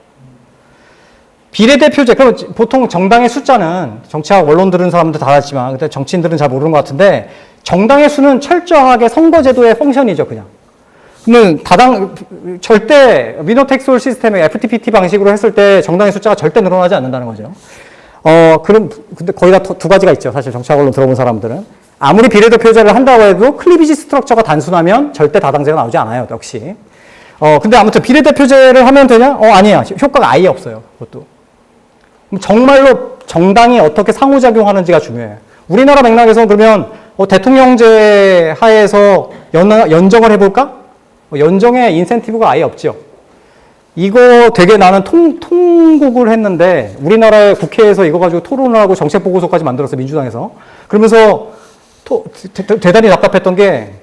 A: 비례대표제, 그럼 보통 정당의 숫자는 정치학 원론 들은 사람들 다 알지만 근데 정치인들은 잘 모르는 것 같은데 정당의 수는 철저하게 선거제도의 펑션이죠, 그냥. 그러면 절대 위너텍스홀 시스템의 FTPT 방식으로 했을 때 정당의 숫자가 절대 늘어나지 않는다는 거죠. 근데 거의 다 두 가지가 있죠. 사실 정치학 원론 들어본 사람들은. 아무리 비례대표제를 한다고 해도 클리비지 스트럭처가 단순하면 절대 다당제가 나오지 않아요, 역시. 근데 아무튼 비례대표제를 하면 되냐? 아니야. 효과가 아예 없어요, 그것도. 정말로 정당이 어떻게 상호작용하는지가 중요해요. 우리나라 맥락에서 그러면 대통령제 하에서 연정을 해볼까? 연정에 인센티브가 아예 없죠. 이거 되게 나는 통곡을 했는데 우리나라의 국회에서 이거 가지고 토론을 하고 정책 보고서까지 만들었어, 민주당에서. 그러면서 대단히 답답했던 게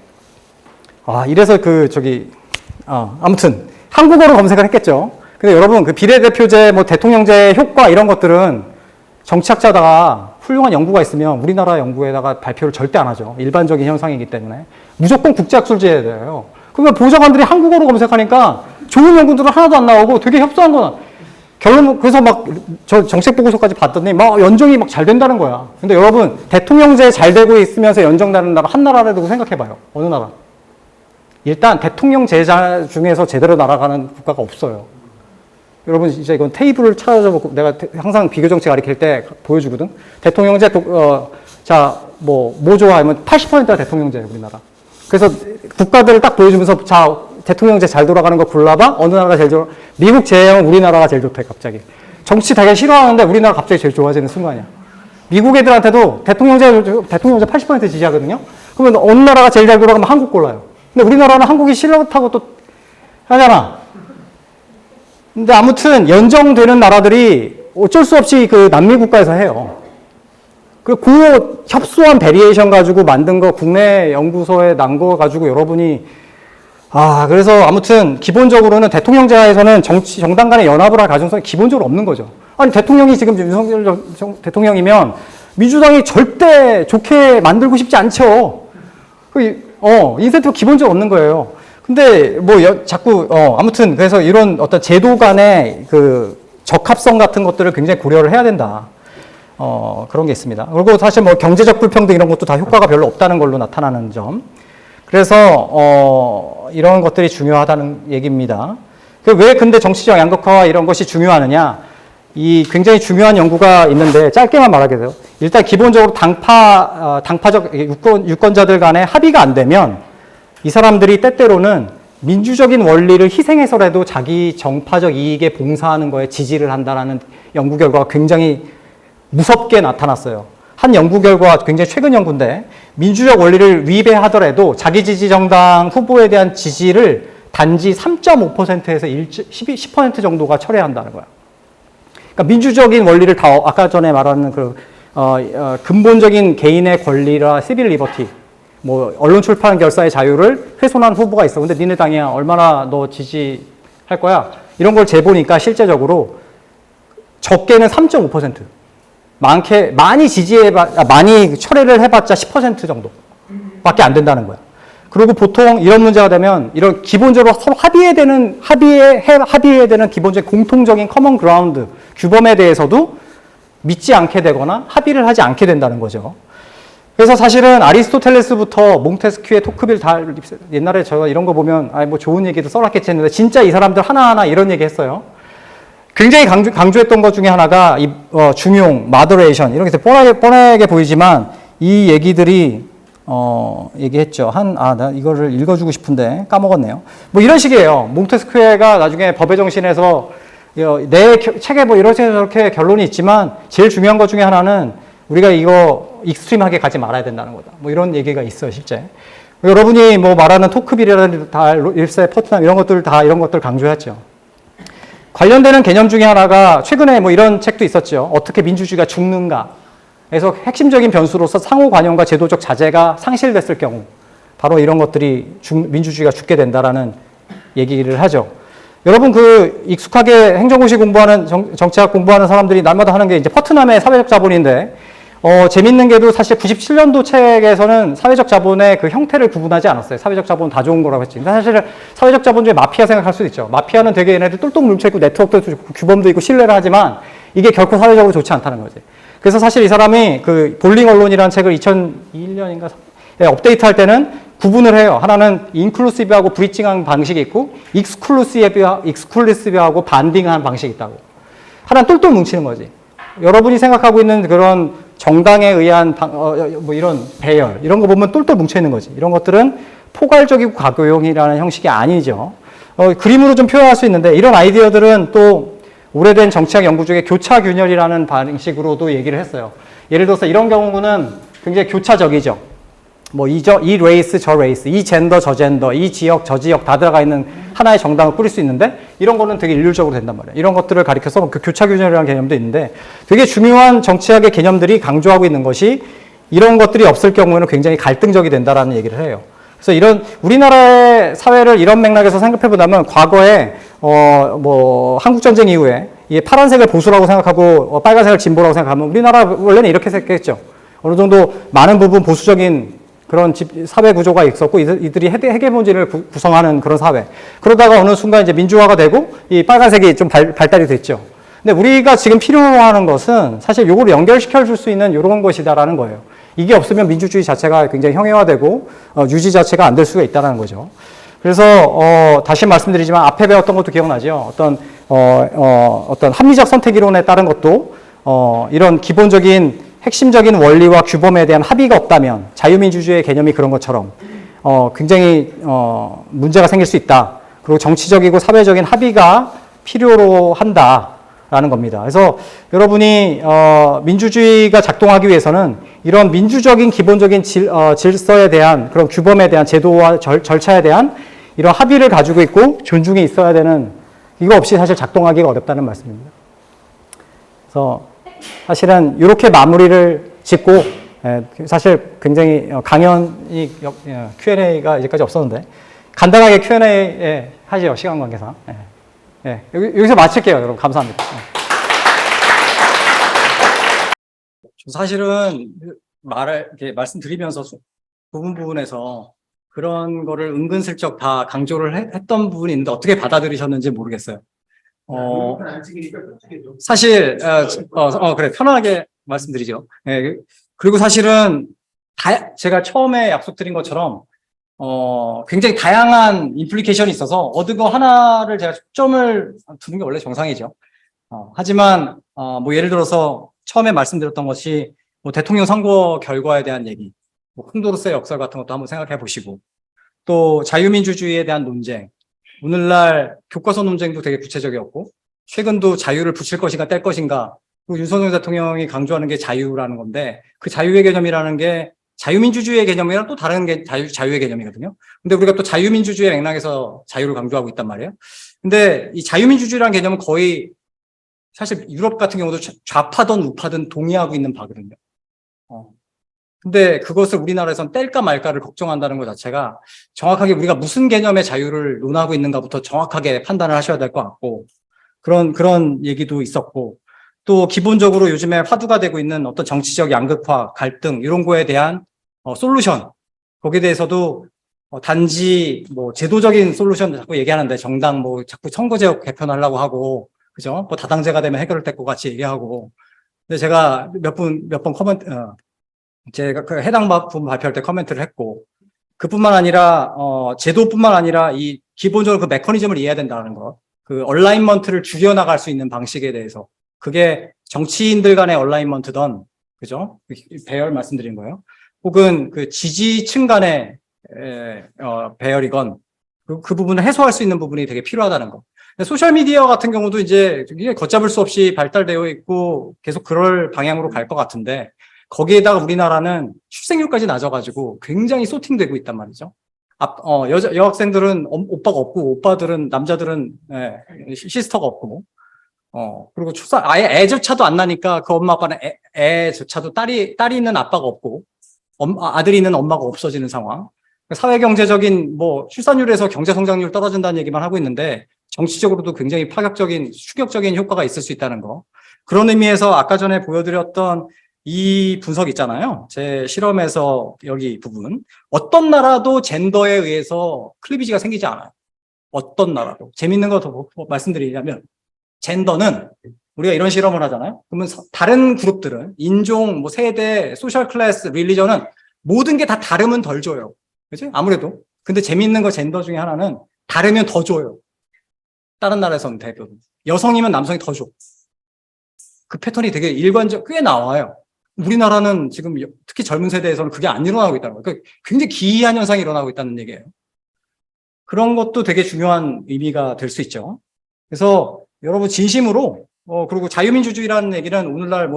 A: 이래서 아무튼 한국어로 검색을 했겠죠. 근데 여러분 그 비례대표제, 대통령제 효과 이런 것들은 정치학자다가 훌륭한 연구가 있으면 우리나라 연구에다가 발표를 절대 안 하죠. 일반적인 현상이기 때문에. 무조건 국제학술지에 돼요. 그러면 보좌관들이 한국어로 검색하니까 좋은 연구들은 하나도 안 나오고 되게 협소한 거야. 결론, 그래서 저 정책 보고서까지 봤더니 연정이 잘 된다는 거야. 근데 여러분, 대통령제 잘 되고 있으면서 연정되는 나라 한 나라라도 생각해봐요. 어느 나라? 일단 대통령제자 중에서 제대로 날아가는 국가가 없어요. 여러분, 진짜 이건 테이블을 찾아보고 내가 항상 비교정책 가르칠 때 보여주거든. 대통령제, 뭐 좋아하면 80%가 대통령제예요, 우리나라. 그래서 국가들을 딱 보여주면서 대통령제 잘 돌아가는 거 골라봐. 어느 나라가 제일 좋아? 미국 제외하면 우리나라가 제일 좋대, 갑자기. 정치 되게 싫어하는데 우리나라 갑자기 제일 좋아지는 순간이야. 미국 애들한테도 대통령제 80% 지지하거든요. 그러면 어느 나라가 제일 잘 돌아가면 한국 골라요. 근데 우리나라는 한국이 싫다고 또 하잖아. 근데 아무튼 연정되는 나라들이 어쩔 수 없이 그 남미 국가에서 해요. 그리고 그 협소한 베리에이션 가지고 만든 거 국내 연구소에 난 거 가지고 여러분이 그래서 아무튼 기본적으로는 대통령제하에서는 정당 간의 연합을 할 가능성이 기본적으로 없는 거죠. 아니 대통령이 지금 윤석열 대통령이면 민주당이 절대 좋게 만들고 싶지 않죠. 인센티브 기본적으로 없는 거예요. 근데 뭐 자꾸 아무튼 그래서 이런 어떤 제도 간의 그 적합성 같은 것들을 굉장히 고려를 해야 된다. 그런 게 있습니다. 그리고 사실 뭐 경제적 불평등 이런 것도 다 효과가 별로 없다는 걸로 나타나는 점. 그래서 이런 것들이 중요하다는 얘기입니다. 왜 근데 정치적 양극화와 이런 것이 중요하느냐? 이 굉장히 중요한 연구가 있는데 짧게만 말하게 돼요. 일단 기본적으로 당파적 유권자들 간의 합의가 안 되면 이 사람들이 때때로는 민주적인 원리를 희생해서라도 자기 정파적 이익에 봉사하는 거에 지지를 한다는 연구 결과가 굉장히 무섭게 나타났어요. 한 연구 결과 굉장히 최근 연구인데 민주적 원리를 위배하더라도 자기 지지 정당 후보에 대한 지지를 단지 3.5%에서 10% 정도가 철회한다는 거야. 그러니까 민주적인 원리를 다 아까 전에 말하는 그 근본적인 개인의 권리라 시빌 리버티, 뭐 언론 출판 결사의 자유를 훼손한 후보가 있어. 근데 니네 당이야 얼마나 너 지지할 거야? 이런 걸 재보니까 실제적으로 적게는 3.5%. 많이 많이 철회를 해봤자 10% 정도밖에 안 된다는 거야. 그리고 보통 이런 문제가 되면 이런 기본적으로 서로 합의해야 되는 기본적인 공통적인 커먼 그라운드 규범에 대해서도 믿지 않게 되거나 합의를 하지 않게 된다는 거죠. 그래서 사실은 아리스토텔레스부터 몽테스큐의 토크빌 다 옛날에 제가 이런 거 보면 뭐 좋은 얘기도 써놨겠지 했는데 진짜 이 사람들 하나하나 이런 얘기 했어요. 굉장히 강조했던 것 중에 하나가 중용, 마더레이션 이런 게 뻔하게 보이지만 이 얘기들이 얘기했죠. 나 이거를 읽어주고 싶은데 까먹었네요. 뭐 이런 식이에요. 몽테스큐가 나중에 법의 정신에서 내 책에 뭐 이렇게 저렇게 결론이 있지만 제일 중요한 것 중에 하나는 우리가 이거 익스트림하게 가지 말아야 된다는 거다. 뭐 이런 얘기가 있어요, 실제. 여러분이 뭐 말하는 토크빌이라든지 다 립세, 포트남 이런 것들 다 이런 것들 강조했죠. 관련되는 개념 중에 하나가 최근에 뭐 이런 책도 있었죠. 어떻게 민주주의가 죽는가. 그래서 핵심적인 변수로서 상호 관여과 제도적 자제가 상실됐을 경우 바로 이런 것들이 민주주의가 죽게 된다라는 얘기를 하죠. 여러분 그 익숙하게 행정고시 공부하는 정치학 공부하는 사람들이 날마다 하는 게 이제 퍼트남의 사회적 자본인데 재밌는 게도 사실 97년도 책에서는 사회적 자본의 그 형태를 구분하지 않았어요. 사회적 자본 다 좋은 거라고 했지. 근데 사실은 사회적 자본 중에 마피아 생각할 수도 있죠. 마피아는 되게 얘네들 똘똘 뭉쳐있고 네트워크도 있고 규범도 있고 신뢰를 하지만 이게 결코 사회적으로 좋지 않다는 거지. 그래서 사실 이 사람이 그 볼링 언론이라는 책을 2001년인가 업데이트 할 때는 구분을 해요. 하나는 인클루시브하고 브리징한 방식이 있고 익스클루시브하고 반딩한 방식이 있다고. 하나는 똘똘 뭉치는 거지. 여러분이 생각하고 있는 그런 정당에 의한 뭐 이런 배열 이런 거 보면 똘똘 뭉쳐 있는 거지. 이런 것들은 포괄적이고 과거용이라는 형식이 아니죠. 그림으로 좀 표현할 수 있는데 이런 아이디어들은 또 오래된 정치학 연구 중에 교차균열이라는 방식으로도 얘기를 했어요. 예를 들어서 이런 경우는 굉장히 교차적이죠. 뭐 이 레이스 저 레이스, 이 젠더 저 젠더, 이 지역 저 지역 다 들어가 있는 하나의 정당을 꾸릴 수 있는데 이런 거는 되게 일률적으로 된단 말이에요. 이런 것들을 가리켜서 그 교차균열이라는 개념도 있는데 되게 중요한 정치학의 개념들이 강조하고 있는 것이 이런 것들이 없을 경우에는 굉장히 갈등적이 된다라는 얘기를 해요. 그래서 이런 우리나라의 사회를 이런 맥락에서 생각해 보자면 과거에 뭐 한국 전쟁 이후에 이 파란색을 보수라고 생각하고 빨간색을 진보라고 생각하면 우리나라 원래는 이렇게 생각했죠. 어느 정도 많은 부분 보수적인 그런 사회 구조가 있었고 이들이 헤게모니를 구성하는 그런 사회. 그러다가 어느 순간 이제 민주화가 되고 이 빨간색이 좀 발달이 됐죠. 근데 우리가 지금 필요로 하는 것은 사실 요거를 연결시켜 줄 수 있는 이런 것이다라는 거예요. 이게 없으면 민주주의 자체가 굉장히 형해화되고 유지 자체가 안 될 수가 있다는 거죠. 그래서 다시 말씀드리지만 앞에 배웠던 것도 기억나죠. 어떤 합리적 선택 이론에 따른 것도 이런 기본적인 핵심적인 원리와 규범에 대한 합의가 없다면 자유민주주의의 개념이 그런 것처럼 굉장히 문제가 생길 수 있다. 그리고 정치적이고 사회적인 합의가 필요로 한다라는 겁니다. 그래서 여러분이 민주주의가 작동하기 위해서는 이런 민주적인 기본적인 질서에 대한 그런 규범에 대한 제도와 절차에 대한 이런 합의를 가지고 있고 존중이 있어야 되는 이거 없이 사실 작동하기가 어렵다는 말씀입니다. 그래서 사실은 이렇게 마무리를 짚고, 사실 굉장히 강연이 Q&A가 이제까지 없었는데 간단하게 Q&A 하죠. 시간 관계상. 여기서 마칠게요. 여러분 감사합니다. 사실은 이렇게 말씀드리면서 부분에서 그런 거를 은근슬쩍 다 강조를 했던 부분이 있는데 어떻게 받아들이셨는지 모르겠어요. 사실 그래 편안하게 말씀드리죠. 그리고 사실은 제가 처음에 약속드린 것처럼 굉장히 다양한 인플리케이션이 있어서 어느 거 하나를 제가 초점을 두는 게 원래 정상이죠. 하지만 뭐 예를 들어서 처음에 말씀드렸던 것이 뭐 대통령 선거 결과에 대한 얘기, 뭐 콩도르스의 역사 같은 것도 한번 생각해 보시고, 또 자유민주주의에 대한 논쟁, 오늘날 교과서 논쟁도 되게 구체적이었고, 최근도 자유를 붙일 것인가 뗄 것인가, 그리고 윤석열 대통령이 강조하는 게 자유라는 건데, 그 자유의 개념이라는 게 자유민주주의의 개념이랑 또 다른 게 자유의 개념이거든요. 근데 우리가 또 자유민주주의 맥락에서 자유를 강조하고 있단 말이에요. 근데 이 자유민주주의라는 개념은 거의 사실 유럽 같은 경우도 좌파든 우파든 동의하고 있는 바거든요. 근데 그것을 우리나라에선 뗄까 말까를 걱정한다는 것 자체가 정확하게 우리가 무슨 개념의 자유를 논하고 있는가부터 정확하게 판단을 하셔야 될 것 같고, 그런 얘기도 있었고, 또 기본적으로 요즘에 화두가 되고 있는 어떤 정치적 양극화, 갈등, 이런 거에 대한 솔루션, 거기에 대해서도 단지 뭐 제도적인 솔루션 자꾸 얘기하는데 정당 뭐 자꾸 선거제도 개편하려고 하고, 그죠? 뭐 다당제가 되면 해결될 것 같이 얘기하고. 근데 제가 몇 번 코멘트, 제가 그 해당 부분 발표할 때 코멘트를 했고, 그뿐만 아니라 제도뿐만 아니라 이 기본적으로 그 메커니즘을 이해해야 된다는 것, 그 얼라인먼트를 줄여나갈 수 있는 방식에 대해서, 그게 정치인들 간의 얼라인먼트든, 그죠? 배열 말씀드린 거예요. 혹은 그 지지층 간의 배열이건, 그 부분을 해소할 수 있는 부분이 되게 필요하다는 거. 소셜미디어 같은 경우도 이제 이게 걷잡을 수 없이 발달되어 있고 계속 그럴 방향으로 갈 것 같은데, 거기에다가 우리나라는 출생률까지 낮아가지고 굉장히 소팅되고 있단 말이죠. 여학생들은 오빠가 없고, 오빠들은, 남자들은, 시스터가 없고, 그리고 아예 애조차도 안 나니까 그 엄마 아빠는 애조차도 딸이 있는 아빠가 없고, 아들이 있는 엄마가 없어지는 상황. 사회 경제적인 뭐 출산율에서 경제 성장률 떨어진다는 얘기만 하고 있는데, 정치적으로도 굉장히 파격적인, 추격적인 효과가 있을 수 있다는 거. 그런 의미에서 아까 전에 보여드렸던 이 분석 있잖아요. 제 실험에서 여기 부분. 어떤 나라도 젠더에 의해서 클리비지가 생기지 않아요. 어떤 나라도. 재밌는 거 더 말씀드리자면, 젠더는 우리가 이런 실험을 하잖아요. 그러면 다른 그룹들은 인종, 뭐 세대, 소셜 클래스, 릴리전은 모든 게 다 다르면 덜 줘요. 그치? 아무래도. 근데 재밌는 거 젠더 중에 하나는 다르면 더 줘요. 다른 나라에서는 대부분. 여성이면 남성이 더 줘. 그 패턴이 되게 꽤 나와요. 우리나라는 지금 특히 젊은 세대에서는 그게 안 일어나고 있다는 거예요. 그러니까 굉장히 기이한 현상이 일어나고 있다는 얘기예요. 그런 것도 되게 중요한 의미가 될 수 있죠. 그래서 여러분 진심으로 그리고 자유민주주의라는 얘기는 오늘날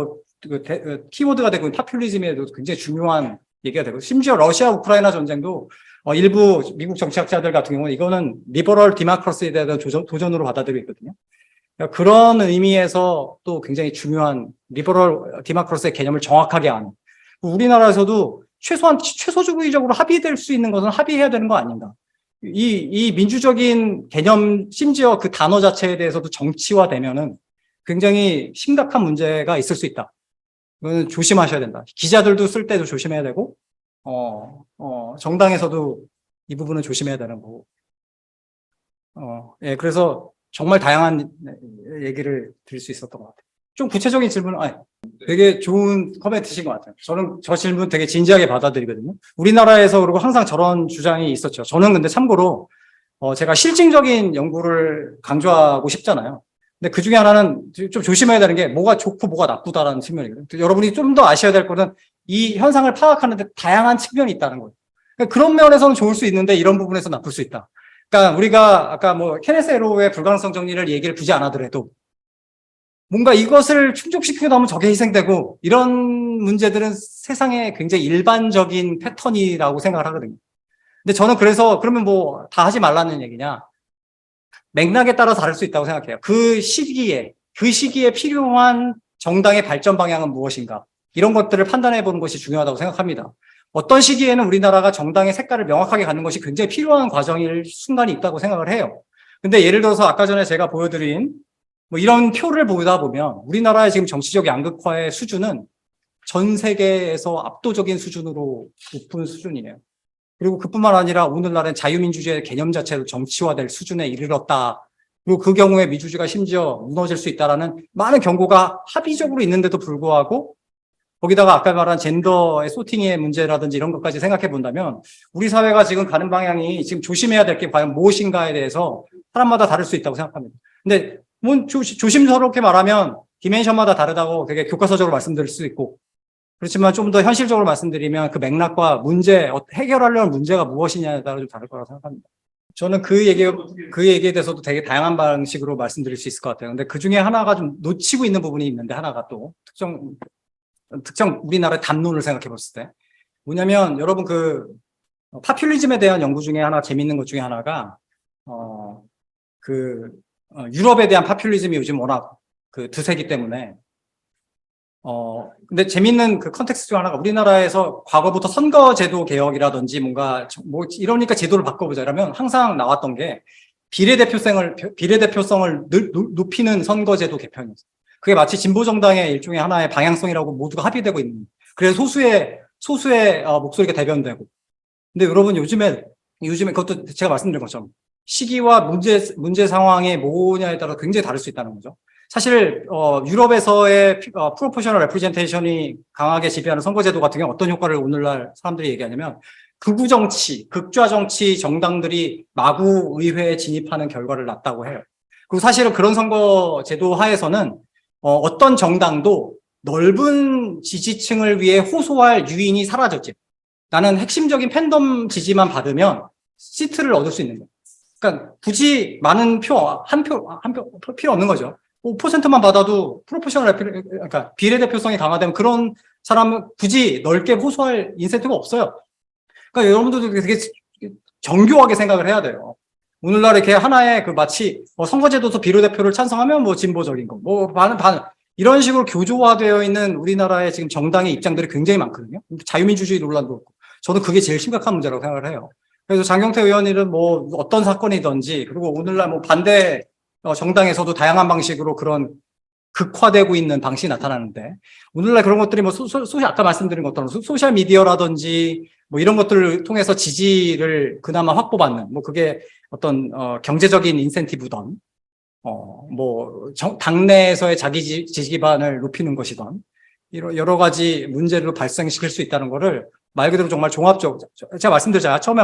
A: 키워드가 되고 있는 파퓰리즘에도 굉장히 중요한 얘기가 되고, 심지어 러시아 우크라이나 전쟁도 일부 미국 정치학자들 같은 경우는 이거는 리버럴 디모크라시에 대한 도전으로 받아들이고 있거든요. 그러니까 그런 의미에서 또 굉장히 중요한 리버럴 디모크라시의 개념을 정확하게 아는, 우리나라에서도 최소주의적으로 합의될 수 있는 것은 합의해야 되는 거 아닌가. 이 민주적인 개념, 심지어 그 단어 자체에 대해서도 정치화되면은 굉장히 심각한 문제가 있을 수 있다. 이거는 조심하셔야 된다. 기자들도 쓸 때도 조심해야 되고, 정당에서도 이 부분은 조심해야 되는 거고. 그래서 정말 다양한 얘기를 드릴 수 있었던 것 같아요. 좀 구체적인 질문은, 되게 좋은 코멘트신 것 같아요. 저는 저 질문 되게 진지하게 받아들이거든요. 우리나라에서 그리고 항상 저런 주장이 있었죠. 저는 근데 참고로, 제가 실증적인 연구를 강조하고 싶잖아요. 근데 그 중에 하나는 좀 조심해야 되는 게 뭐가 좋고 뭐가 나쁘다라는 측면이거든요. 여러분이 좀 더 아셔야 될 거는 이 현상을 파악하는데 다양한 측면이 있다는 거예요. 그러니까 그런 면에서는 좋을 수 있는데 이런 부분에서 나쁠 수 있다. 그러니까 우리가 아까 뭐 케네스 에로의 불가능성 정리를 얘기를 굳이 안 하더라도 뭔가 이것을 충족시키고 나면 저게 희생되고, 이런 문제들은 세상에 굉장히 일반적인 패턴이라고 생각을 하거든요. 근데 저는 그래서 그러면 뭐 다 하지 말라는 얘기냐? 맥락에 따라 다를 수 있다고 생각해요. 그 시기에 필요한 정당의 발전 방향은 무엇인가?
C: 이런 것들을 판단해 보는 것이 중요하다고 생각합니다. 어떤 시기에는 우리나라가 정당의 색깔을 명확하게 갖는 것이 굉장히 필요한 과정일 순간이 있다고 생각을 해요. 근데 예를 들어서 아까 전에 제가 보여드린 뭐 이런 표를 보다 보면 우리나라의 지금 정치적 양극화의 수준은 전 세계에서 압도적인 수준으로 높은 수준이에요. 그리고 그뿐만 아니라 오늘날은 자유민주주의의 개념 자체도 정치화될 수준에 이르렀다. 그리고 그 경우에 민주주의가 심지어 무너질 수 있다라는 많은 경고가 합의적으로 있는데도 불구하고 거기다가 아까 말한 젠더의 소팅의 문제라든지 이런 것까지 생각해 본다면 우리 사회가 지금 가는 방향이 지금 조심해야 될 게 과연 무엇인가에 대해서 사람마다 다를 수 있다고 생각합니다. 근데 뭐 조심스럽게 말하면 디멘션마다 다르다고 되게 교과서적으로 말씀드릴 수 있고 그렇지만 좀 더 현실적으로 말씀드리면 그 맥락과 문제, 해결하려는 문제가 무엇이냐에 따라 좀 다를 거라고 생각합니다. 저는 그 얘기에 대해서도 되게 다양한 방식으로 말씀드릴 수 있을 것 같아요. 근데 그 중에 하나가 좀 놓치고 있는 부분이 있는데 하나가 또 특정 우리나라의 담론을 생각해 봤을 때 뭐냐면 여러분 파퓰리즘에 대한 연구 중에 하나 재밌는 것 중에 하나가 유럽에 대한 파퓰리즘이 요즘 워낙 드세기 때문에 근데 재밌는 그 컨텍스트 중 하나가 우리나라에서 과거부터 선거제도 개혁이라든지 뭔가 뭐 이러니까 제도를 바꿔보자 이러면 항상 나왔던 게 비례대표성을 높이는 선거제도 개편이었어요. 그게 마치 진보정당의 일종의 하나의 방향성이라고 모두가 합의되고 있는. 그래서 소수의 목소리가 대변되고. 근데 여러분 요즘에 그것도 제가 말씀드린 것처럼 시기와 문제 상황이 뭐냐에 따라 굉장히 다를 수 있다는 거죠. 사실 유럽에서의 프로포셔널 레프레젠테이션이 강하게 지배하는 선거제도 같은 경우 어떤 효과를 오늘날 사람들이 얘기하냐면 극우 정치, 극좌 정치 정당들이 마구 의회에 진입하는 결과를 낳았다고 해요. 그리고 사실은 그런 선거제도 하에서는 어떤 정당도 넓은 지지층을 위해 호소할 유인이 사라졌지. 나는 핵심적인 팬덤 지지만 받으면 시트를 얻을 수 있는 거예요. 그러니까 굳이 많은 한 표 필요 없는 거죠. 5%만 받아도 그러니까 비례대표성이 강화되면 그런 사람은 굳이 넓게 호소할 인센티브가 없어요. 그러니까 여러분들도 되게 정교하게 생각을 해야 돼요. 오늘날 이렇게 하나의 마치 선거제도에서 비례대표를 찬성하면 진보적인 거, 이런 식으로 교조화되어 있는 우리나라의 지금 정당의 입장들이 굉장히 많거든요. 자유민주주의 논란도 그렇고. 저는 그게 제일 심각한 문제라고 생각을 해요. 그래서 장경태 의원님은 어떤 사건이든지, 그리고 오늘날 반대 정당에서도 다양한 방식으로 그런 극화되고 있는 방식이 나타나는데, 오늘날 그런 것들이 아까 말씀드린 것처럼 소셜미디어라든지 이런 것들을 통해서 지지를 그나마 확보받는, 그게 어떤, 경제적인 인센티브든, 당내에서의 자기 지지 기반을 높이는 것이든, 여러 가지 문제를 발생시킬 수 있다는 거를 말 그대로 정말 제가 말씀드렸잖아요. 처음에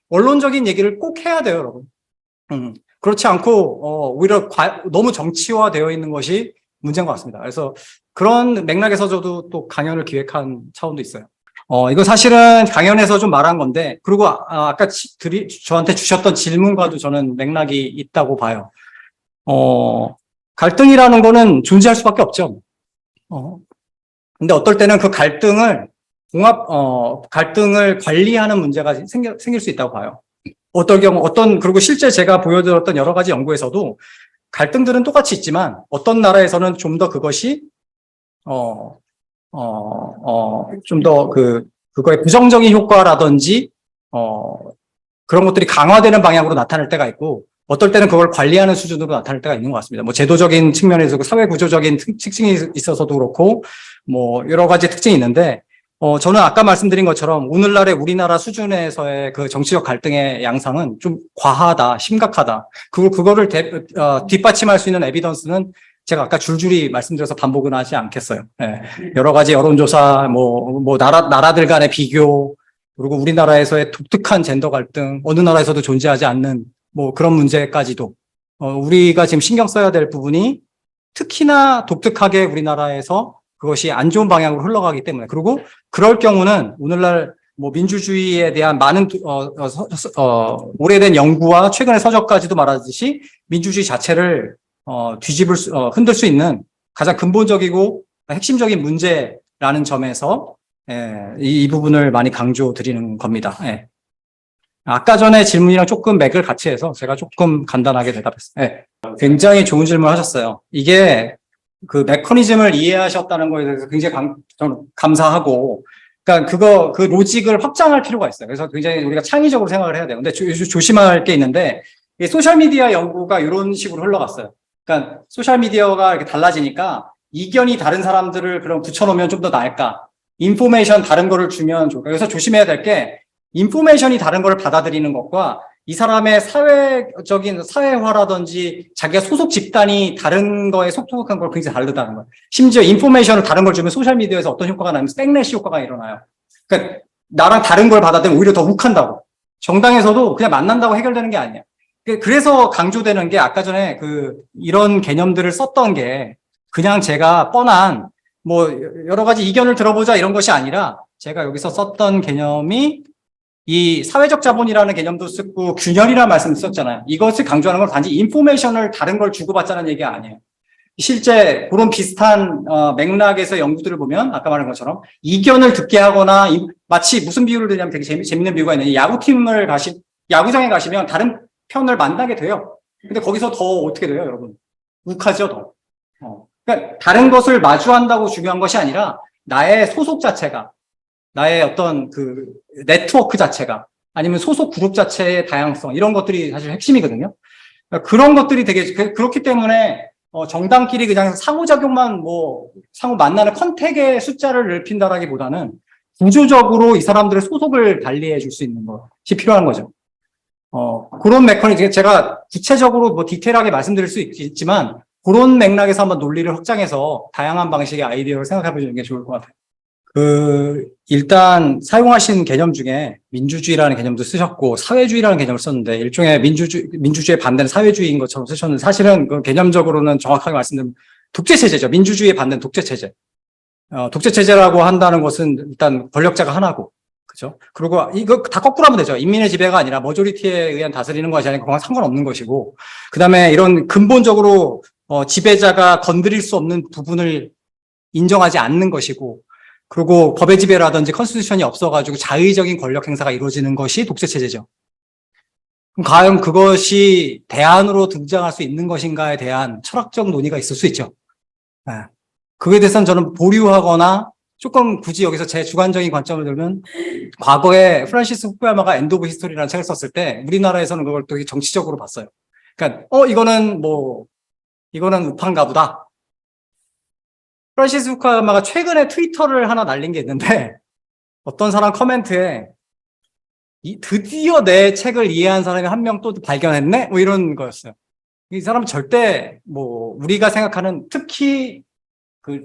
C: 원론적인 얘기를 꼭 해야 돼요, 여러분. 그렇지 않고, 오히려 너무 정치화되어 있는 것이 문제인 것 같습니다. 그래서 그런 맥락에서 저도 또 강연을 기획한 차원도 있어요. 이거 사실은 강연에서 좀 말한 건데, 그리고 아까 저한테 주셨던 질문과도 저는 맥락이 있다고 봐요. 갈등이라는 거는 존재할 수밖에 없죠. 근데 어떨 때는 그 갈등을 갈등을 관리하는 문제가 생길 수 있다고 봐요. 그리고 실제 제가 보여드렸던 여러 가지 연구에서도 갈등들은 똑같이 있지만 어떤 나라에서는 좀 더 그것이, 좀 더 그거의 부정적인 효과라든지, 그런 것들이 강화되는 방향으로 나타날 때가 있고, 어떨 때는 그걸 관리하는 수준으로 나타날 때가 있는 것 같습니다. 제도적인 측면에서 사회 구조적인 특징이 있어서도 그렇고, 여러 가지 특징이 있는데, 저는 아까 말씀드린 것처럼 오늘날의 우리나라 수준에서의 그 정치적 갈등의 양상은 좀 과하다, 심각하다. 그거를 뒷받침할 수 있는 에비던스는 제가 아까 줄줄이 말씀드려서 반복은 하지 않겠어요. 네. 여러 가지 여론조사, 나라들 간의 비교, 그리고 우리나라에서의 독특한 젠더 갈등, 어느 나라에서도 존재하지 않는 그런 문제까지도, 우리가 지금 신경 써야 될 부분이 특히나 독특하게 우리나라에서 그것이 안 좋은 방향으로 흘러가기 때문에, 그리고 그럴 경우는 오늘날 민주주의에 대한 많은 오래된 연구와 최근의 서적까지도 말하듯이 민주주의 자체를 흔들 수 있는 가장 근본적이고 핵심적인 문제라는 점에서 이 부분을 많이 강조드리는 겁니다. 예. 아까 전에 질문이랑 조금 맥을 같이 해서 제가 조금 간단하게 대답했어요. 예. 굉장히 좋은 질문 하셨어요. 이게 그 메커니즘을 이해하셨다는 거에 대해서 굉장히 저는 감사하고, 그러니까 그 로직을 확장할 필요가 있어요. 그래서 굉장히 우리가 창의적으로 생각을 해야 돼요. 근데 조심할 게 있는데, 이 소셜미디어 연구가 이런 식으로 흘러갔어요. 그러니까 소셜미디어가 이렇게 달라지니까 이견이 다른 사람들을 그럼 붙여놓으면 좀 더 나을까? 인포메이션 다른 거를 주면 좋을까? 그래서 조심해야 될 게, 인포메이션이 다른 거를 받아들이는 것과 이 사람의 사회적인 사회화라든지 자기가 소속 집단이 다른 거에 속속한 걸 굉장히 다르다는 거예요. 심지어 인포메이션을 다른 걸 주면 소셜미디어에서 어떤 효과가 나면 백래시 효과가 일어나요. 그러니까 나랑 다른 걸 받아들이면 오히려 더 욱한다고. 정당에서도 그냥 만난다고 해결되는 게 아니에요. 그래서 강조되는 게 아까 전에 이런 개념들을 썼던 게 그냥 제가 뻔한 뭐 여러 가지 이견을 들어보자 이런 것이 아니라 제가 여기서 썼던 개념이 이 사회적 자본이라는 개념도 쓰고 균열이라는 말씀도 썼잖아요. 이것을 강조하는 건 단지 인포메이션을 다른 걸 주고받자는 얘기가 아니에요. 실제 그런 비슷한 맥락에서 연구들을 보면 아까 말한 것처럼 이견을 듣게 하거나 마치 무슨 비유를 드냐면 되게 재밌는 비유가 있는데 야구장에 가시면 다른 편을 만나게 돼요. 근데 거기서 더 어떻게 돼요, 여러분? 욱하죠, 더. 그러니까 다른 것을 마주한다고 중요한 것이 아니라 나의 소속 자체가 나의 어떤 네트워크 자체가 아니면 소속 그룹 자체의 다양성 이런 것들이 사실 핵심이거든요. 그러니까 그런 것들이 되게 그렇기 때문에 정당끼리 그냥 상호작용만 상호 만나는 컨택의 숫자를 넓힌다라기보다는 구조적으로 이 사람들의 소속을 달리해 줄 수 있는 것이 필요한 거죠. 그런 메커니즘 제가 구체적으로 디테일하게 말씀드릴 수 있지만 그런 맥락에서 한번 논리를 확장해서 다양한 방식의 아이디어를 생각해 보시는 게 좋을 것 같아요. 일단 사용하신 개념 중에 민주주의라는 개념도 쓰셨고 사회주의라는 개념을 썼는데 일종의 민주주의에 반대는 사회주의인 것처럼 쓰셨는데 사실은 개념적으로는 정확하게 말씀드리면 독재체제죠. 민주주의에 반대는 독재체제. 독재체제라고 한다는 것은 일단 권력자가 하나고, 그죠? 그리고 이거 다 거꾸로 하면 되죠. 인민의 지배가 아니라 머조리티에 의한 다스리는 것이 아니라 그건 상관없는 것이고, 그 다음에 이런 근본적으로 지배자가 건드릴 수 없는 부분을 인정하지 않는 것이고, 그리고 법의 지배라든지 컨스티튜션이 없어가지고 자의적인 권력 행사가 이루어지는 것이 독재체제죠. 그럼 과연 그것이 대안으로 등장할 수 있는 것인가에 대한 철학적 논의가 있을 수 있죠. 네. 그에 대해서는 저는 보류하거나 조금 굳이 여기서 제 주관적인 관점을 들면 과거에 프란시스 후쿠야마가 엔드 오브 히스토리라는 책을 썼을 때 우리나라에서는 그걸 되게 정치적으로 봤어요. 그러니까 이거는 우파인가 보다. 프란시스 후쿠야마가 최근에 트위터를 하나 날린 게 있는데 어떤 사람 커멘트에 드디어 내 책을 이해한 사람이 한 명 또 발견했네? 뭐 이런 거였어요. 이 사람은 절대 우리가 생각하는 특히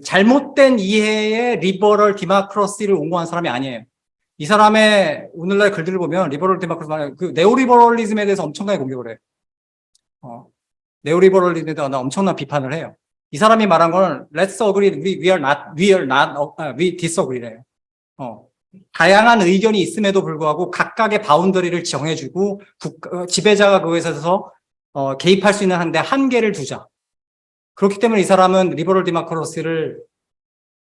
C: 잘못된 이해의 리버럴 디마크러시를 옹호한 사람이 아니에요. 이 사람의 오늘날 글들을 보면 리버럴 디마크러시 네오리버럴리즘에 대해서 엄청나게 공격을 해요. 네오리버럴리즘에 대해서 엄청난 비판을 해요. 이 사람이 말한 건 let's agree, we disagree래요. 다양한 의견이 있음에도 불구하고 각각의 바운더리를 정해주고 지배자가 그것에서 개입할 수 있는 한계를 두자. 그렇기 때문에 이 사람은 리버럴 디마크러시를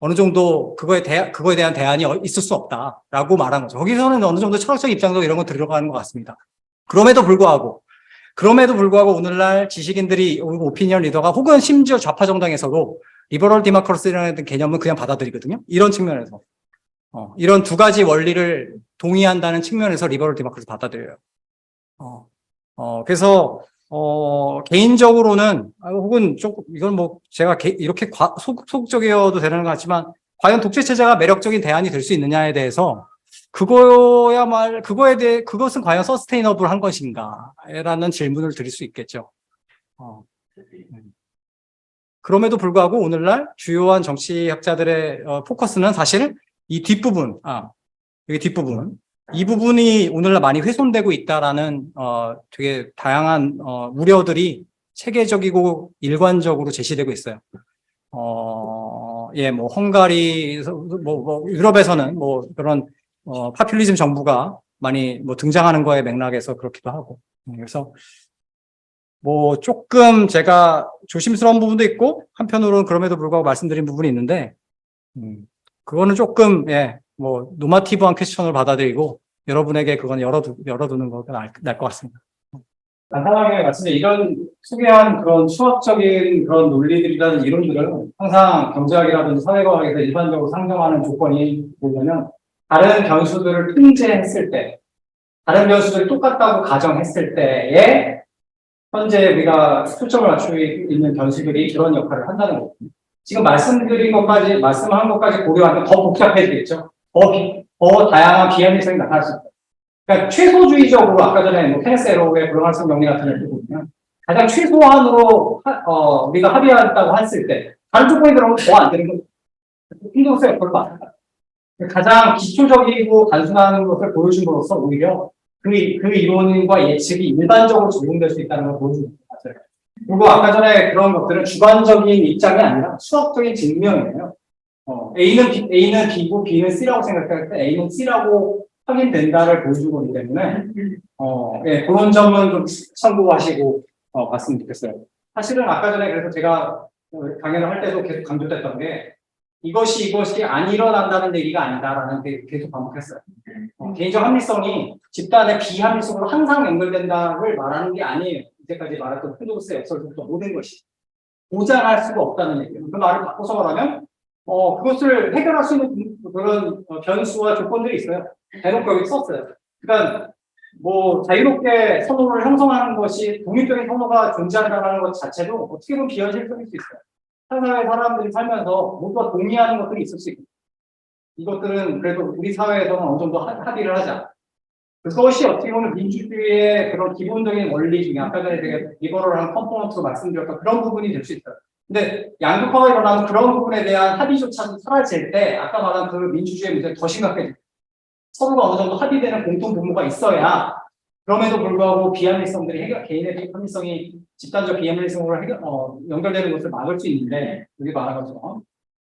C: 어느 정도 그거에 대한 대안이 있을 수 없다라고 말한 거죠. 거기서는 어느 정도 철학적 입장도 이런 거 들어가는 것 같습니다. 그럼에도 불구하고 오늘날 지식인들이 오피니언 리더가 혹은 심지어 좌파 정당에서도 리버럴 디마크러시라는 개념은 그냥 받아들이거든요. 이런 측면에서 이런 두 가지 원리를 동의한다는 측면에서 리버럴 디마크러시 받아들여요. 그래서 개인적으로는 혹은 이건 제가 이렇게 소극적이어도 되는 것 같지만 과연 독재체제가 매력적인 대안이 될 수 있느냐에 대해서 그것은 과연 서스테이너블한 것인가? 라는 질문을 드릴 수 있겠죠. 그럼에도 불구하고 오늘날 주요한 정치학자들의 포커스는 사실 이 뒷부분, 여기 뒷부분. 이 부분이 오늘날 많이 훼손되고 있다라는, 되게 다양한, 우려들이 체계적이고 일관적으로 제시되고 있어요. 헝가리, 유럽에서는 그런, 파퓰리즘 정부가 많이 등장하는 거에 맥락에서 그렇기도 하고. 그래서 조금 제가 조심스러운 부분도 있고, 한편으로는 그럼에도 불구하고 말씀드린 부분이 있는데, 그거는 조금, 노마티브한 퀘스천을 받아들이고, 여러분에게 그건 열어두는 거가 나을 것 같습니다. 간단하게 말씀드리면 이런 소개한 그런 수학적인 그런 논리들이라는 이론들은 항상 경제학이라든지 사회과학에서 일반적으로 상정하는 조건이 뭐냐면 다른 변수들을 통제했을 때, 다른 변수들이 똑같다고 가정했을 때에 현재 우리가 초점을 맞추고 있는 변수들이 그런 역할을 한다는 거거든요. 지금 말씀한 것까지 고려하면 더 복잡해지겠죠. 더 다양한 비합리성이 나타날 수 있다. 그러니까 최소주의적으로 아까 전에 뭐 테네스 에로의 불가능성 정리 같은 걸 보면 가장 최소한으로 우리가 합의한다고 했을 때 다른 조건이 들어오면 더 안 되는 거죠. 힘동수의 역할을 맡는다. 가장 기초적이고 단순한 것을 보여줌으로써 오히려 그 이론과 예측이 일반적으로 적용될 수 있다는 걸 보여주는 거죠. 그리고 아까 전에 그런 것들은 주관적인 입장이 아니라 수학적인 증명이에요. A는 B고 B는 C라고 생각할 때 A는 C라고 확인된다를 보여주고 있기 때문에 예, 그런 점은 좀 참고하시고 봤으면 좋겠어요. 사실은 아까 전에 그래서 제가 강연을 할 때도 계속 강조됐던 게 이것이 안 일어난다는 얘기가 아니다라는 게 계속 반복했어요. 개인적 합리성이 집단의 비합리성으로 항상 연결된다를 말하는 게 아니에요. 이제까지 말했던 펜도그스의 역설부터 모든 것이 보장할 수가 없다는 얘기예요. 그 말을 바꿔서 말하면 그것을 해결할 수 있는 그런 변수와 조건들이 있어요. 대놓고 여기 썼어요. 그러니까 뭐 자유롭게 선호를 형성하는 것이 독립적인 선호가 존재한다는 것 자체도 어떻게 보면 비현실적일 수 있어요. 한 사회 사람들이 살면서 모두가 동의하는 것들이 있을 수 있고 이것들은 그래도 우리 사회에서는 어느 정도 합의를 하자. 그것이 어떻게 보면 민주주의의 그런 기본적인 원리 중에 아까 전에 되게 리버럴한 컴포넌트로 말씀드렸던 그런 부분이 될 수 있어요. 근데 양극화가 일어나는 그런 부분에 대한 합의조차도 사라질 때 아까 말한 그 민주주의 문제가 더 심각해져요. 서로가 어느 정도 합의되는 공통 분모가 있어야 그럼에도 불구하고 비합리성들이 개인의 합리성이 집단적 비합리성으로 연결되는 것을 막을 수 있는데 여기 말한 것처럼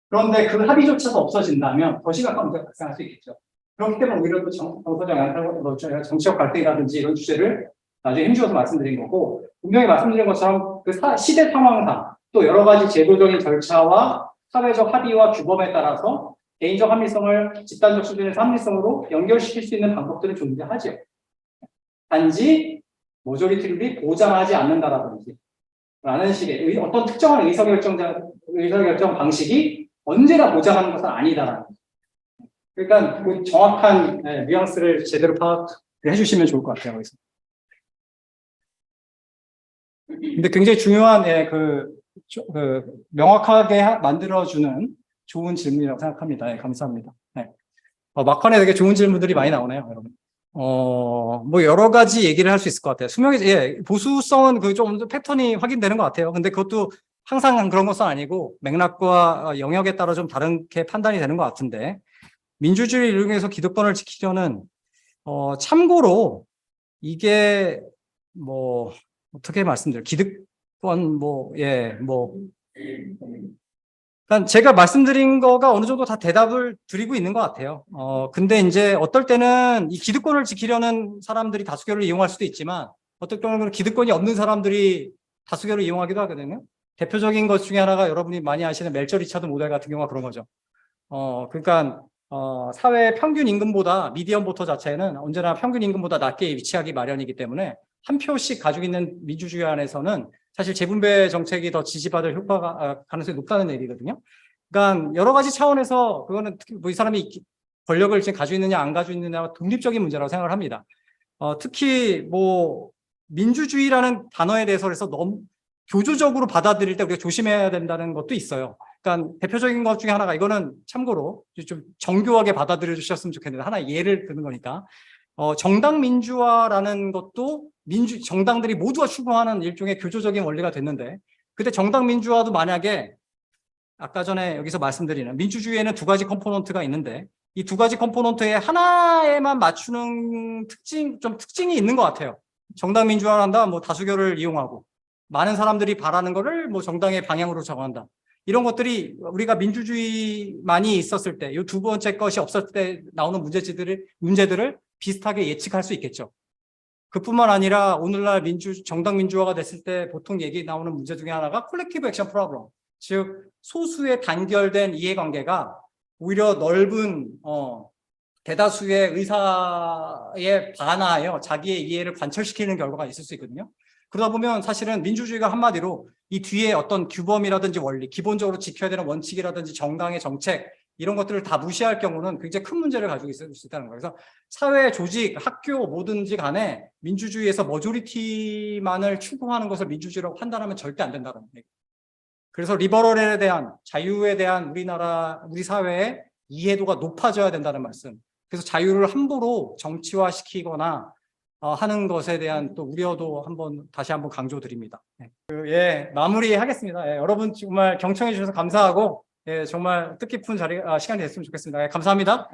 C: 그런데 그 합의조차도 없어진다면 더 심각한 문제가 발생할 수 있겠죠. 그렇기 때문에 오히려 또 정치적 갈등이라든지 이런 주제를 나중에 힘주어서 말씀드린 거고 분명히 말씀드린 것처럼 그 시대 상황상 또 여러 가지 제도적인 절차와 사회적 합의와 규범에 따라서 개인적 합리성을 집단적 수준에서 합리성으로 연결시킬 수 있는 방법들은 존재하죠. 단지 모조리티를 보장하지 않는다라든지 라는 식의 어떤 특정한 의사결정 방식이 언제나 보장하는 것은 아니다라는 거죠. 그러니까 그 정확한 뉘앙스를 제대로 파악해 주시면 좋을 것 같아요. 거기서. 근데 굉장히 중요한 명확하게 만들어주는 좋은 질문이라고 생각합니다. 예, 감사합니다. 네. 막판에 되게 좋은 질문들이 많이 나오네요, 여러분. 뭐 여러 가지 얘기를 할 수 있을 것 같아요. 보수성은 그 좀 패턴이 확인되는 것 같아요. 근데 그것도 항상 그런 것은 아니고 맥락과 영역에 따라 좀 다르게 판단이 되는 것 같은데 민주주의를 이용해서 기득권을 지키려는 참고로 이게 뭐 어떻게 말씀드려요? 기득권 그러니까 제가 말씀드린 거가 어느 정도 다 대답을 드리고 있는 것 같아요. 근데 이제 어떨 때는 이 기득권을 지키려는 사람들이 다수결을 이용할 수도 있지만 어떨 때는 기득권이 없는 사람들이 다수결을 이용하기도 하거든요. 대표적인 것 중에 하나가 여러분이 많이 아시는 멜처 리차드 모델 같은 경우가 그런 거죠. 그러니까 사회 평균 임금보다 미디엄 보터 자체는 언제나 평균 임금보다 낮게 위치하기 마련이기 때문에 한 표씩 가지고 있는 민주주의 안에서는 사실 재분배 정책이 더 지지받을 효과가 가능성이 높다는 얘기거든요. 그러니까 여러 가지 차원에서 그거는 특히 뭐 이 사람이 권력을 지금 가지고 있느냐 안 가지고 있느냐가 독립적인 문제라고 생각을 합니다. 특히 뭐 민주주의라는 단어에 대해서 그래서 너무 교조적으로 받아들일 때 우리가 조심해야 된다는 것도 있어요. 그러니까 대표적인 것 중에 하나가 이거는 참고로 좀 정교하게 받아들여 주셨으면 좋겠는데 하나 예를 드는 거니까 정당 민주화라는 것도 정당들이 모두가 추구하는 일종의 교조적인 원리가 됐는데 그때 정당 민주화도 만약에 아까 전에 여기서 말씀드리는 민주주의에는 두 가지 컴포넌트가 있는데 이 두 가지 컴포넌트에 하나에만 맞추는 특징이 있는 것 같아요. 정당 민주화를 한다, 뭐 다수결을 이용하고 많은 사람들이 바라는 거를 뭐 정당의 방향으로 정한다. 이런 것들이 우리가 민주주의만이 있었을 때, 이 두 번째 것이 없었을 때 나오는 문제들을 비슷하게 예측할 수 있겠죠. 그뿐만 아니라 오늘날 정당 민주화가 됐을 때 보통 얘기 나오는 문제 중에 하나가 콜렉티브 액션 프로블럼, 즉 소수의 단결된 이해관계가 오히려 넓은 대다수의 의사에 반하여 자기의 이해를 관철시키는 결과가 있을 수 있거든요. 그러다 보면 사실은 민주주의가 한마디로 이 뒤에 어떤 규범이라든지 원리, 기본적으로 지켜야 되는 원칙이라든지 정당의 정책, 이런 것들을 다 무시할 경우는 굉장히 큰 문제를 가지고 있을 수 있다는 거예요. 그래서 사회, 조직, 학교 뭐든지 간에 민주주의에서 머조리티만을 추구하는 것을 민주주의라고 판단하면 절대 안 된다는 얘기예요. 그래서 리버럴에 대한, 자유에 대한 우리 사회의 이해도가 높아져야 된다는 말씀. 그래서 자유를 함부로 정치화시키거나 하는 것에 대한 또 우려도 다시 한번 강조드립니다. 마무리하겠습니다. 여러분 정말 경청해 주셔서 감사하고, 정말 뜻깊은 시간이 됐으면 좋겠습니다. 감사합니다.